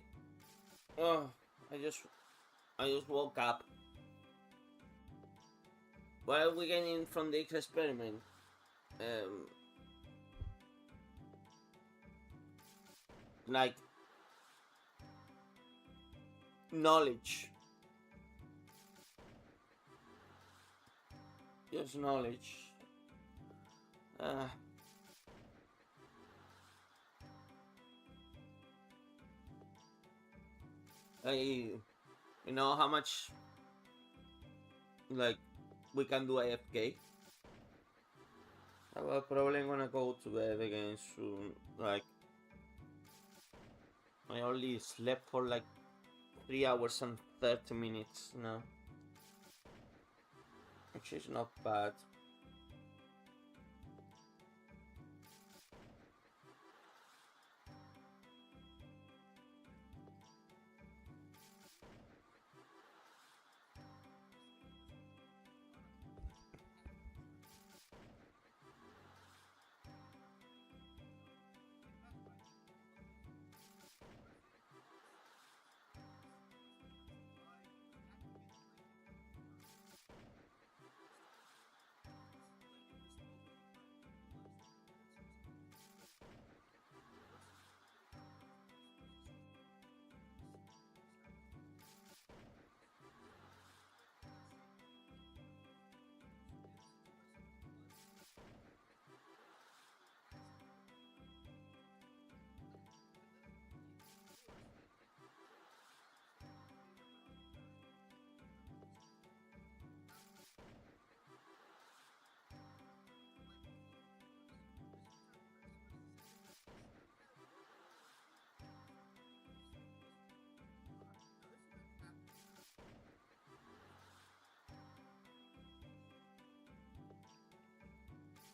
Oh, I just I just woke up. What are we getting from the experiment? Um, like knowledge. Just knowledge. Uh, I you know how much like we can do AFK. I'm probably gonna go to bed again soon. Like I only slept for like 3 hours and 30 minutes now, which is not bad.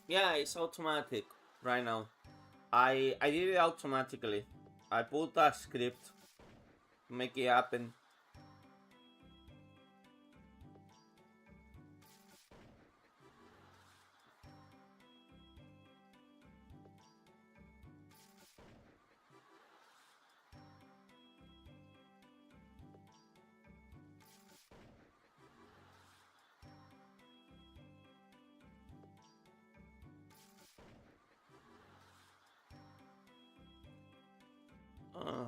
Yeah, it's automatic right now. I did it automatically. I put a script to make it happen. Uh,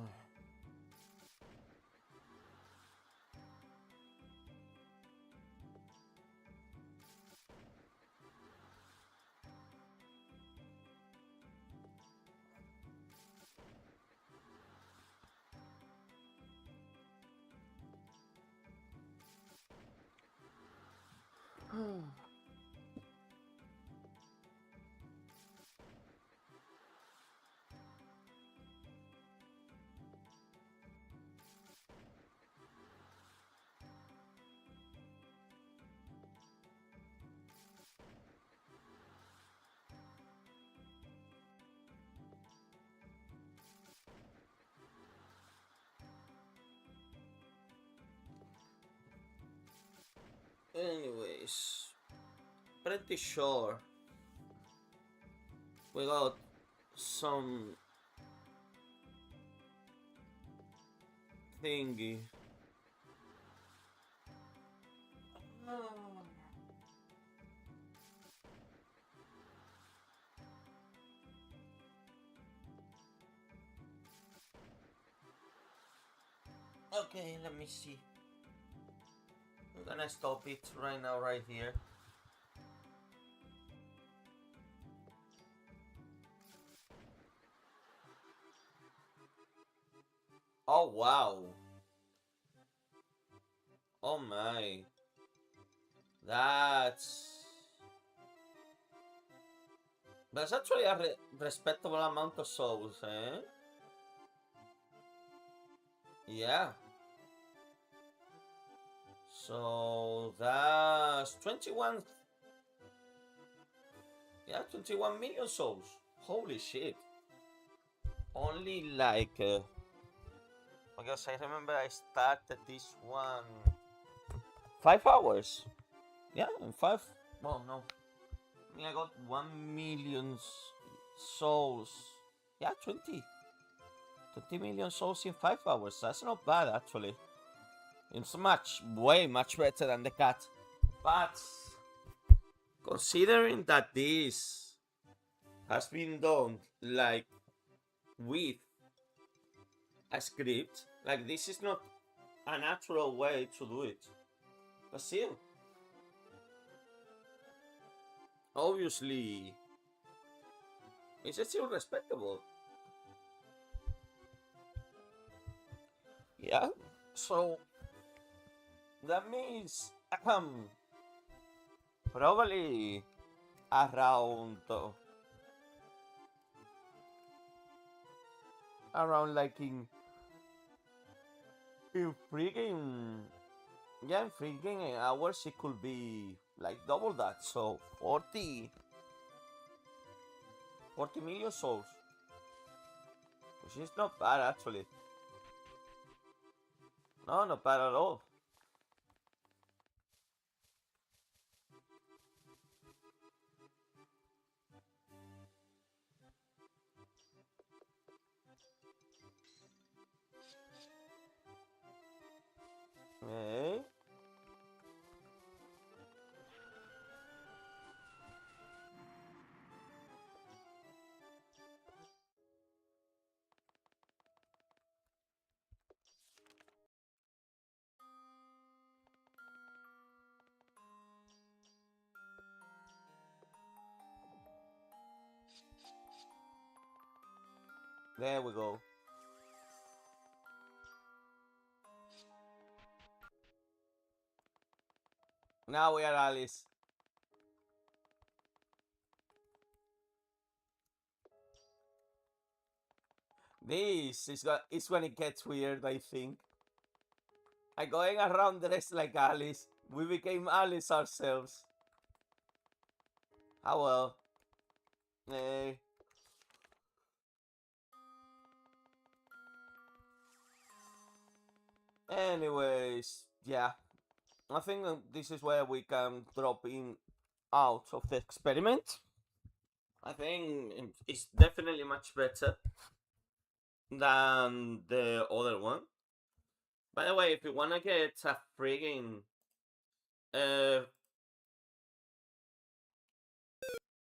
anyways, pretty sure we got some thingy. Okay, let me see. I'm gonna stop it right now, right here. Oh wow. Oh my. That's that's actually a respectable amount of souls, eh? Yeah. So that's 21. Yeah, 21 million souls. Holy shit. Only like because I remember I started this one 5 hours. Yeah, in five. Well, no. I mean, I got 1 million souls. Yeah, 20. 20 million souls in 5 hours. That's not bad, actually. It's way much better than the cat. But considering that this has been done like with a script, like this is not a natural way to do it. But still, obviously, it's still respectable. Yeah. So that means probably around like in freaking in freaking hours it could be like double that. So 40 million souls, which is not bad actually. No, not bad at all. Okay. There we go. Now we are Alice. This is when it gets weird, I think. I'm going around dressed like Alice. We became Alice ourselves. How well. Eh. Anyways, yeah. I think this is where we can drop in out of the experiment. I think it's definitely much better than the other one. By the way, if you wanna get a friggin'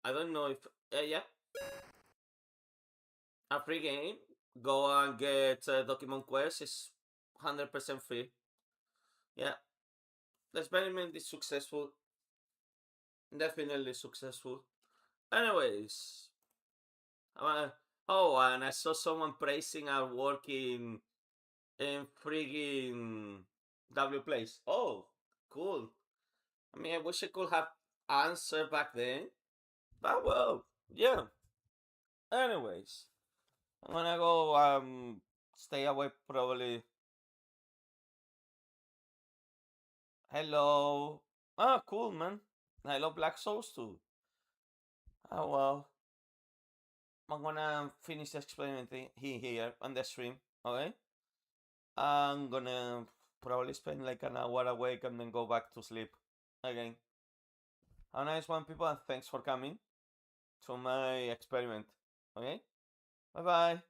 I don't know if yeah, a free game, go and get Document Quest. It's 100% free. Yeah, the experiment is successful. Definitely successful. Anyways, oh, and I saw someone praising our work in friggin' W Place. Oh, cool. I mean, I wish I could have answered back then. But well, yeah. Anyways, I'm gonna go stay away probably. Hello. Ah, cool, man. I love Black Souls too. Oh well. I'm gonna finish the experiment here on the stream. Okay. I'm gonna probably spend like an hour awake and then go back to sleep again. Have a nice one, people, and thanks for coming to my experiment. Okay? Bye bye.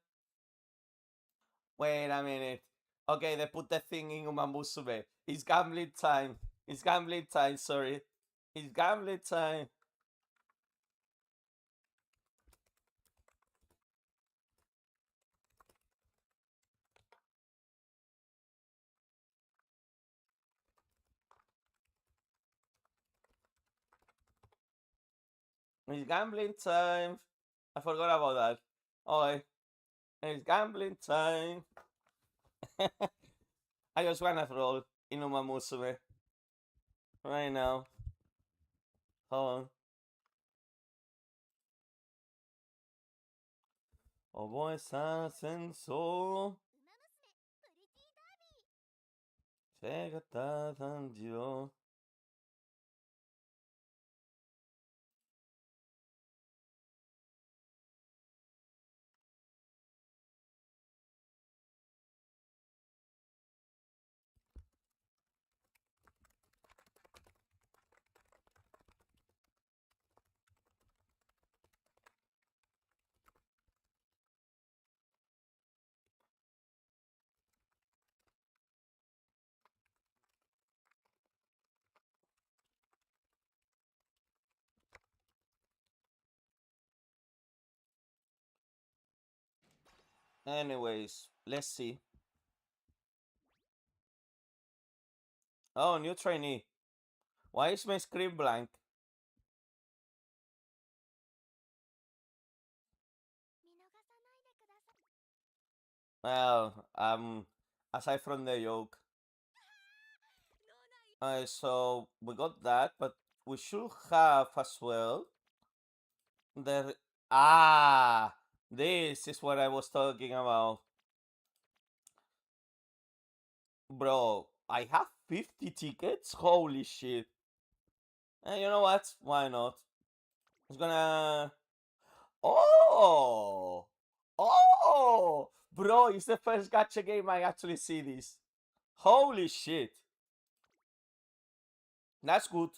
Wait a minute. Okay, they put the thing in Uma Musume. It's gambling time. It's gambling time, sorry. It's gambling time. It's gambling time. I forgot about that. Okay. It's gambling time. I just wanna roll Inuma Musume right now. Hold on. Oboe san senso. Segata sanjiro. Anyways, let's see. Oh, new trainee. Why is my screen blank? Well, aside from the joke. So we got that, but we should have as well the this is what I was talking about. Bro, I have 50 tickets? Holy shit. And you know what? Why not? It's gonna. Oh! Oh! Bro, it's the first gacha game I actually see this. Holy shit. That's good.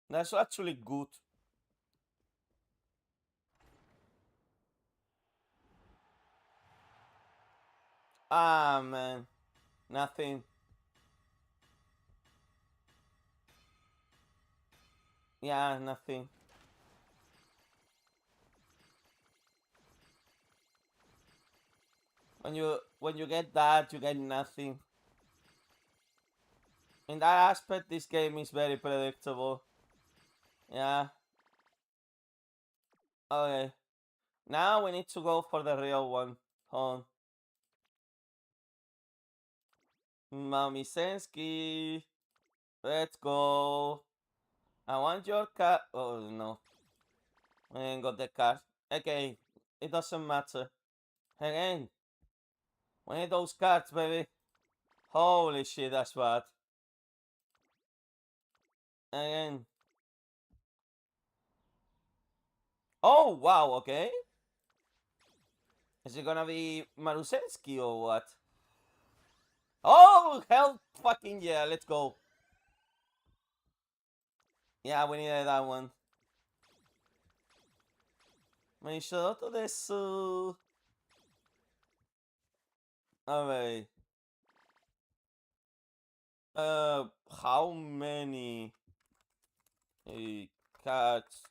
That's actually good. Ah, man. Nothing. Yeah, nothing. When you get that, you get nothing. In that aspect, this game is very predictable. Yeah. Okay. Now we need to go for the real one. Hold on. Mommy Sensky. Let's go. I want your card. Oh no. I ain't got the card. Okay. It doesn't matter. Again. We need those cards, baby. Holy shit, that's bad. Again. Oh, wow, okay. Is it gonna be Marusensky or what? Oh, hell fucking yeah, let's go. Yeah, we needed that one. メイショートです。Alright. How many cards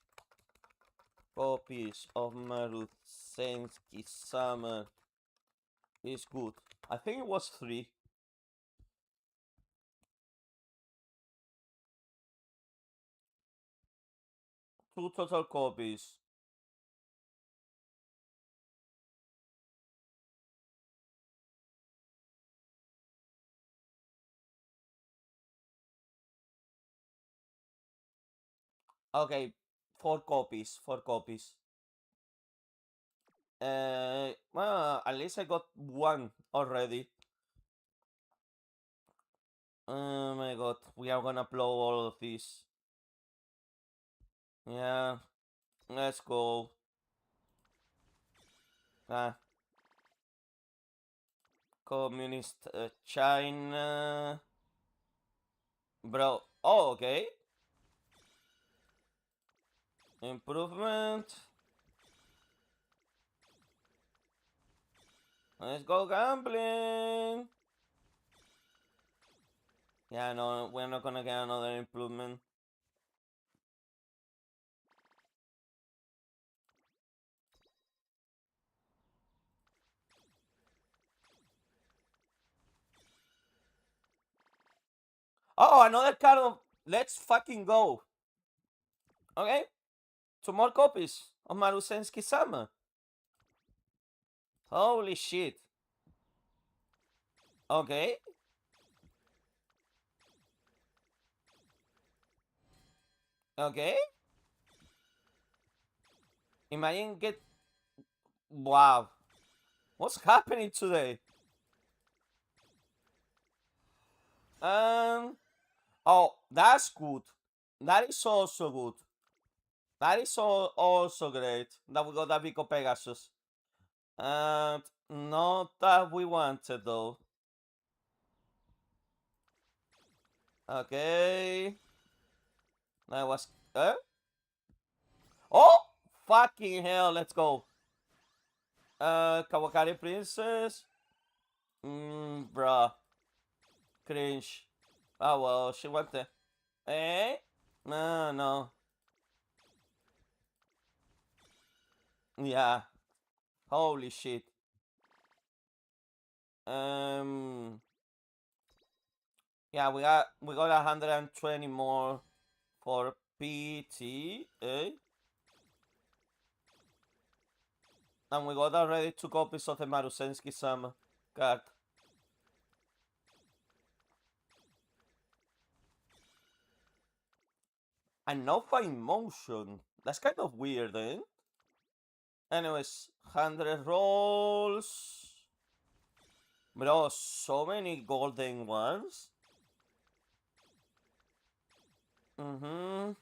copies of Marusensky Summer is good? I think it was 3. 2 total copies. Okay, 4 copies. 4 copies. Well, at least I got 1 already. Oh my god, we are gonna blow all of these. Yeah, let's go. Communist China. Bro, oh, okay. Improvement. Let's go gambling. Yeah, no, we're not gonna get another improvement. Oh, another card of. Let's fucking go. Okay? 2 more copies of Marusensky Sama. Holy shit. Okay. Okay. Imagine get. Wow. What's happening today? Oh, that's good. That is also good. That is also great. That we got that Vico Pegasus. And not that we wanted though. Okay. That was oh fucking hell, let's go. Kawakari Princess. Bruh. Cringe. Oh well, she went there. Eh? No. Yeah. Holy shit. Um. Yeah, we got 120 more for PT, eh? And we got already 2 copies of the Marusensky-sama card. And no fine motion. That's kind of weird, eh? Anyways, 100 rolls. Bro, so many golden ones. Mm-hmm.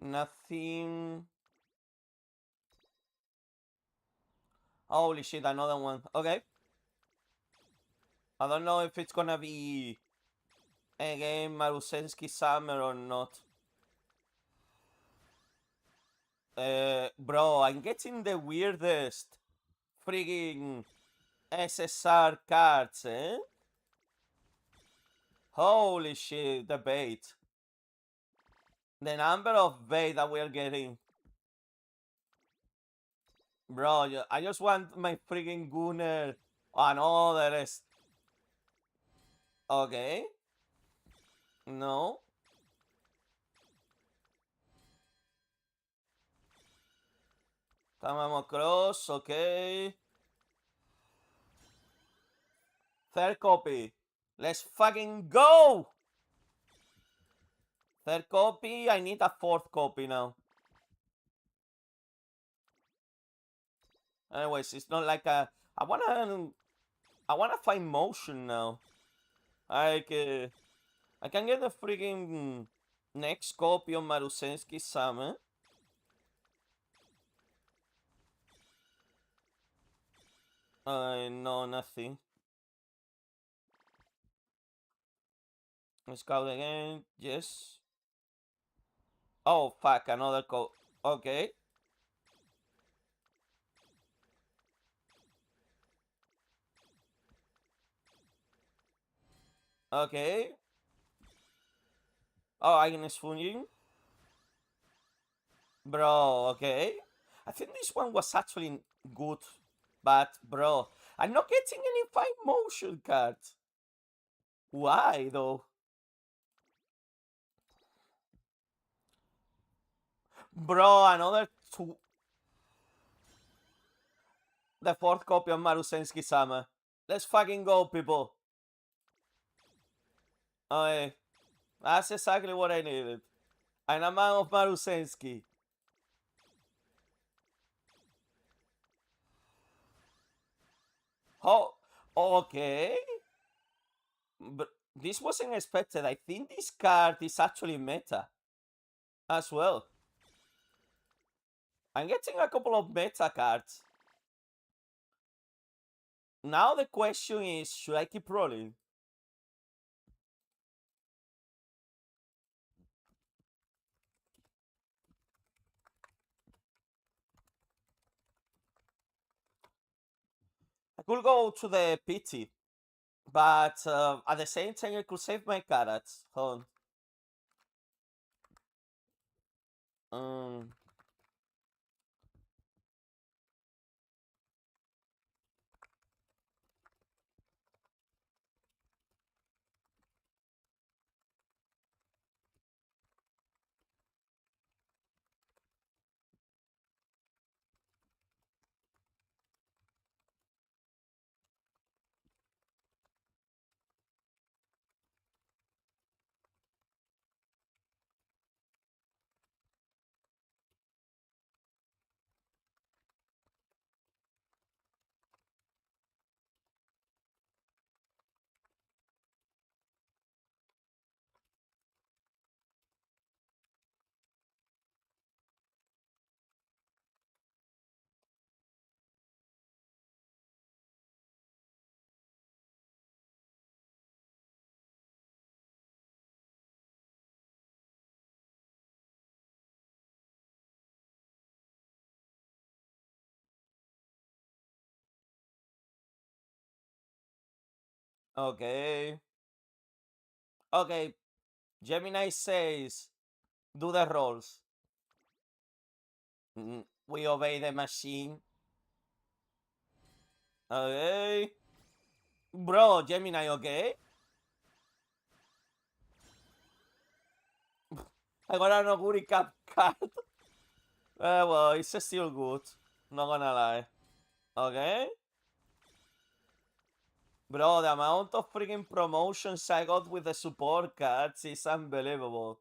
Nothing. Holy shit, another one. Okay. I don't know if it's gonna be again Marusensky Summer or not. Bro, I'm getting the weirdest frigging SSR cards, eh? Holy shit, the bait. The number of bait that we're getting. Bro, I just want my frigging Gunner and all the rest. Okay. No. Come across, okay. Third copy. Let's fucking go! Third copy, I need a fourth copy now. Anyways, it's not like a... I wanna find motion now. Like, I can get the freaking next copy of Marusensky-sama. No, nothing. Scout again, yes. Oh, fuck, another code. Okay. Okay. Oh, Agnes Funjin. Bro, okay. I think this one was actually good, but bro, I'm not getting any fine motion cards. Why though? Bro, another two. The fourth copy of Marusensky-sama. Let's fucking go, people. Okay. That's exactly what I needed. I'm a man of Marusensky. Oh, okay. But this wasn't expected. I think this card is actually meta as well. I'm getting a couple of meta cards. Now the question is, should I keep rolling? I could go to the PT, but at the same time I could save my cards. Hold on. Okay. Okay, Gemini says, do the rolls. We obey the machine. Okay. Bro, Gemini, okay? I got an Oguri Cap card. Well, it's still good. Not gonna lie. Okay? Bro, the amount of freaking promotions I got with the support cards is unbelievable.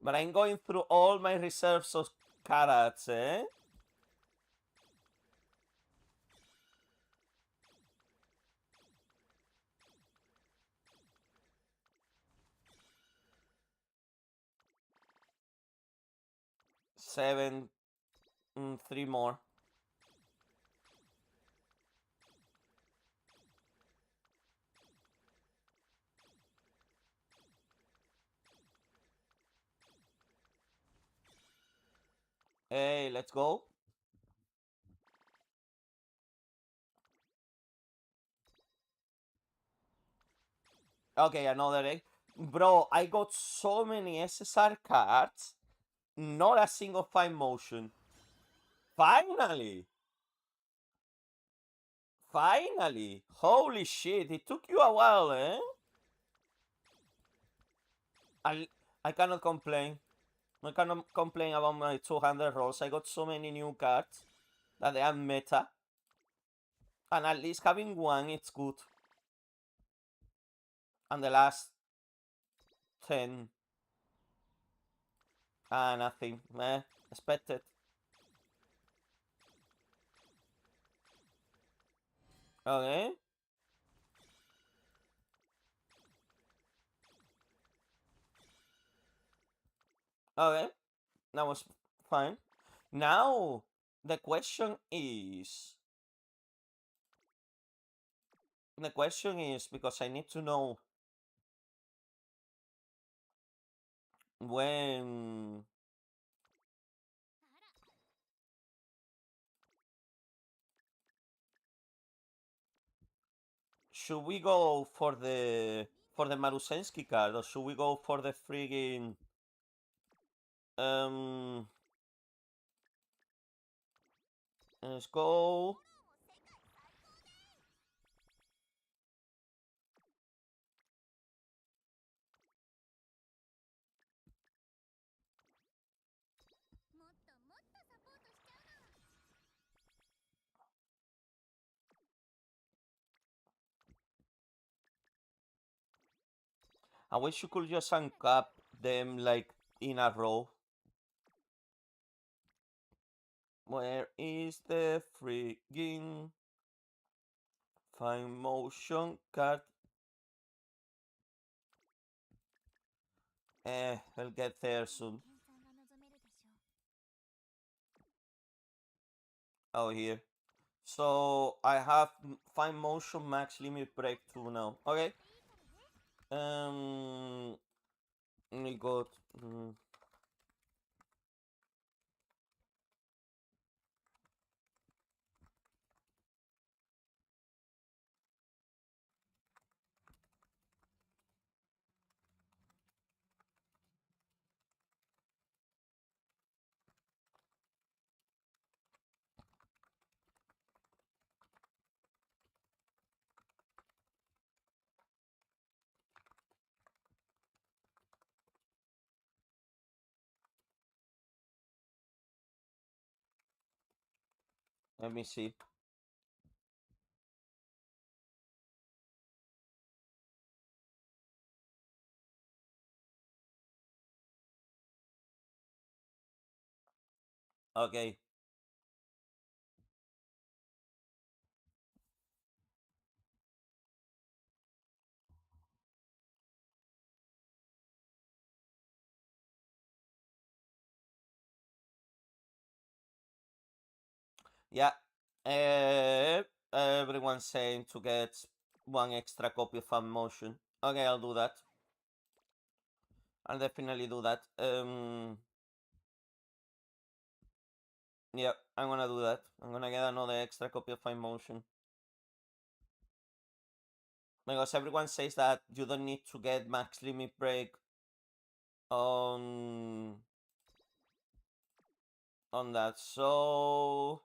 But I'm going through all my reserves of cards, eh? Seven, three more. Hey, let's go. Okay, another egg. Bro, I got so many SSR cards. Not a single fine motion. Finally! Finally! Holy shit, it took you a while, eh? I cannot complain. I cannot complain about my 200 rolls. I got so many new cards that they are meta. And at least having one, it's good. And the last 10. Nothing. Expected. Okay. Okay. That was fine. Now, the question is... The question is, because I need to know when... Should we go for the Marusensky card, or should we go for the friggin... Let's go... I wish you could just uncap them, like, in a row. Where is the friggin... Fine motion card? I'll get there soon. Oh, here. So, I have fine motion max limit breakthrough now. Okay. We got... Let me see. Okay. Yeah. Everyone's saying to get one extra copy of Fan Motion. Okay, I'll do that. I'll definitely do that. Yep, I'm gonna do that. I'm gonna get another extra copy of Fine Motion. Because everyone says that you don't need to get max limit break on that. So,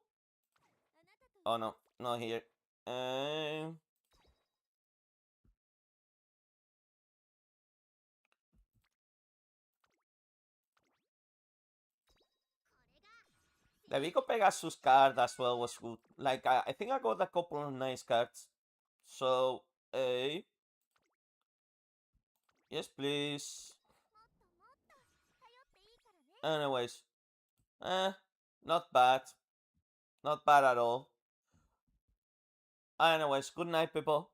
oh no, not here. The Vico Pegasus card as well was good. Like, I think I got a couple of nice cards. So, yes, please. Anyways, not bad. Not bad at all. Anyways, good night, people.